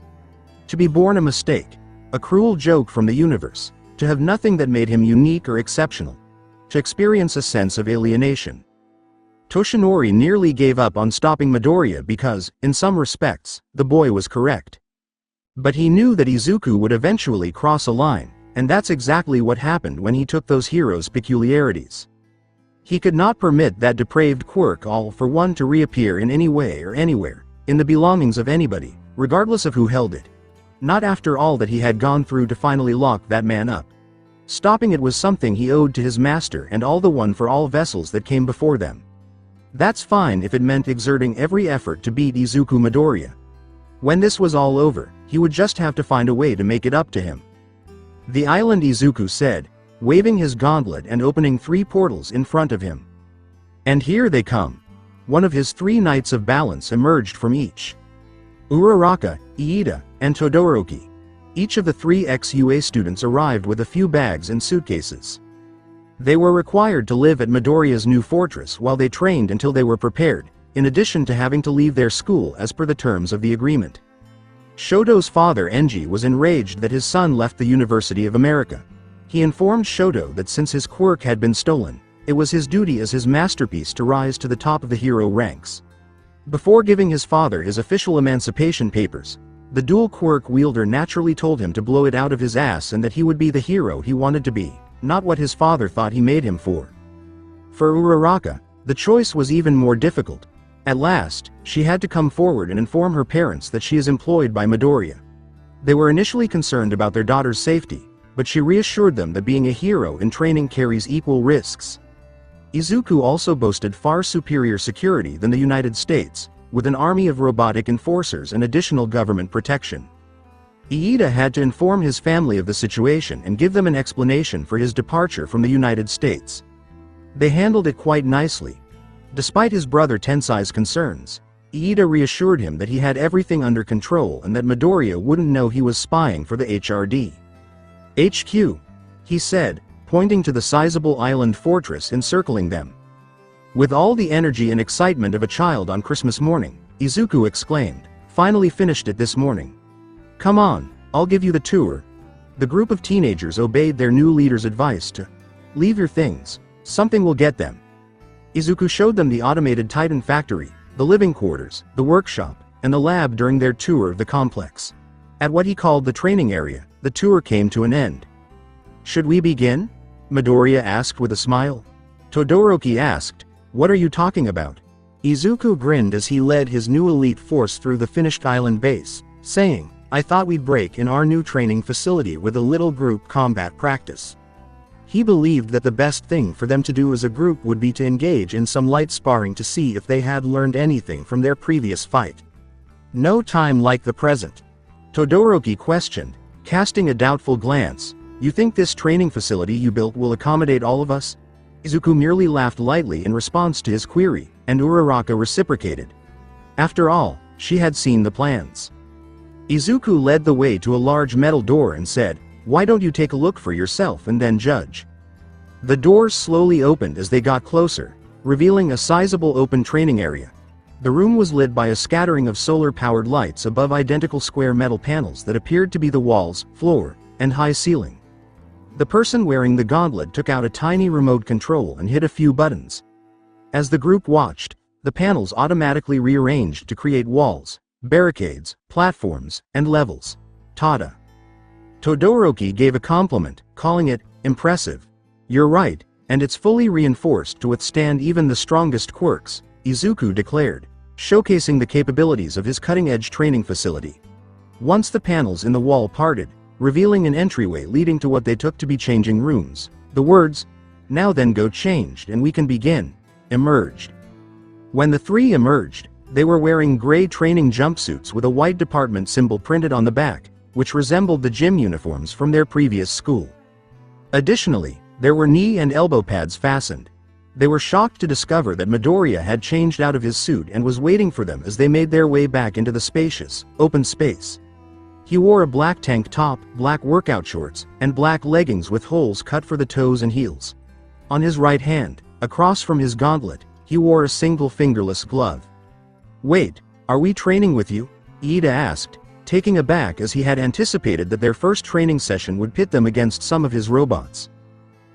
To be born a mistake, a cruel joke from the universe, to have nothing that made him unique or exceptional, to experience a sense of alienation. Toshinori nearly gave up on stopping Midoriya because, in some respects, the boy was correct. But he knew that Izuku would eventually cross a line, and that's exactly what happened when he took those heroes' peculiarities. He could not permit that depraved quirk all for one to reappear in any way or anywhere, in the belongings of anybody, regardless of who held it. Not after all that he had gone through to finally lock that man up. Stopping it was something he owed to his master and all the one for all vessels that came before them. That's fine if it meant exerting every effort to beat Izuku Midoriya. When this was all over, he would just have to find a way to make it up to him. The island, Izuku said, waving his gauntlet and opening 3 portals in front of him. And here they come. One of his 3 knights of balance emerged from each. Uraraka, Iida, and Todoroki. Each of the 3 ex-UA students arrived with a few bags and suitcases. They were required to live at Midoriya's new fortress while they trained until they were prepared, in addition to having to leave their school as per the terms of the agreement. Shoto's father Enji was enraged that his son left the University of America. He informed Shoto that since his quirk had been stolen, it was his duty as his masterpiece to rise to the top of the hero ranks. Before giving his father his official emancipation papers, the dual quirk wielder naturally told him to blow it out of his ass and that he would be the hero he wanted to be, not what his father thought he made him for. For Uraraka, the choice was even more difficult. At last, she had to come forward and inform her parents that she is employed by Midoriya. They were initially concerned about their daughter's safety, but she reassured them that being a hero in training carries equal risks. Izuku also boasted far superior security than the United States, with an army of robotic enforcers and additional government protection. Iida had to inform his family of the situation and give them an explanation for his departure from the United States. They handled it quite nicely. Despite his brother Tensai's concerns, Iida reassured him that he had everything under control and that Midoriya wouldn't know he was spying for the HRD. HQ, he said, pointing to the sizable island fortress encircling them. With all the energy and excitement of a child on Christmas morning, Izuku exclaimed, "Finally finished it this morning. Come on, I'll give you the tour." The group of teenagers obeyed their new leader's advice to leave your things, something will get them. Izuku showed them the automated Titan factory, the living quarters, the workshop, and the lab during their tour of the complex. At what he called the training area, the tour came to an end. "Should we begin?" Midoriya asked with a smile. Todoroki asked, "What are you talking about?" Izuku grinned as he led his new elite force through the finished island base, saying, "I thought we'd break in our new training facility with a little group combat practice." He believed that the best thing for them to do as a group would be to engage in some light sparring to see if they had learned anything from their previous fight. "No time like the present?" Todoroki questioned, casting a doubtful glance. "You think this training facility you built will accommodate all of us?" Izuku merely laughed lightly in response to his query, and Uraraka reciprocated. After all, she had seen the plans. Izuku led the way to a large metal door and said, "Why don't you take a look for yourself and then judge?" The doors slowly opened as they got closer, revealing a sizable open training area. The room was lit by a scattering of solar-powered lights above identical square metal panels that appeared to be the walls, floor, and high ceiling. The person wearing the gauntlet took out a tiny remote control and hit a few buttons. As the group watched, the panels automatically rearranged to create walls, barricades, platforms, and levels. Tada! Todoroki gave a compliment, calling it impressive. "You're right, and it's fully reinforced to withstand even the strongest quirks," Izuku declared, showcasing the capabilities of his cutting-edge training facility. Once the panels in the wall parted, revealing an entryway leading to what they took to be changing rooms, the words, "Now then go changed and we can begin," emerged. When the three emerged, they were wearing gray training jumpsuits with a white department symbol printed on the back, which resembled the gym uniforms from their previous school. Additionally, there were knee and elbow pads fastened. They were shocked to discover that Midoriya had changed out of his suit and was waiting for them as they made their way back into the spacious, open space. He wore a black tank top, black workout shorts, and black leggings with holes cut for the toes and heels. On his right hand, across from his gauntlet, he wore a single fingerless glove. "Wait, are we training with you?" Iida asked, taking aback as he had anticipated that their first training session would pit them against some of his robots.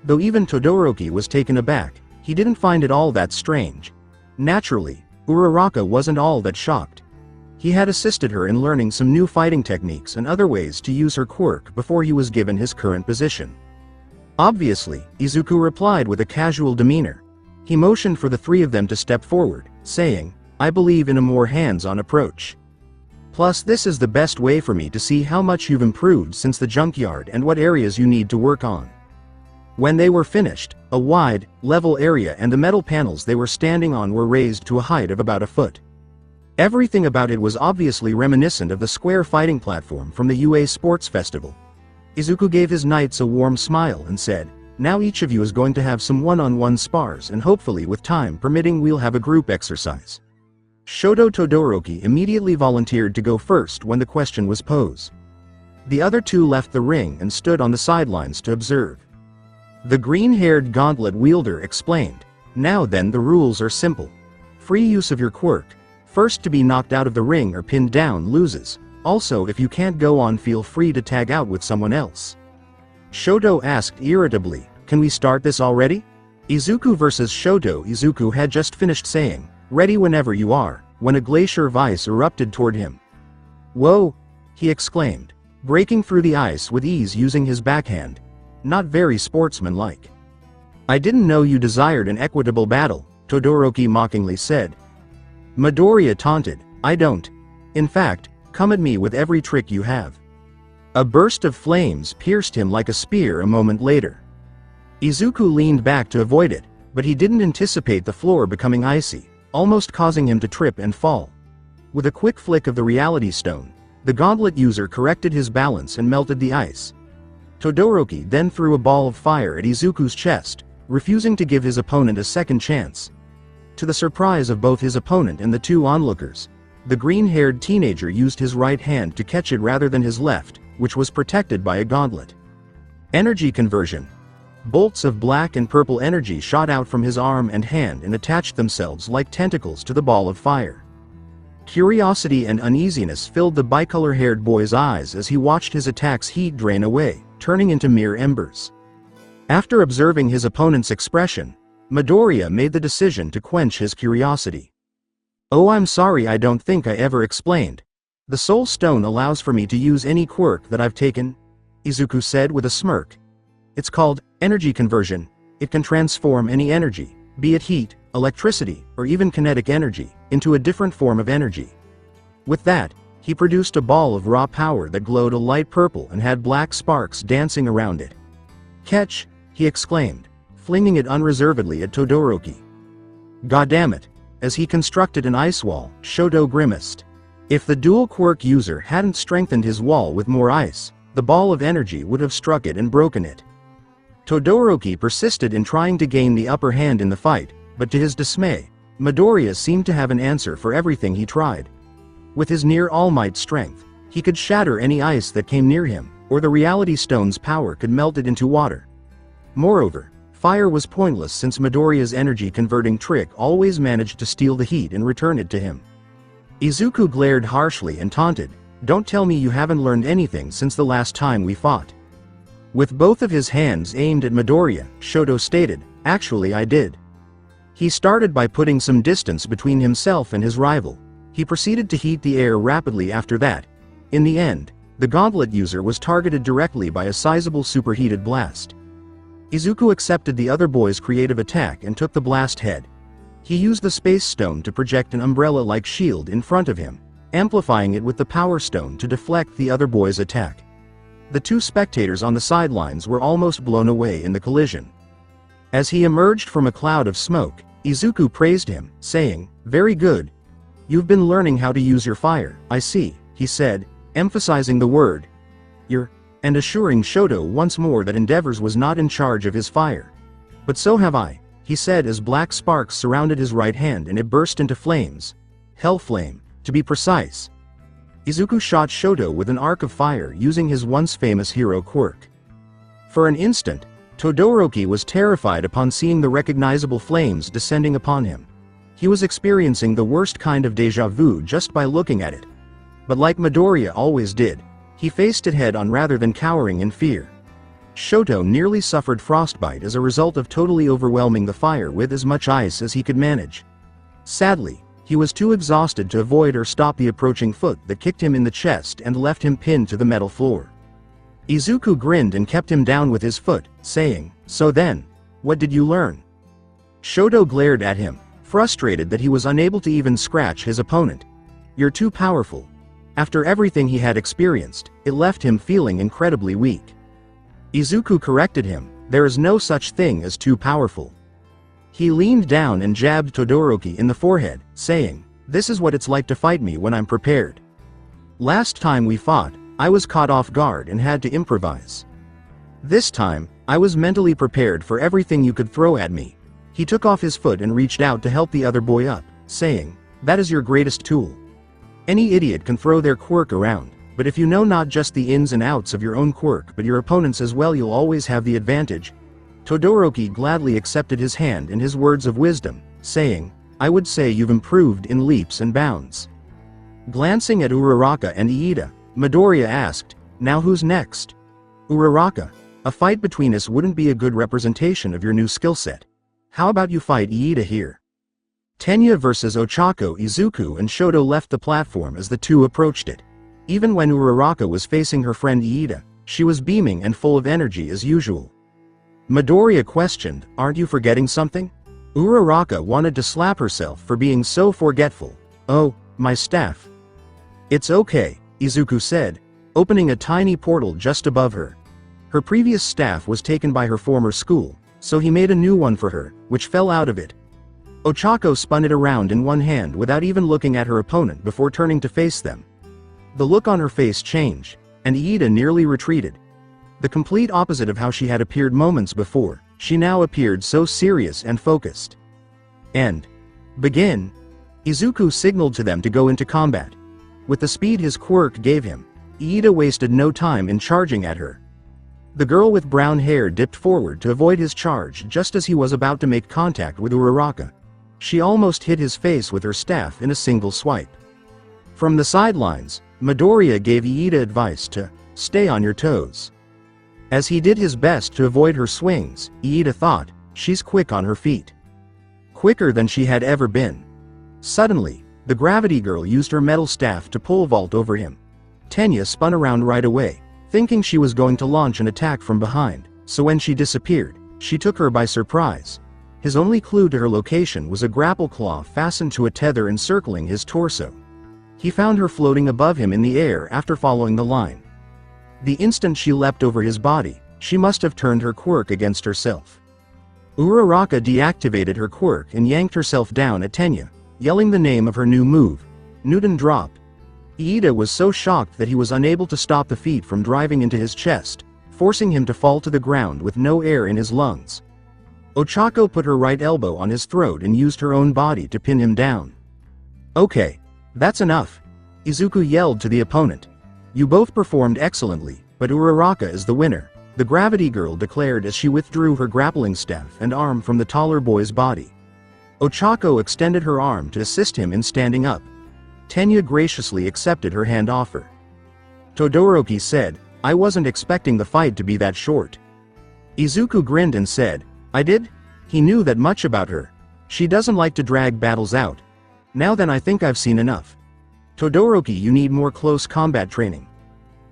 Though even Todoroki was taken aback, he didn't find it all that strange. Naturally, Uraraka wasn't all that shocked. He had assisted her in learning some new fighting techniques and other ways to use her quirk before he was given his current position. Obviously, Izuku replied with a casual demeanor. He motioned for the three of them to step forward, saying, "I believe in a more hands-on approach. Plus, this is the best way for me to see how much you've improved since the junkyard and what areas you need to work on." When they were finished, a wide, level area and the metal panels they were standing on were raised to a height of about a foot. Everything about it was obviously reminiscent of the square fighting platform from the UA Sports Festival. Izuku gave his knights a warm smile and said, "Now each of you is going to have some one-on-one spars and hopefully with time permitting we'll have a group exercise." Shoto Todoroki immediately volunteered to go first when the question was posed. The other two left the ring and stood on the sidelines to observe. The green-haired gauntlet wielder explained, "Now then, the rules are simple. Free use of your quirk. First to be knocked out of the ring or pinned down loses. Also, if you can't go on, feel free to tag out with someone else." Shoto asked irritably, "Can we start this already?" Izuku versus Shoto. Izuku had just finished saying, "Ready whenever you are," when a glacier of ice erupted toward him. "Whoa!" he exclaimed, breaking through the ice with ease using his backhand. Not very sportsmanlike. "I didn't know you desired an equitable battle," Todoroki mockingly said. Midoriya taunted, "I don't. In fact, come at me with every trick you have." A burst of flames pierced him like a spear a moment later. Izuku leaned back to avoid it, but he didn't anticipate the floor becoming icy, almost causing him to trip and fall. With a quick flick of the reality stone, the gauntlet user corrected his balance and melted the ice. Todoroki then threw a ball of fire at Izuku's chest, refusing to give his opponent a second chance. To the surprise of both his opponent and the two onlookers, the green-haired teenager used his right hand to catch it rather than his left, which was protected by a gauntlet. Energy conversion. Bolts of black and purple energy shot out from his arm and hand and attached themselves like tentacles to the ball of fire. Curiosity and uneasiness filled the bicolor-haired boy's eyes as he watched his attack's heat drain away, turning into mere embers. After observing his opponent's expression, Midoriya made the decision to quench his curiosity. "Oh, I'm sorry, I don't think I ever explained. The Soul Stone allows for me to use any quirk that I've taken," Izuku said with a smirk. "It's called energy conversion. It can transform any energy, be it heat, electricity, or even kinetic energy, into a different form of energy. With that, he produced a ball of raw power that glowed a light purple and had black sparks dancing around it. "Catch!" he exclaimed, flinging it unreservedly at Todoroki. "Goddammit!" As he constructed an ice wall, Shoto grimaced. If the dual quirk user hadn't strengthened his wall with more ice, the ball of energy would have struck it and broken it. Todoroki persisted in trying to gain the upper hand in the fight, but to his dismay, Midoriya seemed to have an answer for everything he tried. With his near all-might strength, he could shatter any ice that came near him, or the Reality Stone's power could melt it into water. Moreover, fire was pointless since Midoriya's energy-converting trick always managed to steal the heat and return it to him. Izuku glared harshly and taunted, "Don't tell me you haven't learned anything since the last time we fought." With both of his hands aimed at Midoriya, Shoto stated, "Actually I did." He started by putting some distance between himself and his rival. He proceeded to heat the air rapidly after that. In the end, the Gauntlet user was targeted directly by a sizable superheated blast. Izuku accepted the other boy's creative attack and took the blast head. He used the Space Stone to project an umbrella-like shield in front of him, amplifying it with the Power Stone to deflect the other boy's attack. The two spectators on the sidelines were almost blown away in the collision. As he emerged from a cloud of smoke, Izuku praised him, saying, "Very good. You've been learning how to use your fire, I see," he said, emphasizing the word "your," and assuring Shoto once more that Endeavors was not in charge of his fire. "But so have I," he said as black sparks surrounded his right hand and it burst into flames. Hellflame, to be precise. Izuku shot Shoto with an arc of fire using his once famous hero quirk. For an instant, Todoroki was terrified upon seeing the recognizable flames descending upon him. He was experiencing the worst kind of déjà vu just by looking at it. But like Midoriya always did, he faced it head-on rather than cowering in fear. Shoto nearly suffered frostbite as a result of totally overwhelming the fire with as much ice as he could manage. Sadly, he was too exhausted to avoid or stop the approaching foot that kicked him in the chest and left him pinned to the metal floor. Izuku grinned and kept him down with his foot, saying, "So then, what did you learn?" Shoto glared at him, frustrated that he was unable to even scratch his opponent. "You're too powerful." After everything he had experienced, it left him feeling incredibly weak. Izuku corrected him, "There is no such thing as too powerful." He leaned down and jabbed Todoroki in the forehead, saying, "This is what it's like to fight me when I'm prepared. Last time we fought, I was caught off guard and had to improvise. This time, I was mentally prepared for everything you could throw at me." He took off his foot and reached out to help the other boy up, saying, "That is your greatest tool. Any idiot can throw their quirk around, but if you know not just the ins and outs of your own quirk but your opponent's as well, you'll always have the advantage." Todoroki gladly accepted his hand and his words of wisdom, saying, "I would say you've improved in leaps and bounds." Glancing at Uraraka and Iida, Midoriya asked, "Now who's next?" "Uraraka, a fight between us wouldn't be a good representation of your new skill set. How about you fight Iida here?" Tenya versus Ochako. Izuku and Shoto left the platform as the two approached it. Even when Uraraka was facing her friend Iida, she was beaming and full of energy as usual. Midoriya questioned, "Aren't you forgetting something?" Uraraka wanted to slap herself for being so forgetful. "Oh, my staff." "It's okay," Izuku said, opening a tiny portal just above her. Her previous staff was taken by her former school, so he made a new one for her, which fell out of it. Ochako spun it around in one hand without even looking at her opponent before turning to face them. The look on her face changed, and Iida nearly retreated. The complete opposite of how she had appeared moments before, she now appeared so serious and focused. "And begin." Izuku signaled to them to go into combat. With the speed his quirk gave him, Iida wasted no time in charging at her. The girl with brown hair dipped forward to avoid his charge just as he was about to make contact with Uraraka. She almost hit his face with her staff in a single swipe. From the sidelines, Midoriya gave Iida advice to stay on your toes. As he did his best to avoid her swings, Iida thought, "She's quick on her feet. Quicker than she had ever been." Suddenly, the gravity girl used her metal staff to pole vault over him. Tenya spun around right away, thinking she was going to launch an attack from behind, so when she disappeared, she took her by surprise. His only clue to her location was a grapple claw fastened to a tether encircling his torso. He found her floating above him in the air after following the line. The instant she leapt over his body, she must have turned her quirk against herself. Uraraka deactivated her quirk and yanked herself down at Tenya, yelling the name of her new move, Newton Drop. Iida was so shocked that he was unable to stop the feet from driving into his chest, forcing him to fall to the ground with no air in his lungs. Ochako put her right elbow on his throat and used her own body to pin him down. "Okay. That's enough," Izuku yelled to the opponent. "You both performed excellently, but Uraraka is the winner," the Gravity Girl declared as she withdrew her grappling staff and arm from the taller boy's body. Ochako extended her arm to assist him in standing up. Tenya graciously accepted her hand offer. Todoroki said, "I wasn't expecting the fight to be that short." Izuku grinned and said, "I did?" He knew that much about her. She doesn't like to drag battles out. "Now then, I think I've seen enough. Todoroki, you need more close combat training.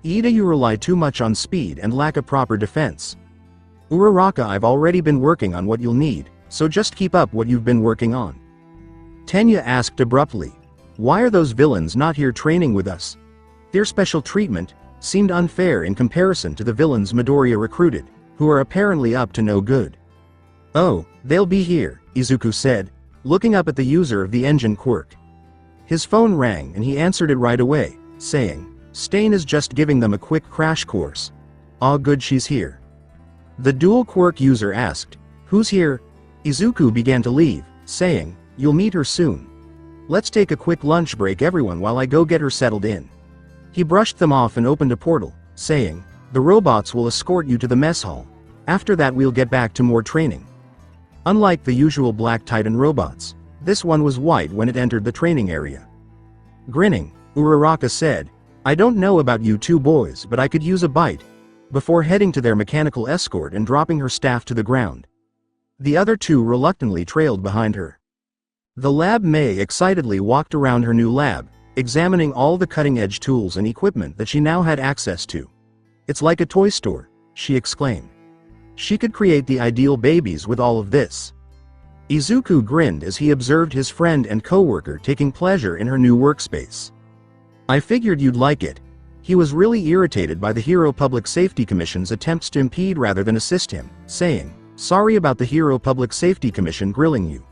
Iida, you rely too much on speed and lack a proper defense. Uraraka, I've already been working on what you'll need, so just keep up what you've been working on." Tenya asked abruptly, "Why are those villains not here training with us?" Their special treatment seemed unfair in comparison to the villains Midoriya recruited, who are apparently up to no good. "Oh, they'll be here," Izuku said, looking up at the user of the engine quirk. His phone rang and he answered it right away, saying, "Stain is just giving them a quick crash course." "Ah, good, she's here." The dual quirk user asked, "Who's here?" Izuku began to leave, saying, "You'll meet her soon. Let's take a quick lunch break everyone while I go get her settled in." He brushed them off and opened a portal, saying, "The robots will escort you to the mess hall. After that we'll get back to more training." Unlike the usual Black Titan robots, this one was white when it entered the training area. Grinning, Uraraka said, "I don't know about you two boys, but I could use a bite," before heading to their mechanical escort and dropping her staff to the ground. The other two reluctantly trailed behind her. The lab May excitedly walked around her new lab, examining all the cutting-edge tools and equipment that she now had access to. "It's like a toy store," she exclaimed. She could create the ideal babies with all of this. Izuku grinned as he observed his friend and co-worker taking pleasure in her new workspace. "I figured you'd like it." He was really irritated by the Hero Public Safety Commission's attempts to impede rather than assist him, saying, "Sorry about the Hero Public Safety Commission grilling you.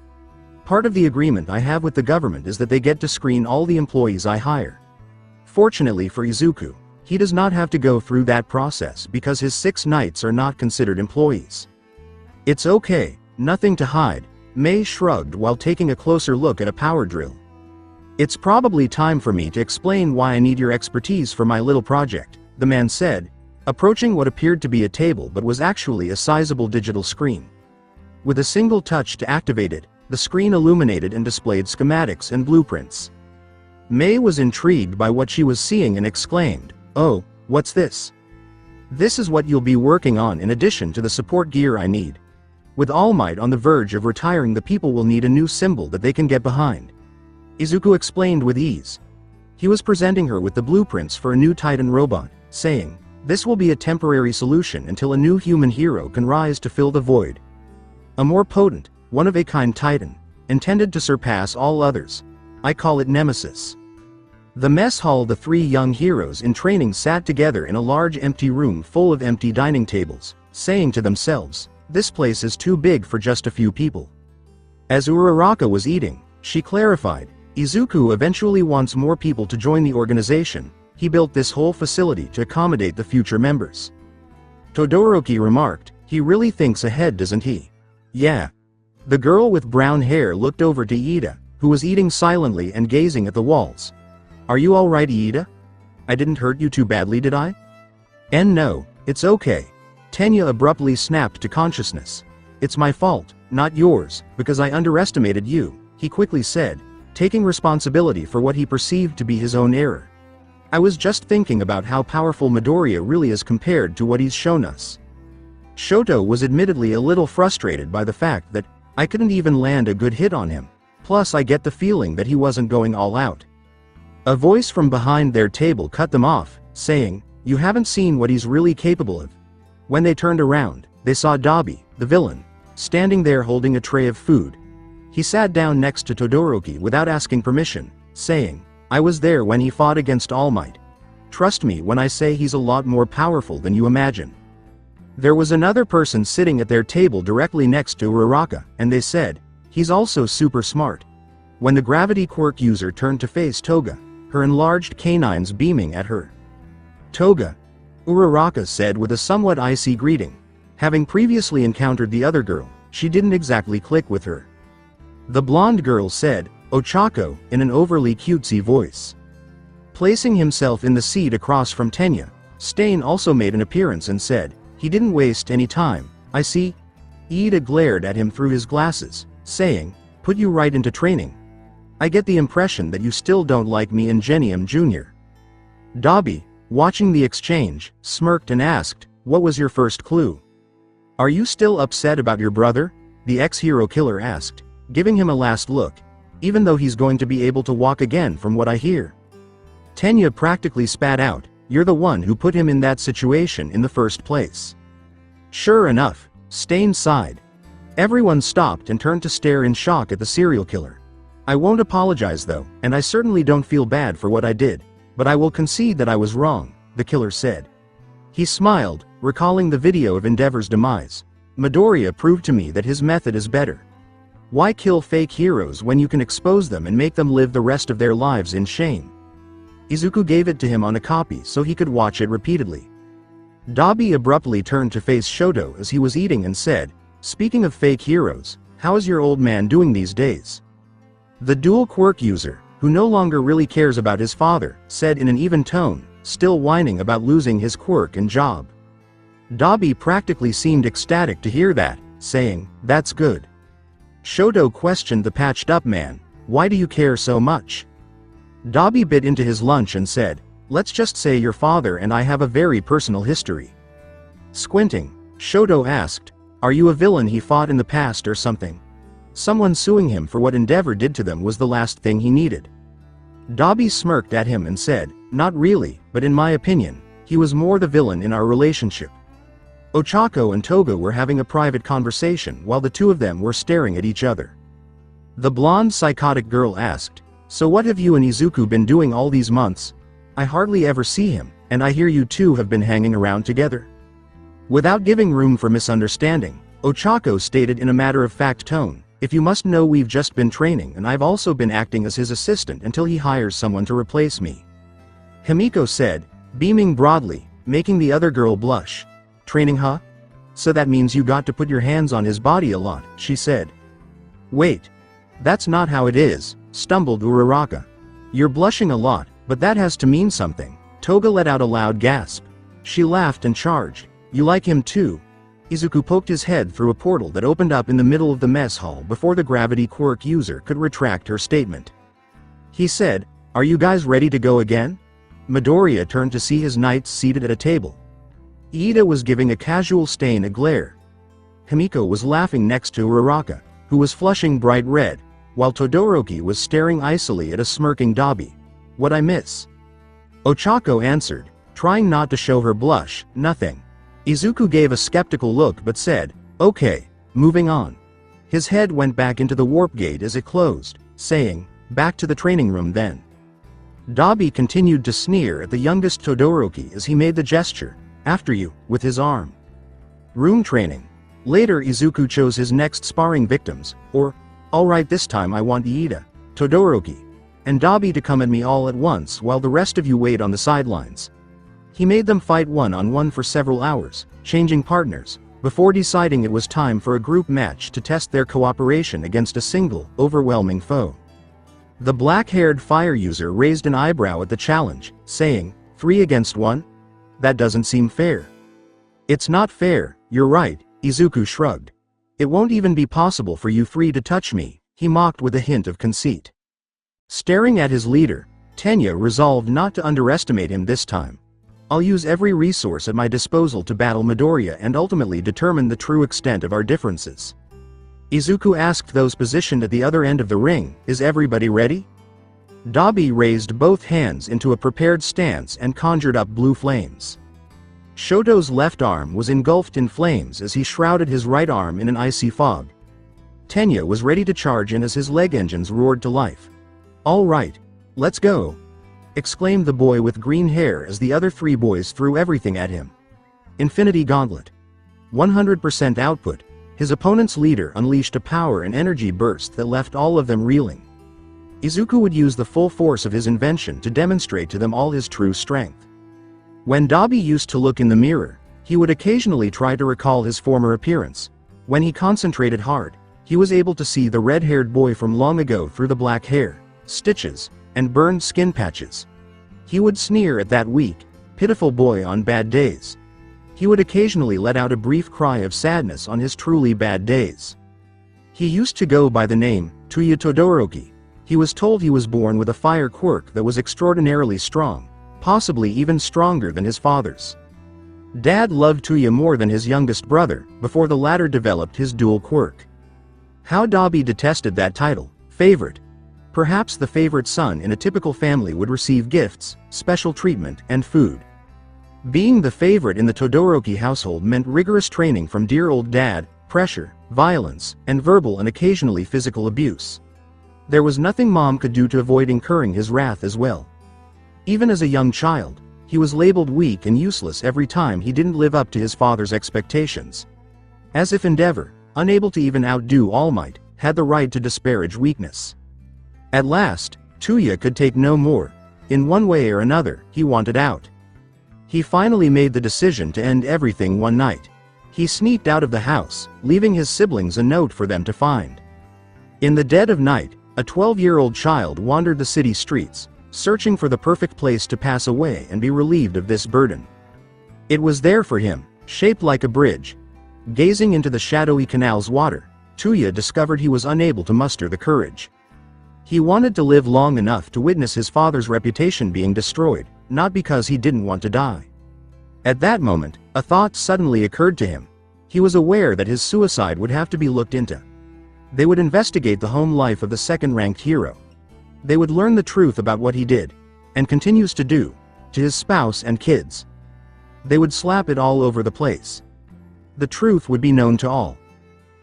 Part of the agreement I have with the government is that they get to screen all the employees I hire." Fortunately for Izuku, he does not have to go through that process because his 6 knights are not considered employees. "It's okay, nothing to hide," May shrugged while taking a closer look at a power drill. "It's probably time for me to explain why I need your expertise for my little project," the man said, approaching what appeared to be a table but was actually a sizable digital screen. With a single touch to activate it, the screen illuminated and displayed schematics and blueprints. May was intrigued by what she was seeing and exclaimed, "Oh, what's this?" "This is what you'll be working on in addition to the support gear I need. With All Might on the verge of retiring, the people will need a new symbol that they can get behind," Izuku explained with ease. He was presenting her with the blueprints for a new Titan robot, saying, "This will be a temporary solution until a new human hero can rise to fill the void. A more potent, one-of-a-kind Titan, intended to surpass all others. I call it Nemesis." The mess hall. The 3 young heroes in training sat together in a large empty room full of empty dining tables, saying to themselves, "This place is too big for just a few people." As Uraraka was eating, she clarified, "Izuku eventually wants more people to join the organization. He built this whole facility to accommodate the future members." Todoroki remarked, "He really thinks ahead, doesn't he?" "Yeah." The girl with brown hair looked over to Iida, who was eating silently and gazing at the walls. "Are you all right, Iida? I didn't hurt you too badly, did I?" "And no, it's okay." Tenya abruptly snapped to consciousness. "It's my fault, not yours, because I underestimated you," he quickly said, taking responsibility for what he perceived to be his own error. "I was just thinking about how powerful Midoriya really is compared to what he's shown us." Shoto was admittedly a little frustrated by the fact that, "I couldn't even land a good hit on him. Plus I get the feeling that he wasn't going all out." A voice from behind their table cut them off, saying, "You haven't seen what he's really capable of." When they turned around, they saw Dabi, the villain, standing there holding a tray of food. He sat down next to Todoroki without asking permission, saying, "I was there when he fought against All Might. Trust me when I say he's a lot more powerful than you imagine." There was another person sitting at their table directly next to Uraraka, and they said, "He's also super smart." When the gravity quirk user turned to face Toga, her enlarged canines beaming at her. "Toga," Uraraka said with a somewhat icy greeting. Having previously encountered the other girl, she didn't exactly click with her. The blonde girl said, "Ochako," in an overly cutesy voice. Placing himself in the seat across from Tenya, Stain also made an appearance and said, "He didn't waste any time, I see." Ida glared at him through his glasses, saying, "Put you right into training. I get the impression that you still don't like me and Genium Jr." Dabi, watching the exchange, smirked and asked, "What was your first clue?" "Are you still upset about your brother?" the ex-hero killer asked, giving him a last look, "even though he's going to be able to walk again from what I hear." Tenya practically spat out, "You're the one who put him in that situation in the first place." Sure enough, Stain sighed. Everyone stopped and turned to stare in shock at the serial killer. "I won't apologize though, and I certainly don't feel bad for what I did, but I will concede that I was wrong," the killer said. He smiled, recalling the video of Endeavor's demise. "Midoriya proved to me that his method is better. Why kill fake heroes when you can expose them and make them live the rest of their lives in shame?" Izuku gave it to him on a copy so he could watch it repeatedly. Dabi abruptly turned to face Shoto as he was eating and said, "Speaking of fake heroes, how is your old man doing these days?" The dual quirk user, who no longer really cares about his father, said in an even tone, still whining about losing his quirk and job. Dabi practically seemed ecstatic to hear that, saying, "That's good." Shoto questioned the patched-up man, "Why do you care so much?" Dabi bit into his lunch and said, "Let's just say your father and I have a very personal history." Squinting, Shoto asked, "Are you a villain he fought in the past or something? Someone suing him for what Endeavor did to them was the last thing he needed." Dabi smirked at him and said, "Not really, but in my opinion, he was more the villain in our relationship." Ochako and Toga were having a private conversation while the two of them were staring at each other. The blonde psychotic girl asked, "So what have you and Izuku been doing all these months? I hardly ever see him, and I hear you two have been hanging around together." Without giving room for misunderstanding, Ochako stated in a matter-of-fact tone, "If you must know, we've just been training and I've also been acting as his assistant until he hires someone to replace me." Himiko said, beaming broadly, making the other girl blush. "Training, huh? So that means you got to put your hands on his body a lot," she said. "Wait. That's not how it is," stumbled Uraraka. "You're blushing a lot, but that has to mean something." Toga let out a loud gasp. She laughed and charged, "You like him too?" Izuku poked his head through a portal that opened up in the middle of the mess hall before the gravity quirk user could retract her statement. He said, "Are you guys ready to go again?" Midoriya turned to see his knights seated at a table. Ida was giving a casual Stain a glare. Himiko was laughing next to Uraraka, who was flushing bright red, while Todoroki was staring icily at a smirking Dabi. "What I miss?" Ochako answered, trying not to show her blush, "Nothing." Izuku gave a skeptical look but said, "Okay, moving on." His head went back into the warp gate as it closed, saying, "Back to the training room then." Dabi continued to sneer at the youngest Todoroki as he made the gesture, "After you," with his arm. Room training. Later Izuku chose his next sparring victims, or, "Alright, this time I want Iida, Todoroki, and Dabi to come at me all at once while the rest of you wait on the sidelines." He made them fight one-on-one for several hours, changing partners, before deciding it was time for a group match to test their cooperation against a single, overwhelming foe. The black-haired fire user raised an eyebrow at the challenge, saying, 3 against 1? That doesn't seem fair." "It's not fair, you're right," Izuku shrugged. "It won't even be possible for you 3 to touch me," he mocked with a hint of conceit. Staring at his leader, Tenya resolved not to underestimate him this time. "I'll use every resource at my disposal to battle Midoriya and ultimately determine the true extent of our differences." Izuku asked those positioned at the other end of the ring, "Is everybody ready?" Dabi raised both hands into a prepared stance and conjured up blue flames. Shoto's left arm was engulfed in flames as he shrouded his right arm in an icy fog. Tenya was ready to charge in as his leg engines roared to life. "All right, let's go," exclaimed the boy with green hair as the other three boys threw everything at him. Infinity Gauntlet. 100% output. His opponent's leader unleashed a power and energy burst that left all of them reeling. Izuku would use the full force of his invention to demonstrate to them all his true strength. When Dabi used to look in the mirror, he would occasionally try to recall his former appearance. When he concentrated hard, he was able to see the red-haired boy from long ago through the black hair, stitches, and burned skin patches. He would sneer at that weak, pitiful boy on bad days. He would occasionally let out a brief cry of sadness on his truly bad days. He used to go by the name Tuya Todoroki. He was told he was born with a fire quirk that was extraordinarily strong, possibly even stronger than his father's. Dad loved Tuya more than his youngest brother, before the latter developed his dual quirk. How Dabi detested that title, favorite. Perhaps the favorite son in a typical family would receive gifts, special treatment, and food. Being the favorite in the Todoroki household meant rigorous training from dear old dad, pressure, violence, and verbal and occasionally physical abuse. There was nothing Mom could do to avoid incurring his wrath as well. Even as a young child, he was labeled weak and useless every time he didn't live up to his father's expectations. As if Endeavor, unable to even outdo All Might, had the right to disparage weakness. At last, Tuya could take no more. In one way or another, he wanted out. He finally made the decision to end everything one night. He sneaked out of the house, leaving his siblings a note for them to find. In the dead of night, a 12-year-old child wandered the city streets, searching for the perfect place to pass away and be relieved of this burden. It was there for him, shaped like a bridge. Gazing into the shadowy canal's water, Tuya discovered he was unable to muster the courage. He wanted to live long enough to witness his father's reputation being destroyed, not because he didn't want to die. At that moment, a thought suddenly occurred to him. He was aware that his suicide would have to be looked into. They would investigate the home life of the second-ranked hero. They would learn the truth about what he did, and continues to do, to his spouse and kids. They would slap it all over the place. The truth would be known to all.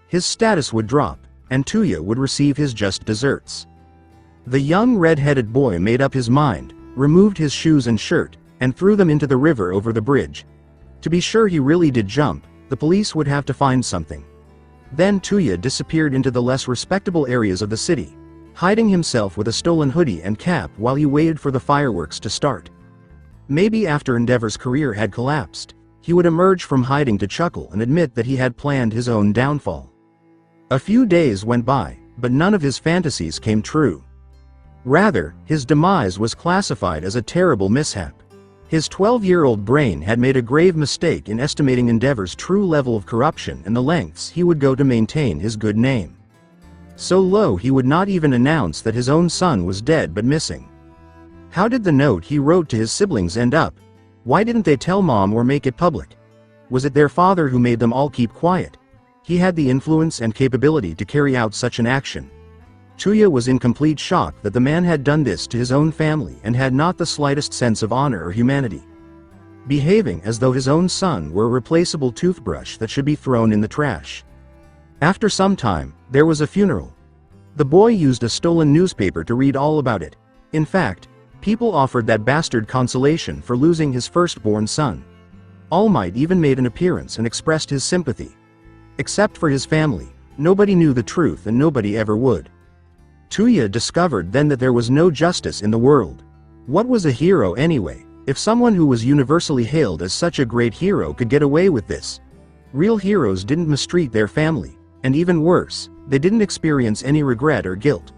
His status would drop, and Tuya would receive his just desserts. The young red-headed boy made up his mind, removed his shoes and shirt, and threw them into the river over the bridge. To be sure he really did jump, the police would have to find something. Then Tuya disappeared into the less respectable areas of the city, hiding himself with a stolen hoodie and cap while he waited for the fireworks to start. Maybe after Endeavor's career had collapsed, he would emerge from hiding to chuckle and admit that he had planned his own downfall. A few days went by, but none of his fantasies came true. Rather, his demise was classified as a terrible mishap. His 12-year-old brain had made a grave mistake in estimating Endeavor's true level of corruption and the lengths he would go to maintain his good name. So low he would not even announce that his own son was dead but missing. How did the note he wrote to his siblings end up? Why didn't they tell Mom or make it public? Was it their father who made them all keep quiet? He had the influence and capability to carry out such an action. Tuya was in complete shock that the man had done this to his own family and had not the slightest sense of honor or humanity. Behaving as though his own son were a replaceable toothbrush that should be thrown in the trash. After some time, there was a funeral. The boy used a stolen newspaper to read all about it. In fact, people offered that bastard consolation for losing his firstborn son. All Might even made an appearance and expressed his sympathy. Except for his family, nobody knew the truth and nobody ever would. Tuya discovered then that there was no justice in the world. What was a hero anyway, if someone who was universally hailed as such a great hero could get away with this? Real heroes didn't mistreat their family, and even worse, they didn't experience any regret or guilt.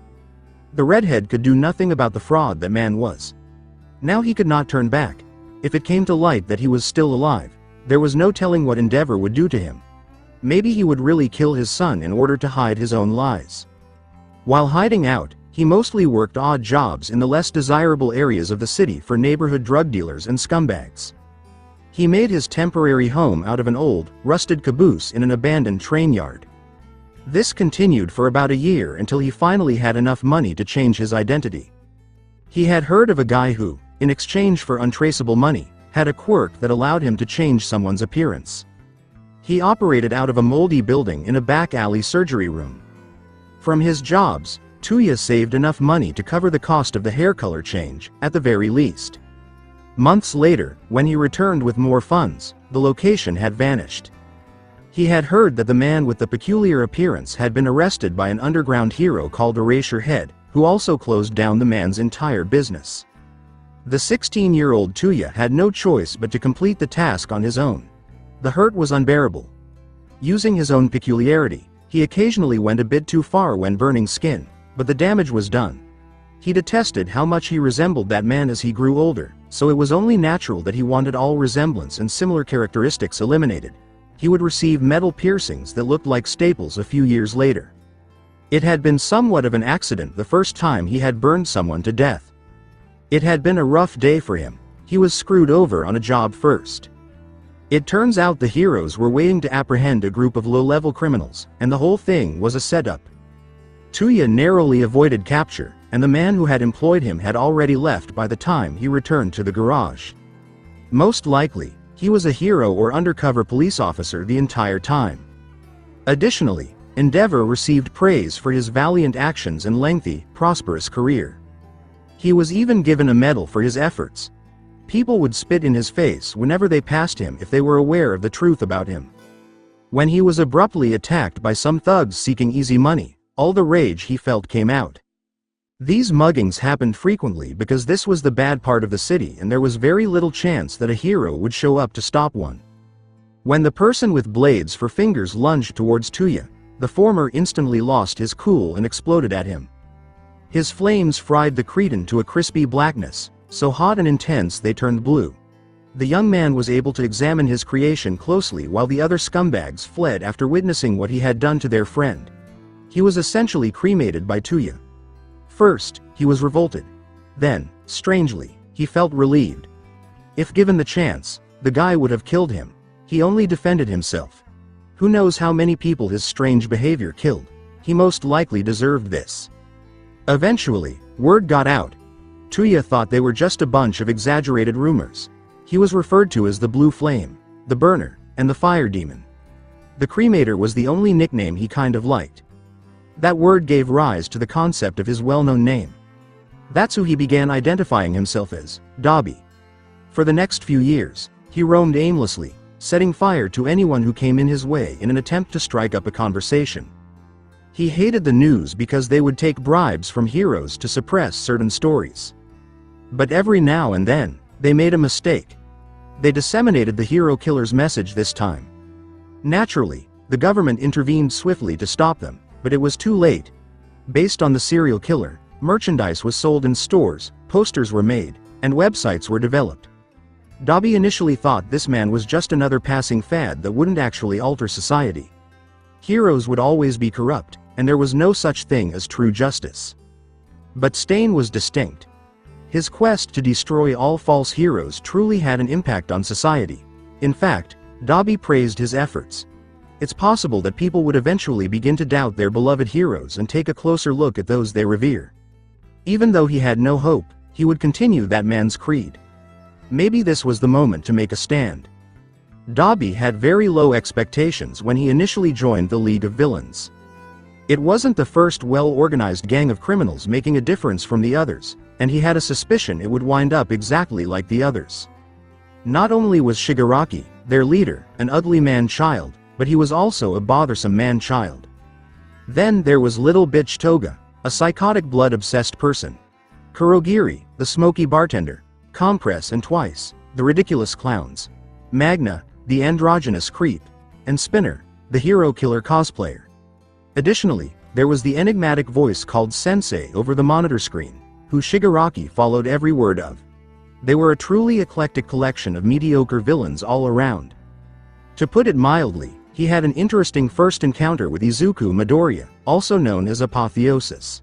The redhead could do nothing about the fraud that man was. Now he could not turn back. If it came to light that he was still alive, there was no telling what Endeavor would do to him. Maybe he would really kill his son in order to hide his own lies. While hiding out, he mostly worked odd jobs in the less desirable areas of the city for neighborhood drug dealers and scumbags. He made his temporary home out of an old, rusted caboose in an abandoned train yard. This continued for about a year until he finally had enough money to change his identity. He had heard of a guy who, in exchange for untraceable money, had a quirk that allowed him to change someone's appearance. He operated out of a moldy building in a back alley surgery room. From his jobs, Tuya saved enough money to cover the cost of the hair color change, at the very least. Months later, when he returned with more funds, the location had vanished. He had heard that the man with the peculiar appearance had been arrested by an underground hero called Erasure Head, who also closed down the man's entire business. The 16-year-old Tuya had no choice but to complete the task on his own. The hurt was unbearable. Using his own peculiarity, he occasionally went a bit too far when burning skin, but the damage was done. He detested how much he resembled that man as he grew older, so it was only natural that he wanted all resemblance and similar characteristics eliminated. He would receive metal piercings that looked like staples a few years later. It had been somewhat of an accident the first time he had burned someone to death. It had been a rough day for him. He was screwed over on a job first. It turns out the heroes were waiting to apprehend a group of low-level criminals, and the whole thing was a setup. Tuya narrowly avoided capture, and the man who had employed him had already left by the time he returned to the garage. Most likely, he was a hero or undercover police officer the entire time. Additionally, Endeavor received praise for his valiant actions and lengthy, prosperous career. He was even given a medal for his efforts. People would spit in his face whenever they passed him if they were aware of the truth about him. When he was abruptly attacked by some thugs seeking easy money, all the rage he felt came out. These muggings happened frequently because this was the bad part of the city and there was very little chance that a hero would show up to stop one. When the person with blades for fingers lunged towards Tuya, the former instantly lost his cool and exploded at him. His flames fried the cretin to a crispy blackness, so hot and intense they turned blue. The young man was able to examine his creation closely while the other scumbags fled after witnessing what he had done to their friend. He was essentially cremated by Tuya. First, he was revolted. Then, strangely, he felt relieved. If given the chance, the guy would have killed him. He only defended himself. Who knows how many people his strange behavior killed? He most likely deserved this. Eventually, word got out. Tuya thought they were just a bunch of exaggerated rumors. He was referred to as the Blue Flame, the Burner, and the Fire Demon. The Cremator was the only nickname he kind of liked. That word gave rise to the concept of his well-known name. That's who he began identifying himself as, Dobby. For the next few years, he roamed aimlessly, setting fire to anyone who came in his way in an attempt to strike up a conversation. He hated the news because they would take bribes from heroes to suppress certain stories. But every now and then, they made a mistake. They disseminated the hero killer's message this time. Naturally, the government intervened swiftly to stop them, but it was too late. Based on the serial killer, merchandise was sold in stores, posters were made, and websites were developed. Dobby initially thought this man was just another passing fad that wouldn't actually alter society. Heroes would always be corrupt, and there was no such thing as true justice. But Stain was distinct. His quest to destroy all false heroes truly had an impact on society. In fact, Dobby praised his efforts. It's possible that people would eventually begin to doubt their beloved heroes and take a closer look at those they revere. Even though he had no hope, he would continue that man's creed. Maybe this was the moment to make a stand. Dobby had very low expectations when he initially joined the League of Villains. It wasn't the first well-organized gang of criminals making a difference from the others, and he had a suspicion it would wind up exactly like the others. Not only was Shigaraki, their leader, an ugly man-child, but he was also a bothersome man-child. Then there was little bitch Toga, a psychotic blood-obsessed person. Kurogiri, the smoky bartender. Compress and Twice, the ridiculous clowns. Magna, the androgynous creep. And Spinner, the hero killer cosplayer. Additionally, there was the enigmatic voice called Sensei over the monitor screen, who Shigaraki followed every word of. They were a truly eclectic collection of mediocre villains all around. To put it mildly, he had an interesting first encounter with Izuku Midoriya, also known as Apotheosis.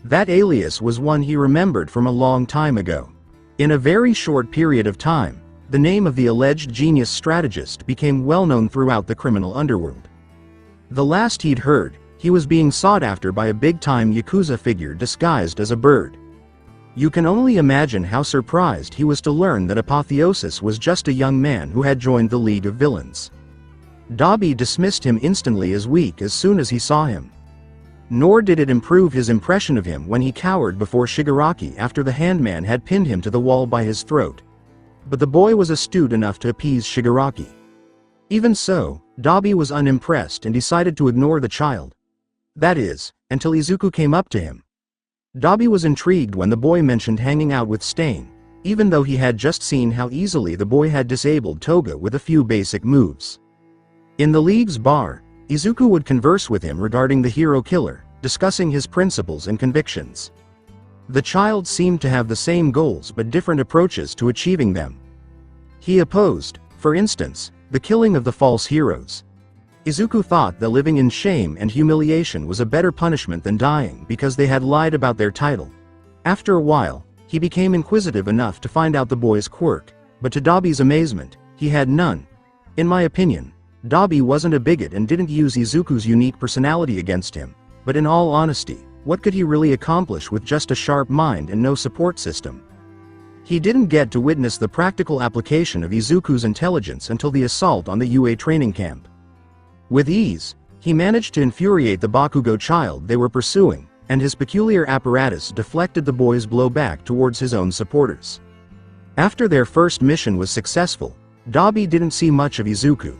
That alias was one he remembered from a long time ago. In a very short period of time, the name of the alleged genius strategist became well known throughout the criminal underworld. The last he'd heard, he was being sought after by a big-time Yakuza figure disguised as a bird. You can only imagine how surprised he was to learn that Apotheosis was just a young man who had joined the League of Villains. Dabi dismissed him instantly as weak as soon as he saw him. Nor did it improve his impression of him when he cowered before Shigaraki after the handman had pinned him to the wall by his throat. But the boy was astute enough to appease Shigaraki. Even so, Dabi was unimpressed and decided to ignore the child. That is, until Izuku came up to him. Dabi was intrigued when the boy mentioned hanging out with Stain, even though he had just seen how easily the boy had disabled Toga with a few basic moves. In the League's bar, Izuku would converse with him regarding the hero killer, discussing his principles and convictions. The child seemed to have the same goals but different approaches to achieving them. He opposed, for instance, the killing of the false heroes. Izuku thought that living in shame and humiliation was a better punishment than dying because they had lied about their title. After a while, he became inquisitive enough to find out the boy's quirk, but to Dabi's amazement, he had none. In my opinion, Dabi wasn't a bigot and didn't use Izuku's unique personality against him, but in all honesty, what could he really accomplish with just a sharp mind and no support system? He didn't get to witness the practical application of Izuku's intelligence until the assault on the UA training camp. With ease, he managed to infuriate the Bakugo child they were pursuing, and his peculiar apparatus deflected the boy's blow back towards his own supporters. After their first mission was successful, Dabi didn't see much of Izuku.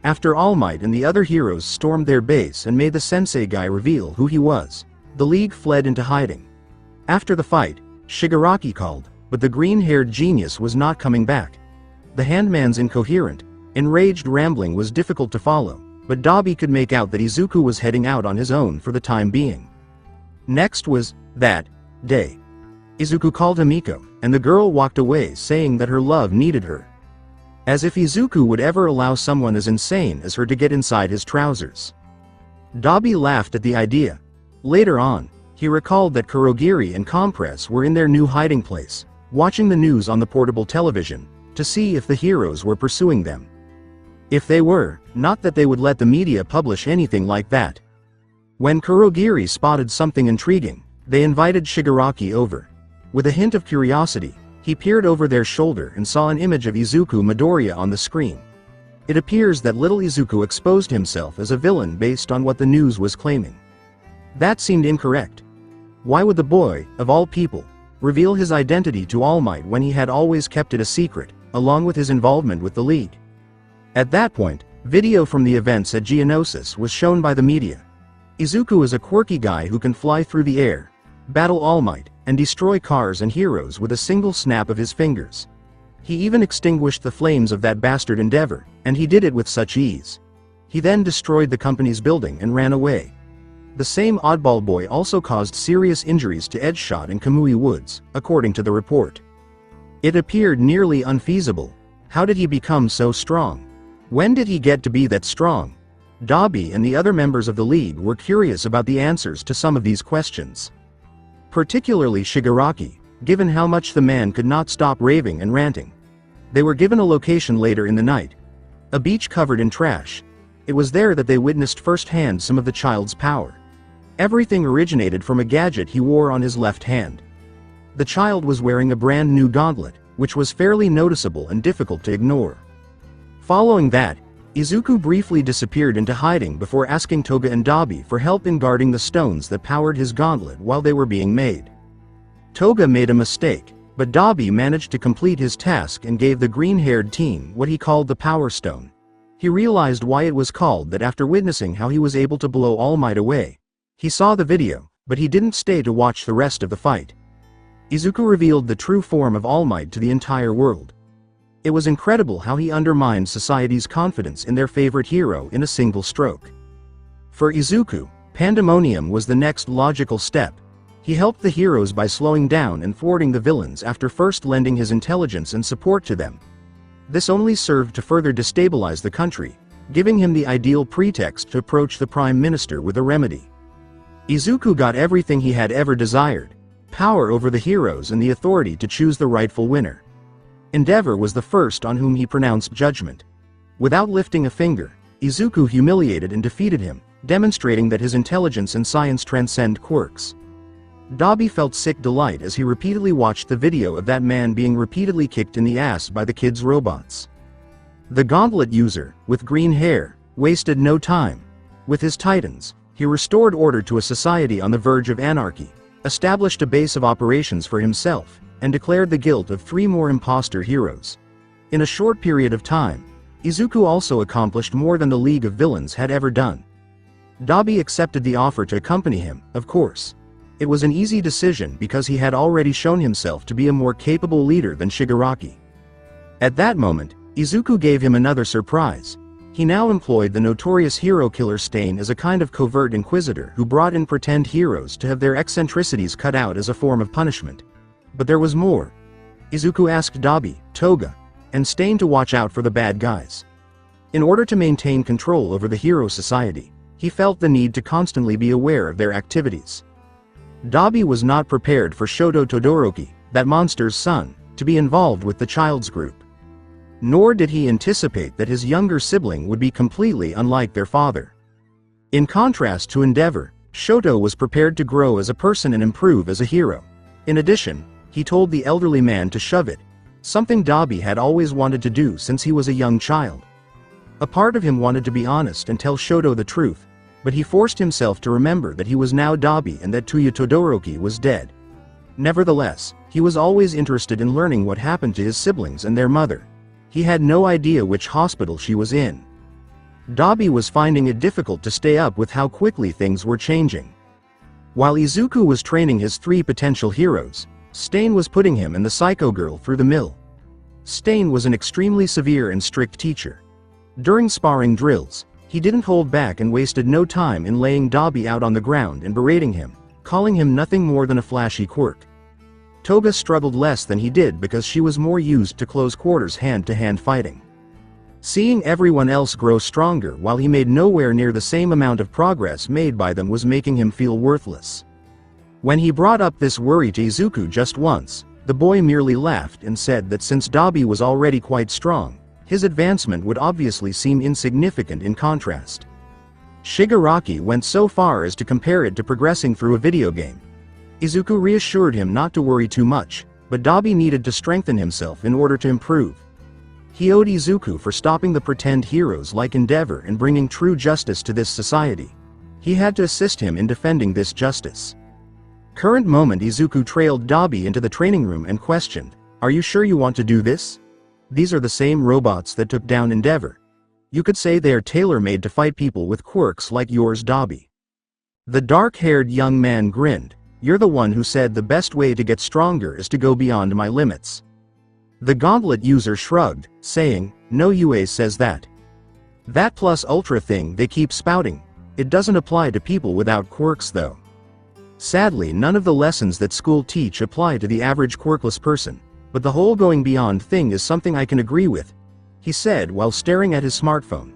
After All Might and the other heroes stormed their base and made the sensei guy reveal who he was, the League fled into hiding. After the fight, Shigaraki called, but the green-haired genius was not coming back. The handman's incoherent, enraged rambling was difficult to follow, but Dabi could make out that Izuku was heading out on his own for the time being. Next was, that day. Izuku called Himiko, and the girl walked away saying that her love needed her. As if Izuku would ever allow someone as insane as her to get inside his trousers. Dabi laughed at the idea. Later on, he recalled that Kurogiri and Compress were in their new hiding place, watching the news on the portable television, to see if the heroes were pursuing them. If they were, not that they would let the media publish anything like that. When Kurogiri spotted something intriguing, they invited Shigaraki over. With a hint of curiosity, he peered over their shoulder and saw an image of Izuku Midoriya on the screen. It appears that little Izuku exposed himself as a villain based on what the news was claiming. That seemed incorrect. Why would the boy, of all people, reveal his identity to All Might when he had always kept it a secret, along with his involvement with the League? At that point, video from the events at Geonosis was shown by the media. Izuku is a quirky guy who can fly through the air, battle All Might, and destroy cars and heroes with a single snap of his fingers. He even extinguished the flames of that bastard Endeavor, and he did it with such ease. He then destroyed the company's building and ran away. The same oddball boy also caused serious injuries to Edgeshot and Kamui Woods, according to the report. It appeared nearly unfeasible. How did he become so strong? When did he get to be that strong? Dabi and the other members of the League were curious about the answers to some of these questions. Particularly Shigaraki, given how much the man could not stop raving and ranting. They were given a location later in the night. A beach covered in trash. It was there that they witnessed firsthand some of the child's power. Everything originated from a gadget he wore on his left hand. The child was wearing a brand new gauntlet, which was fairly noticeable and difficult to ignore. Following that, Izuku briefly disappeared into hiding before asking Toga and Dabi for help in guarding the stones that powered his gauntlet while they were being made. Toga made a mistake, but Dabi managed to complete his task and gave the green-haired teen what he called the Power Stone. He realized why it was called that after witnessing how he was able to blow All Might away. He saw the video, but he didn't stay to watch the rest of the fight. Izuku revealed the true form of All Might to the entire world. It was incredible how he undermined society's confidence in their favorite hero in a single stroke. For Izuku, pandemonium was the next logical step. He helped the heroes by slowing down and thwarting the villains after first lending his intelligence and support to them. This only served to further destabilize the country, giving him the ideal pretext to approach the Prime Minister with a remedy. Izuku got everything he had ever desired: power over the heroes and the authority to choose the rightful winner. Endeavor was the first on whom he pronounced judgment. Without lifting a finger, Izuku humiliated and defeated him, demonstrating that his intelligence and science transcend quirks. Dobby felt sick delight as he repeatedly watched the video of that man being repeatedly kicked in the ass by the kids' robots. The Gauntlet user, with green hair, wasted no time. With his titans, he restored order to a society on the verge of anarchy, established a base of operations for himself, and declared the guilt of 3 more imposter heroes. In a short period of time, Izuku also accomplished more than the League of Villains had ever done. Dobby accepted the offer to accompany him, of course. It was an easy decision because he had already shown himself to be a more capable leader than Shigaraki. At that moment, Izuku gave him another surprise. He now employed the notorious hero killer Stain as a kind of covert inquisitor who brought in pretend heroes to have their eccentricities cut out as a form of punishment. But there was more. Izuku asked Dobby, Toga, and Stain to watch out for the bad guys. In order to maintain control over the hero society, he felt the need to constantly be aware of their activities. Dobby was not prepared for Shoto Todoroki, that monster's son, to be involved with the child's group. Nor did he anticipate that his younger sibling would be completely unlike their father. In contrast to Endeavor, Shoto was prepared to grow as a person and improve as a hero. In addition, he told the elderly man to shove it, something Dobby had always wanted to do since he was a young child. A part of him wanted to be honest and tell Shoto the truth, but he forced himself to remember that he was now Dobby and that Tuya Todoroki was dead. Nevertheless, he was always interested in learning what happened to his siblings and their mother. He had no idea which hospital she was in. Dobby was finding it difficult to stay up with how quickly things were changing. While Izuku was training his 3 potential heroes, Stain was putting him and the Psycho Girl through the mill. Stain was an extremely severe and strict teacher. During sparring drills, he didn't hold back and wasted no time in laying Dobby out on the ground and berating him, calling him nothing more than a flashy quirk. Toga struggled less than he did because she was more used to close quarters hand-to-hand fighting. Seeing everyone else grow stronger while he made nowhere near the same amount of progress made by them was making him feel worthless. When he brought up this worry to Izuku just once, the boy merely laughed and said that since Dobby was already quite strong, his advancement would obviously seem insignificant in contrast. Shigaraki went so far as to compare it to progressing through a video game. Izuku reassured him not to worry too much, but Dobby needed to strengthen himself in order to improve. He owed Izuku for stopping the pretend heroes like Endeavor and bringing true justice to this society. He had to assist him in defending this justice. Current moment Izuku trailed Dobby into the training room and questioned, "Are you sure you want to do this? These are the same robots that took down Endeavor. You could say they are tailor-made to fight people with quirks like yours, Dobby." The dark-haired young man grinned, "You're the one who said the best way to get stronger is to go beyond my limits." The Gauntlet user shrugged, saying, "No UA says that. That plus ultra thing they keep spouting, it doesn't apply to people without quirks though. Sadly, none of the lessons that school teach apply to the average quirkless person, but the whole going beyond thing is something I can agree with," he said while staring at his smartphone.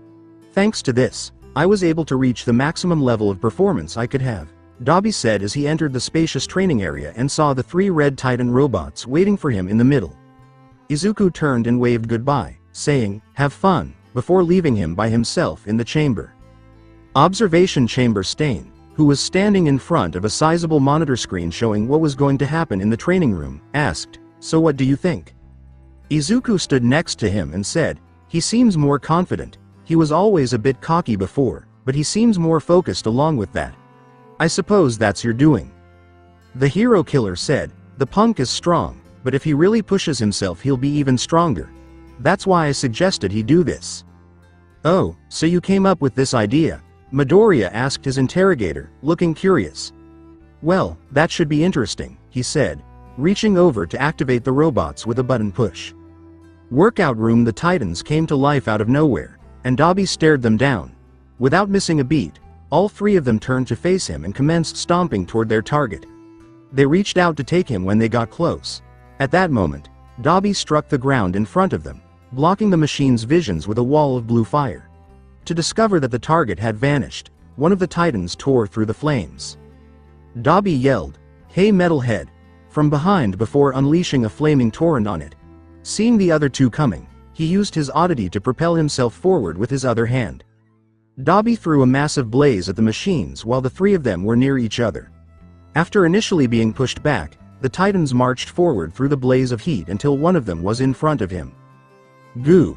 "Thanks to this, I was able to reach the maximum level of performance I could have," Dobby said as he entered the spacious training area and saw the 3 red Titan robots waiting for him in the middle. Izuku turned and waved goodbye, saying, "Have fun," before leaving him by himself in the chamber. Observation Chamber Stain, who was standing in front of a sizable monitor screen showing what was going to happen in the training room, asked, "So what do you think?" Izuku stood next to him and said, "He seems more confident. He was always a bit cocky before, but he seems more focused along with that. I suppose that's your doing." The hero killer said, "The punk is strong, but if he really pushes himself he'll be even stronger. That's why I suggested he do this." "Oh, so you came up with this idea?" Midoriya asked his interrogator, looking curious. "Well, that should be interesting," he said, reaching over to activate the robots with a button push. Workout room. The Titans came to life out of nowhere, and Dobby stared them down. Without missing a beat, all 3 of them turned to face him and commenced stomping toward their target. They reached out to take him when they got close. At that moment, Dobby struck the ground in front of them, blocking the machine's visions with a wall of blue fire. To discover that the target had vanished, one of the Titans tore through the flames. Dobby yelled, "Hey metalhead!" from behind before unleashing a flaming torrent on it. Seeing the other 2 coming, he used his oddity to propel himself forward with his other hand. Dobby threw a massive blaze at the machines while the 3 of them were near each other. After initially being pushed back, the Titans marched forward through the blaze of heat until one of them was in front of him. Goo!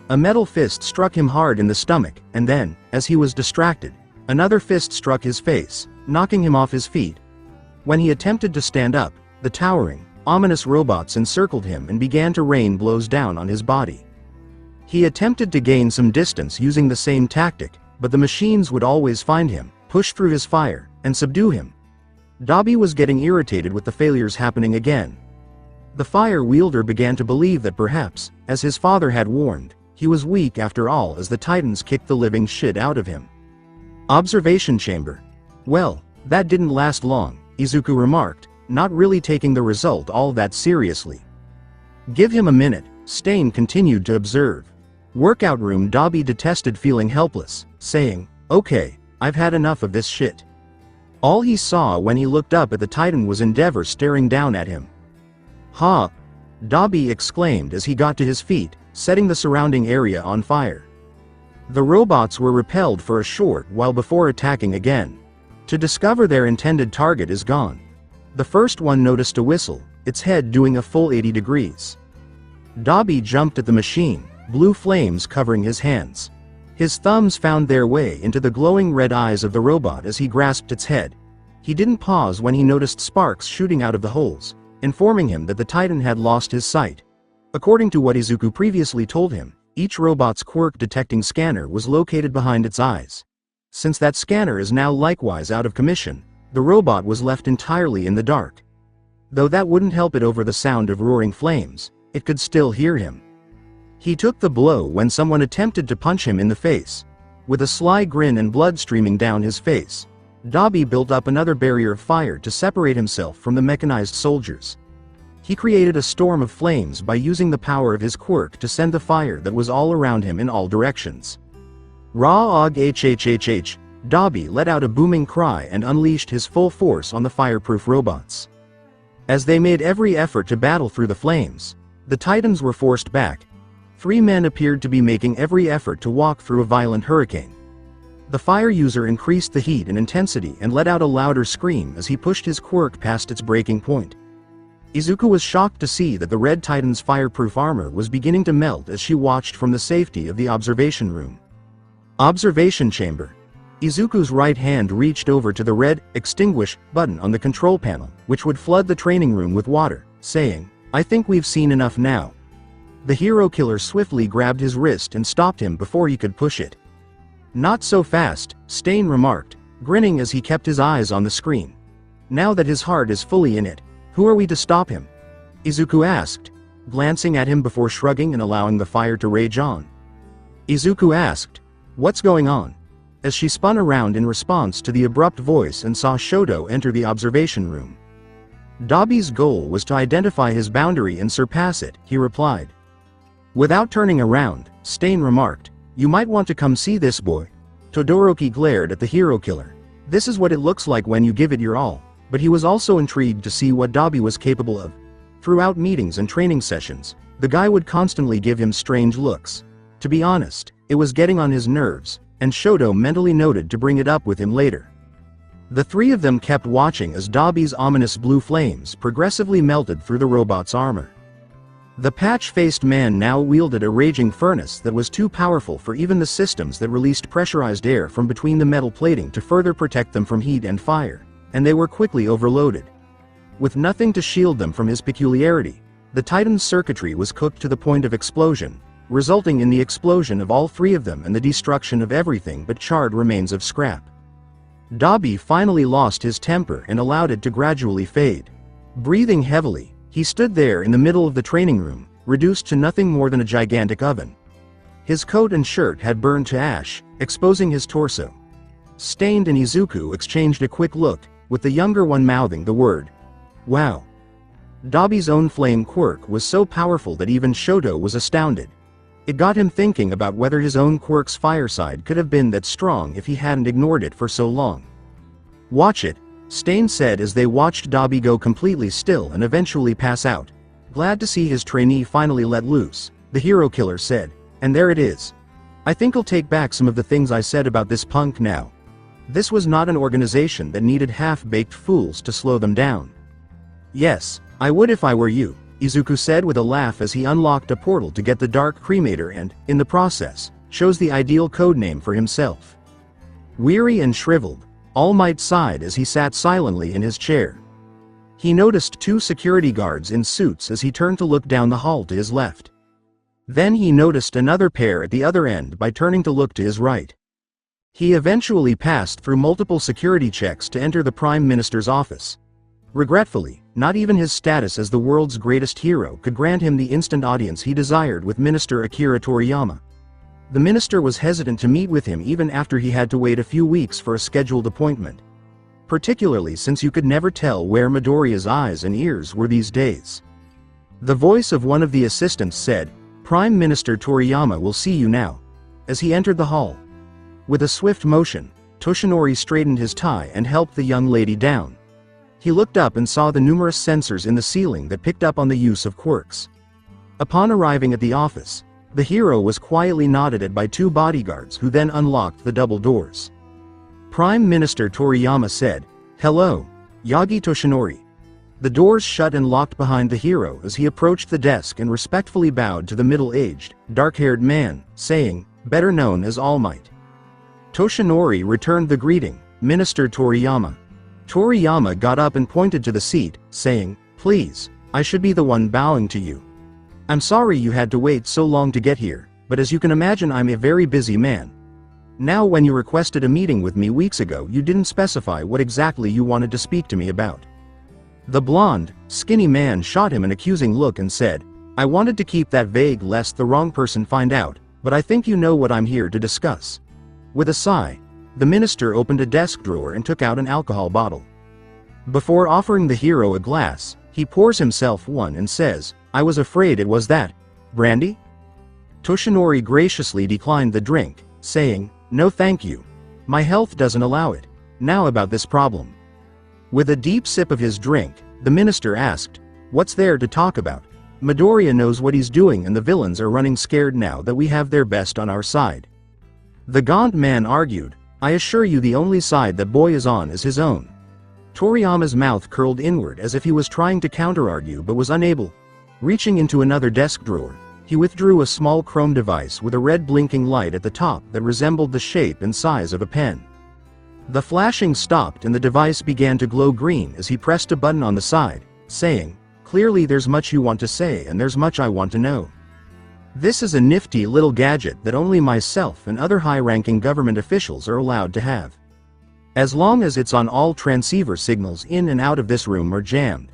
A metal fist struck him hard in the stomach, and then, as he was distracted, another fist struck his face, knocking him off his feet. When he attempted to stand up, the towering, ominous robots encircled him and began to rain blows down on his body. He attempted to gain some distance using the same tactic, but the machines would always find him, push through his fire, and subdue him. Dobby was getting irritated with the failures happening again. The fire wielder began to believe that perhaps, as his father had warned, he was weak after all as the Titans kicked the living shit out of him. Observation chamber. Well, that didn't last long, Izuku remarked, not really taking the result all that seriously. Give him a minute, Stain continued to observe. Workout room. Dobby detested feeling helpless, saying, "Okay, I've had enough of this shit." All he saw when he looked up at the Titan was Endeavor staring down at him. "Ha!" Dobby exclaimed as he got to his feet, setting the surrounding area on fire. The robots were repelled for a short while before attacking again. To discover their intended target is gone. The first one noticed a whistle, its head doing a full 80 degrees. Dobby jumped at the machine, blue flames covering his hands. His thumbs found their way into the glowing red eyes of the robot as he grasped its head. He didn't pause when he noticed sparks shooting out of the holes, informing him that the Titan had lost his sight. According to what Izuku previously told him, each robot's quirk-detecting scanner was located behind its eyes. Since that scanner is now likewise out of commission, the robot was left entirely in the dark. Though that wouldn't help it over the sound of roaring flames, it could still hear him. He took the blow when someone attempted to punch him in the face. With a sly grin and blood streaming down his face, Dobby built up another barrier of fire to separate himself from the mechanized soldiers. He created a storm of flames by using the power of his quirk to send the fire that was all around him in all directions. Ra-og hhhh, Dobby let out a booming cry and unleashed his full force on the fireproof robots. As they made every effort to battle through the flames, the Titans were forced back. 3 men appeared to be making every effort to walk through a violent hurricane. The fire user increased the heat and intensity and let out a louder scream as he pushed his quirk past its breaking point. Izuku was shocked to see that the Red Titan's fireproof armor was beginning to melt as she watched from the safety of the observation room. Observation chamber. Izuku's right hand reached over to the red extinguish button on the control panel, which would flood the training room with water, saying, "I think we've seen enough now." The hero killer swiftly grabbed his wrist and stopped him before he could push it. "Not so fast," Stain remarked, grinning as he kept his eyes on the screen. Now that his heart is fully in it, who are we to stop him? Izuku asked, glancing at him before shrugging and allowing the fire to rage on. Izuku asked, "What's going on?" as she spun around in response to the abrupt voice and saw Shoto enter the observation room. Dobby's goal was to identify his boundary and surpass it, he replied. Without turning around, Stain remarked, "You might want to come see this boy." Todoroki glared at the hero killer. This is what it looks like when you give it your all, but he was also intrigued to see what Dobby was capable of. Throughout meetings and training sessions, the guy would constantly give him strange looks. To be honest, it was getting on his nerves, and Shoto mentally noted to bring it up with him later. The 3 of them kept watching as Dobby's ominous blue flames progressively melted through the robot's armor. The patch-faced man now wielded a raging furnace that was too powerful for even the systems that released pressurized air from between the metal plating to further protect them from heat and fire, and they were quickly overloaded. With nothing to shield them from his peculiarity, the Titan's circuitry was cooked to the point of explosion, resulting in the explosion of all 3 of them and the destruction of everything but charred remains of scrap. Dobby finally lost his temper and allowed it to gradually fade. Breathing heavily, he stood there in the middle of the training room, reduced to nothing more than a gigantic oven. His coat and shirt had burned to ash, exposing his torso. Stained and Izuku exchanged a quick look, with the younger one mouthing the word, "Wow." Dobby's own flame quirk was so powerful that even Shoto was astounded. It got him thinking about whether his own quirk's fireside could have been that strong if he hadn't ignored it for so long. "Watch it," Stain said as they watched Dobby go completely still and eventually pass out. Glad to see his trainee finally let loose, the hero killer said, "And there it is. I think I'll take back some of the things I said about this punk now." This was not an organization that needed half-baked fools to slow them down. Yes, I would if I were you, Izuku said with a laugh as he unlocked a portal to get the Dark Cremator and, in the process, chose the ideal codename for himself. Weary and shriveled, All Might sighed as he sat silently in his chair. He noticed two security guards in suits as he turned to look down the hall to his left. Then he noticed another pair at the other end by turning to look to his right. He eventually passed through multiple security checks to enter the Prime Minister's office. Regretfully, not even his status as the world's greatest hero could grant him the instant audience he desired with Minister Akira Toriyama. The minister was hesitant to meet with him even after he had to wait a few weeks for a scheduled appointment. Particularly since you could never tell where Midoriya's eyes and ears were these days. The voice of one of the assistants said, "Prime Minister Toriyama will see you now," as he entered the hall. With a swift motion, Toshinori straightened his tie and helped the young lady down. He looked up and saw the numerous sensors in the ceiling that picked up on the use of quirks. Upon arriving at the office, the hero was quietly nodded at by two bodyguards who then unlocked the double doors. Prime Minister Toriyama said, "Hello, Yagi Toshinori." The doors shut and locked behind the hero as he approached the desk and respectfully bowed to the middle-aged, dark-haired man, saying, better known as All Might. Toshinori returned the greeting, "Minister Toriyama." Toriyama got up and pointed to the seat, saying, "Please, I should be the one bowing to you. I'm sorry you had to wait so long to get here, but as you can imagine I'm a very busy man. Now when you requested a meeting with me weeks ago you didn't specify what exactly you wanted to speak to me about." The blonde, skinny man shot him an accusing look and said, "I wanted to keep that vague lest the wrong person find out, but I think you know what I'm here to discuss." With a sigh, the minister opened a desk drawer and took out an alcohol bottle. Before offering the hero a glass, he pours himself one and says, "I was afraid it was that. Brandy?" Toshinori graciously declined the drink, saying, "No thank you. My health doesn't allow it. Now about this problem." With a deep sip of his drink, the minister asked, "What's there to talk about? Midoriya knows what he's doing and the villains are running scared now that we have their best on our side." The gaunt man argued, "I assure you the only side that boy is on is his own." Toriyama's mouth curled inward as if he was trying to counter-argue but was unable. Reaching into another desk drawer, he withdrew a small chrome device with a red blinking light at the top that resembled the shape and size of a pen. The flashing stopped and the device began to glow green as he pressed a button on the side, saying, "Clearly there's much you want to say and there's much I want to know. This is a nifty little gadget that only myself and other high-ranking government officials are allowed to have. As long as it's on, all transceiver signals in and out of this room are jammed."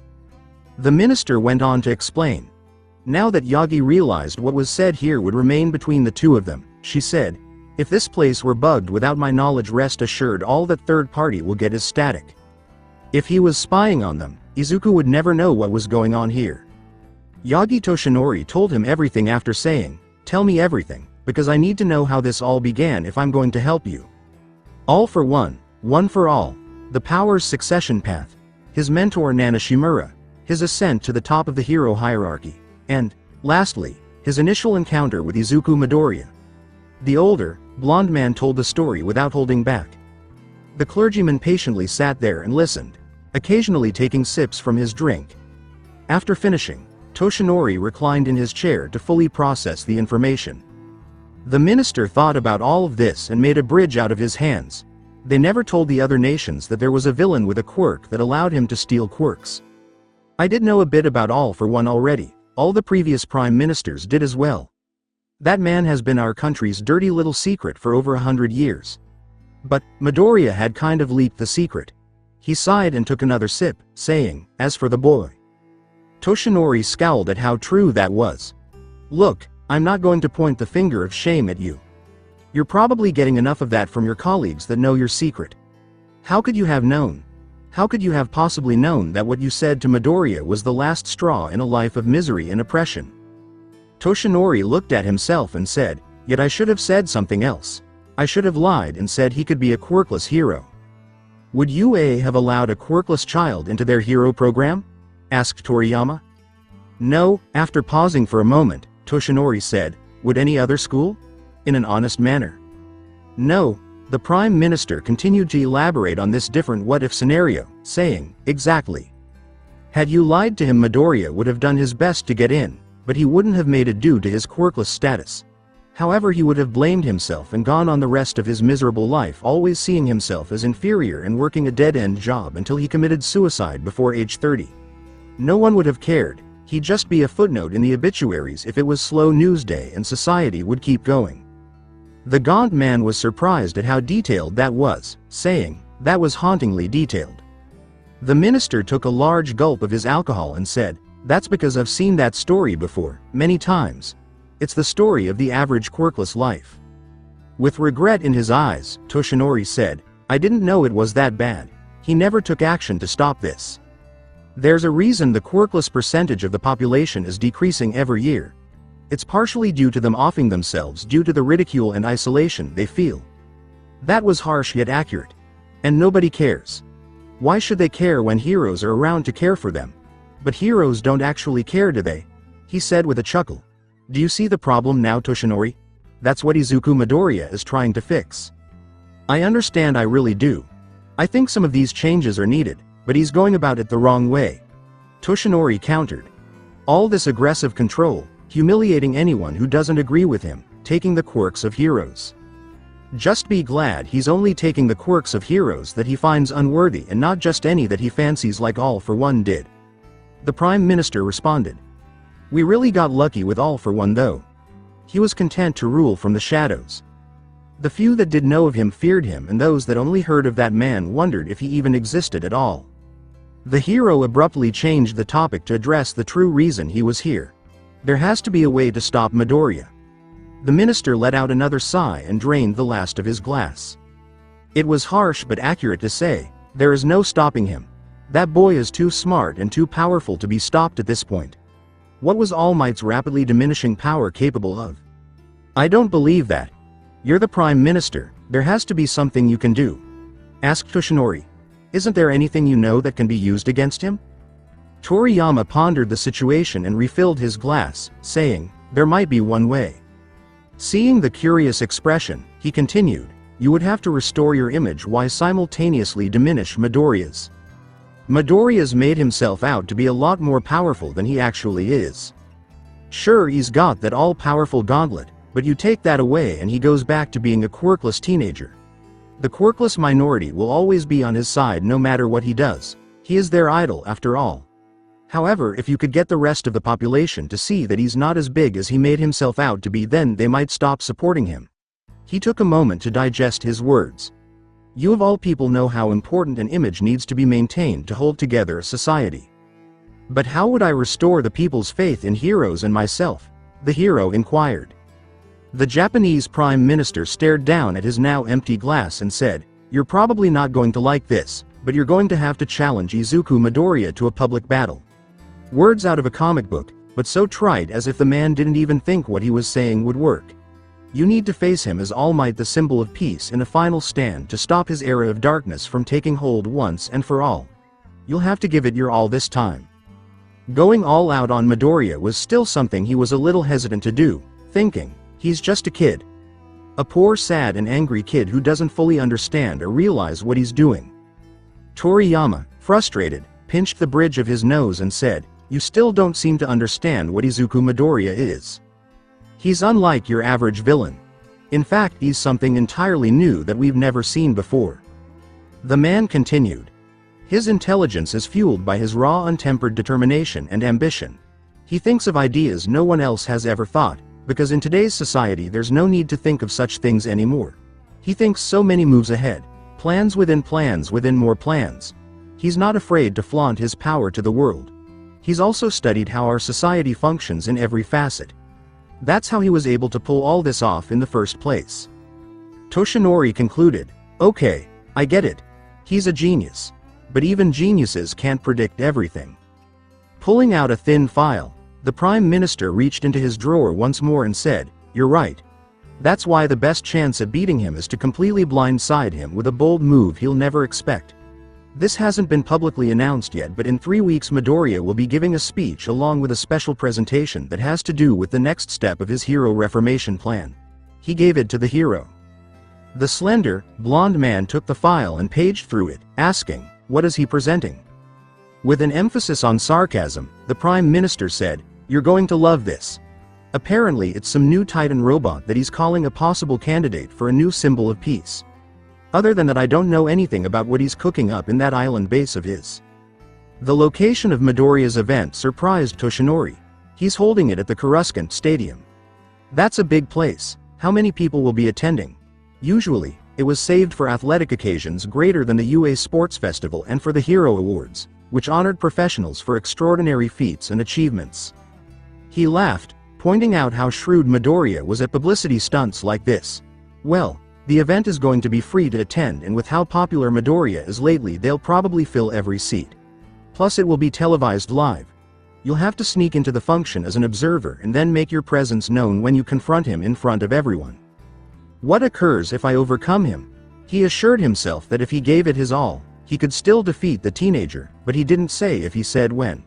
The minister went on to explain. Now that Yagi realized what was said here would remain between the two of them, she said, "If this place were bugged without my knowledge, rest assured all that third party will get is static. If he was spying on them, Izuku would never know what was going on here." Yagi Toshinori told him everything after saying, "Tell me everything, because I need to know how this all began if I'm going to help you. All for one for all, the power's succession path, his mentor Nana Shimura, his ascent to the top of the hero hierarchy, and, lastly, his initial encounter with Izuku Midoriya." The older, blonde man told the story without holding back. The clergyman patiently sat there and listened, occasionally taking sips from his drink. After finishing, Toshinori reclined in his chair to fully process the information. The minister thought about all of this and made a bridge out of his hands. They never told the other nations that there was a villain with a quirk that allowed him to steal quirks. I did know a bit about All for One already, all the previous prime ministers did as well. That man has been our country's dirty little secret for over 100 years. But, Midoriya had kind of leaked the secret. He sighed and took another sip, saying, "As for the boy." Toshinori scowled at how true that was. "Look, I'm not going to point the finger of shame at you. You're probably getting enough of that from your colleagues that know your secret. How could you have known? How could you have possibly known that what you said to Midoriya was the last straw in a life of misery and oppression?" Toshinori looked at himself and said, "Yet I should have said something else. I should have lied and said he could be a quirkless hero." "Would UA have allowed a quirkless child into their hero program?" asked Toriyama. "No." After pausing for a moment, Toshinori said, "Would any other school?" in an honest manner. "No, The Prime Minister continued to elaborate on this different what-if scenario, saying, "Exactly. Had you lied to him, Midoriya would have done his best to get in, but he wouldn't have made it due to his quirkless status. However, he would have blamed himself and gone on the rest of his miserable life always seeing himself as inferior and working a dead-end job until he committed suicide before age 30. No one would have cared, he'd just be a footnote in the obituaries if it was slow news day and society would keep going." The Gaunt man was surprised at how detailed that was, saying, "That was hauntingly detailed." The minister took a large gulp of his alcohol and said, "That's because I've seen that story before, many times. It's the story of the average quirkless life." With regret in his eyes, Toshinori said, "I didn't know it was that bad. He never took action to stop this. There's a reason the quirkless percentage of the population is decreasing every year. It's partially due to them offing themselves due to the ridicule and isolation they feel." That was harsh yet accurate. And nobody cares. Why should they care when heroes are around to care for them? But heroes don't actually care, do they? He said with a chuckle. "Do you see the problem now, Toshinori? That's what Izuku Midoriya is trying to fix." "I understand, I really do. I think some of these changes are needed, but he's going about it the wrong way," Toshinori countered. "All this aggressive control, humiliating anyone who doesn't agree with him, taking the quirks of heroes. Just be glad he's only taking the quirks of heroes that he finds unworthy and not just any that he fancies like All for One did." The Prime Minister responded. "We really got lucky with All for One though. He was content to rule from the shadows. The few that did know of him feared him, and those that only heard of that man wondered if he even existed at all." The hero abruptly changed the topic to address the true reason he was here. "There has to be a way to stop Midoriya." The minister let out another sigh and drained the last of his glass. "It was harsh but accurate to say, there is no stopping him. That boy is too smart and too powerful to be stopped at this point. What was All Might's rapidly diminishing power capable of? I don't believe that. You're the Prime Minister, there has to be something you can do," asked Toshinori. "Isn't there anything you know that can be used against him?" Toriyama pondered the situation and refilled his glass, saying, "There might be one way." Seeing the curious expression, he continued, "You would have to restore your image while simultaneously diminish Midoriya's. Midoriya's made himself out to be a lot more powerful than he actually is. Sure, he's got that all-powerful gauntlet, but you take that away and he goes back to being a quirkless teenager. The quirkless minority will always be on his side no matter what he does. He is their idol after all. However, if you could get the rest of the population to see that he's not as big as he made himself out to be, then they might stop supporting him." He took a moment to digest his words. "You of all people know how important an image needs to be maintained to hold together a society. But how would I restore the people's faith in heroes and myself?" the hero inquired. The Japanese Prime Minister stared down at his now empty glass and said, "You're probably not going to like this, but you're going to have to challenge Izuku Midoriya to a public battle." Words out of a comic book, but so trite as if the man didn't even think what he was saying would work. "You need to face him as All Might, the symbol of peace, in a final stand to stop his era of darkness from taking hold once and for all. You'll have to give it your all this time." Going all out on Midoriya was still something he was a little hesitant to do, thinking, he's just a kid. A poor, sad and angry kid who doesn't fully understand or realize what he's doing. Toriyama, frustrated, pinched the bridge of his nose and said, "You still don't seem to understand what Izuku Midoriya is. He's unlike your average villain. In fact, he's something entirely new that we've never seen before." The man continued. "His intelligence is fueled by his raw, untempered determination and ambition. He thinks of ideas no one else has ever thought, because in today's society there's no need to think of such things anymore. He thinks so many moves ahead, plans within more plans. He's not afraid to flaunt his power to the world. He's also studied how our society functions in every facet. That's how he was able to pull all this off in the first place." Toshinori concluded, "Okay, I get it. He's a genius. But even geniuses can't predict everything." Pulling out a thin file, the Prime Minister reached into his drawer once more and said, "You're right. That's why the best chance at beating him is to completely blindside him with a bold move he'll never expect. This hasn't been publicly announced yet, but in 3 weeks Midoriya will be giving a speech along with a special presentation that has to do with the next step of his hero reformation plan." He gave it to the hero. The slender, blonde man took the file and paged through it, asking, "What is he presenting?" With an emphasis on sarcasm, the Prime Minister said, "You're going to love this. Apparently it's some new Titan robot that he's calling a possible candidate for a new symbol of peace. Other than that, I don't know anything about what he's cooking up in that island base of his." The location of Midoriya's event surprised Toshinori. He's holding it at the Coruscant Stadium. That's a big place. How many people will be attending? Usually, it was saved for athletic occasions greater than the UA Sports Festival and for the Hero Awards, which honored professionals for extraordinary feats and achievements. He laughed, pointing out how shrewd Midoriya was at publicity stunts like this. Well, the event is going to be free to attend, and with how popular Midoriya is lately, they'll probably fill every seat. Plus it will be televised live. You'll have to sneak into the function as an observer and then make your presence known when you confront him in front of everyone. What occurs if I overcome him? He assured himself that if he gave it his all, he could still defeat the teenager, but he didn't say if he said when.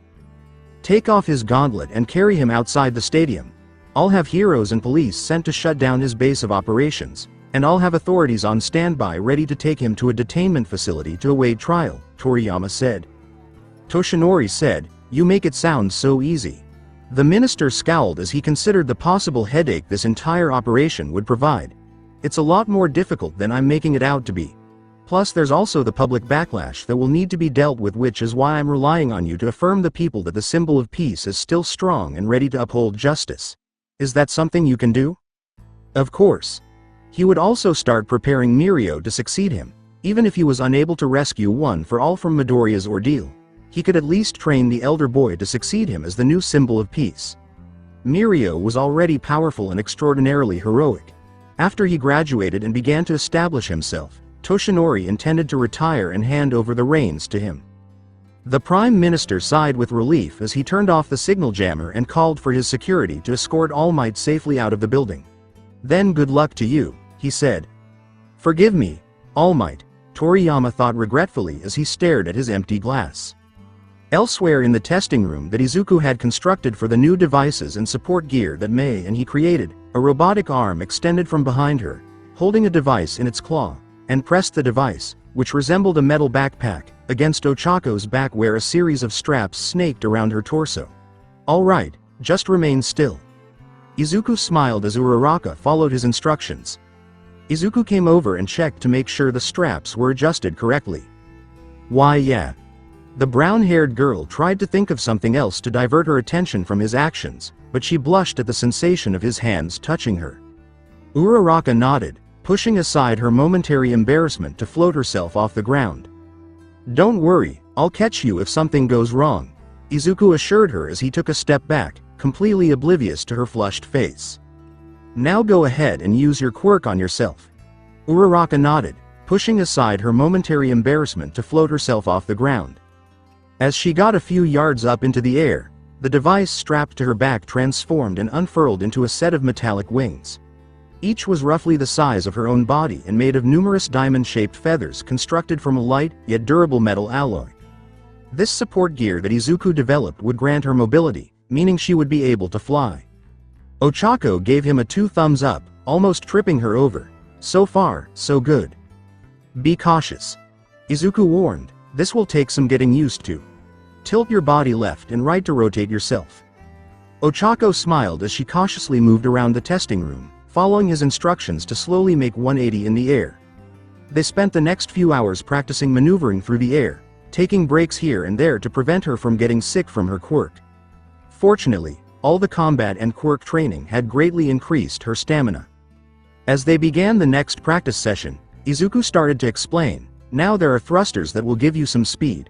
Take off his gauntlet and carry him outside the stadium. I'll have heroes and police sent to shut down his base of operations, and I'll have authorities on standby ready to take him to a detainment facility to await trial, Toriyama said. Toshinori said, "You make it sound so easy." The minister scowled as he considered the possible headache this entire operation would provide. It's a lot more difficult than I'm making it out to be. Plus there's also the public backlash that will need to be dealt with, which is why I'm relying on you to affirm the people that the symbol of peace is still strong and ready to uphold justice. Is that something you can do? Of course. He would also start preparing Mirio to succeed him. Even if he was unable to rescue One for All from Midoriya's ordeal, he could at least train the elder boy to succeed him as the new symbol of peace. Mirio was already powerful and extraordinarily heroic. After he graduated and began to establish himself, Toshinori intended to retire and hand over the reins to him. The Prime Minister sighed with relief as he turned off the signal jammer and called for his security to escort All Might safely out of the building. "Then good luck to you," he said. "Forgive me, All Might," Toriyama thought regretfully as he stared at his empty glass. Elsewhere in the testing room that Izuku had constructed for the new devices and support gear that Mei and he created, a robotic arm extended from behind her, holding a device in its claw, and pressed the device, which resembled a metal backpack, against Ochako's back where a series of straps snaked around her torso. "All right, just remain still." Izuku smiled as Uraraka followed his instructions. Izuku came over and checked to make sure the straps were adjusted correctly. "Why yeah." The brown-haired girl tried to think of something else to divert her attention from his actions, but she blushed at the sensation of his hands touching her. Uraraka nodded, pushing aside her momentary embarrassment to float herself off the ground. "Don't worry, I'll catch you if something goes wrong," Izuku assured her as he took a step back, completely oblivious to her flushed face. "Now go ahead and use your quirk on yourself." Uraraka nodded, pushing aside her momentary embarrassment to float herself off the ground. As she got a few yards up into the air, the device strapped to her back transformed and unfurled into a set of metallic wings. Each was roughly the size of her own body and made of numerous diamond-shaped feathers constructed from a light, yet durable metal alloy. This support gear that Izuku developed would grant her mobility, meaning she would be able to fly. Ochako gave him a 2 thumbs up, almost tripping her over. "So far, so good. Be cautious," Izuku warned. "This will take some getting used to. Tilt your body left and right to rotate yourself." Ochako smiled as she cautiously moved around the testing room, following his instructions to slowly make 180 in the air. They spent the next few hours practicing maneuvering through the air, taking breaks here and there to prevent her from getting sick from her quirk. Fortunately, all the combat and quirk training had greatly increased her stamina. As they began the next practice session, Izuku started to explain, "Now there are thrusters that will give you some speed.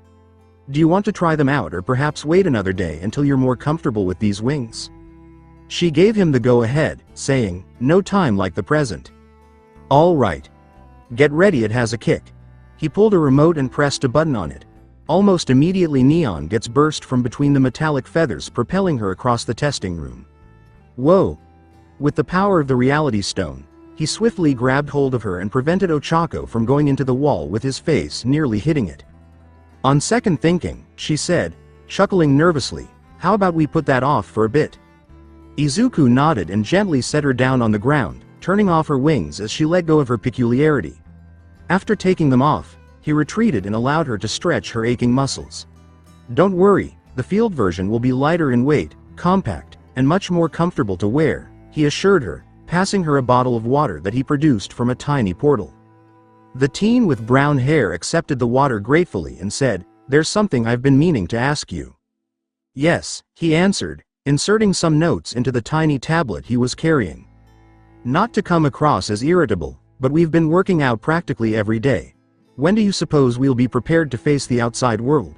Do you want to try them out or perhaps wait another day until you're more comfortable with these wings?" She gave him the go-ahead, saying, "No time like the present." "All right. Get ready, it has a kick." He pulled a remote and pressed a button on it. Almost immediately neon gets burst from between the metallic feathers, propelling her across the testing room. Whoa! With the power of the reality stone, he swiftly grabbed hold of her and prevented Ochako from going into the wall with his face nearly hitting it. "On second thinking," she said, chuckling nervously, "how about we put that off for a bit?" Izuku nodded and gently set her down on the ground, turning off her wings as she let go of her peculiarity. After taking them off, he retreated and allowed her to stretch her aching muscles. Don't worry, the field version will be lighter in weight, compact, and much more comfortable to wear, he assured her, passing her a bottle of water that he produced from a tiny portal. The teen with brown hair accepted the water gratefully and said, "There's something I've been meaning to ask you." "Yes," he answered, inserting some notes into the tiny tablet he was carrying. "Not to come across as irritable, but we've been working out practically every day. When do you suppose we'll be prepared to face the outside world?"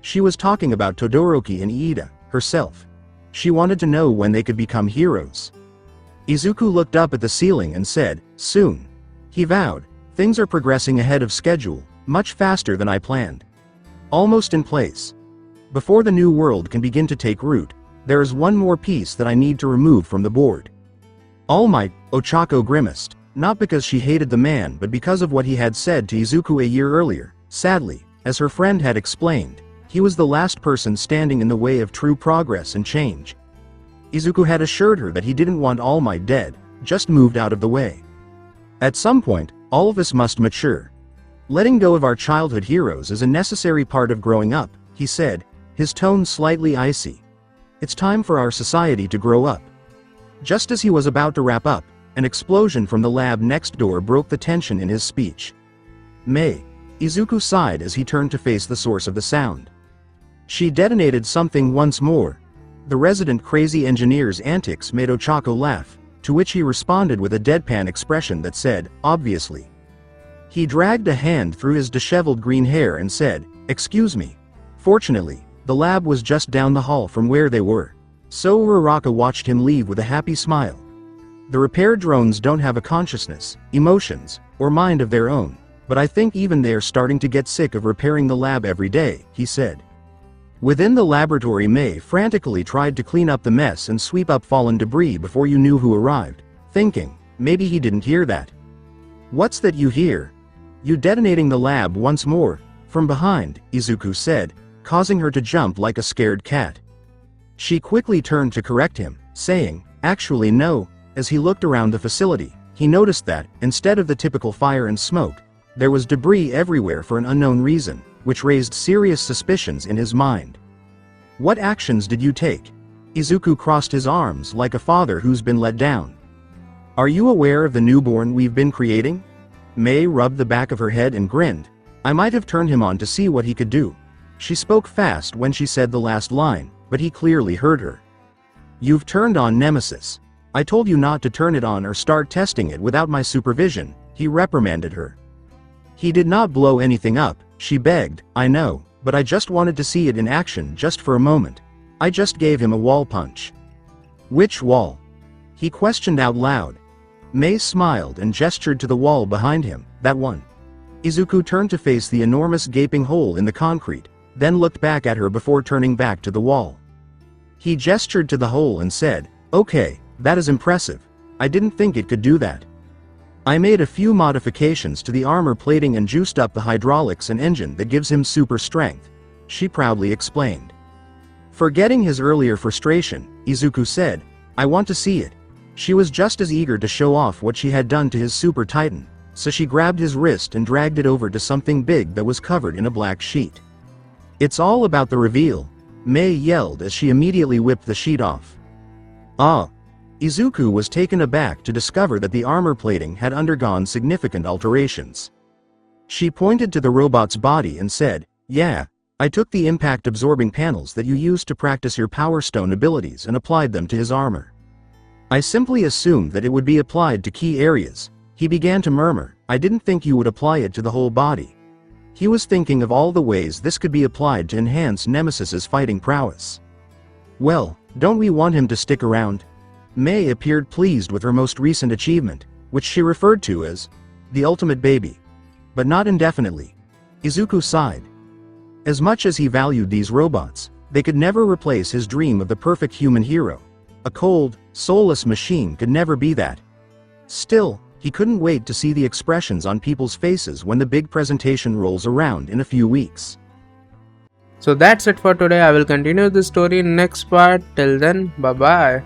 She was talking about Todoroki and Iida, herself. She wanted to know when they could become heroes. Izuku looked up at the ceiling and said, "Soon." He vowed, "Things are progressing ahead of schedule, much faster than I planned. Almost in place. Before the new world can begin to take root, there is one more piece that I need to remove from the board." All Might, Ochako grimaced, not because she hated the man but because of what he had said to Izuku a year earlier. Sadly, as her friend had explained, he was the last person standing in the way of true progress and change. Izuku had assured her that he didn't want All Might dead, just moved out of the way. "At some point, all of us must mature. Letting go of our childhood heroes is a necessary part of growing up," he said, his tone slightly icy. "It's time for our society to grow up." Just as he was about to wrap up, an explosion from the lab next door broke the tension in his speech. "May." Izuku sighed as he turned to face the source of the sound. She detonated something once more. The resident crazy engineer's antics made Ochako laugh, to which he responded with a deadpan expression that said, "Obviously." He dragged a hand through his disheveled green hair and said, "Excuse me." Fortunately, the lab was just down the hall from where they were. So Uraraka watched him leave with a happy smile. "The repair drones don't have a consciousness, emotions, or mind of their own, but I think even they're starting to get sick of repairing the lab every day," he said. Within the laboratory, May frantically tried to clean up the mess and sweep up fallen debris before you knew who arrived, thinking, maybe he didn't hear that. "What's that you hear?" "You detonating the lab once more, from behind," Izuku said, causing her to jump like a scared cat. She quickly turned to correct him, saying, "Actually no." As he looked around the facility, he noticed that, instead of the typical fire and smoke, there was debris everywhere for an unknown reason, which raised serious suspicions in his mind. "What actions did you take?" Izuku crossed his arms like a father who's been let down. "Are you aware of the newborn we've been creating?" May rubbed the back of her head and grinned. "I might have turned him on to see what he could do." She spoke fast when she said the last line, but he clearly heard her. "You've turned on Nemesis. I told you not to turn it on or start testing it without my supervision," he reprimanded her. "He did not blow anything up," she begged. "I know, but I just wanted to see it in action just for a moment. I just gave him a wall punch." "Which wall?" he questioned out loud. May smiled and gestured to the wall behind him. "That one." Izuku turned to face the enormous gaping hole in the concrete, then looked back at her before turning back to the wall. He gestured to the hole and said, "Okay, that is impressive. I didn't think it could do that. I made a few modifications to the armor plating and juiced up the hydraulics and engine that gives him super strength," she proudly explained. Forgetting his earlier frustration, Izuku said, "I want to see it." She was just as eager to show off what she had done to his super titan, so she grabbed his wrist and dragged it over to something big that was covered in a black sheet. "It's all about the reveal," May yelled as she immediately whipped the sheet off. "Ah." Izuku was taken aback to discover that the armor plating had undergone significant alterations. She pointed to the robot's body and said, "Yeah, I took the impact-absorbing panels that you used to practice your Power Stone abilities and applied them to his armor. I simply assumed that it would be applied to key areas." He began to murmur, "I didn't think you would apply it to the whole body." He was thinking of all the ways this could be applied to enhance Nemesis's fighting prowess. "Well, don't we want him to stick around?" May appeared pleased with her most recent achievement, which she referred to as the ultimate baby. "But not indefinitely." Izuku sighed. As much as he valued these robots, they could never replace his dream of the perfect human hero. A cold, soulless machine could never be that. Still, he couldn't wait to see the expressions on people's faces when the big presentation rolls around in a few weeks. So that's it for today. I will continue the story in next part. Till then, bye bye.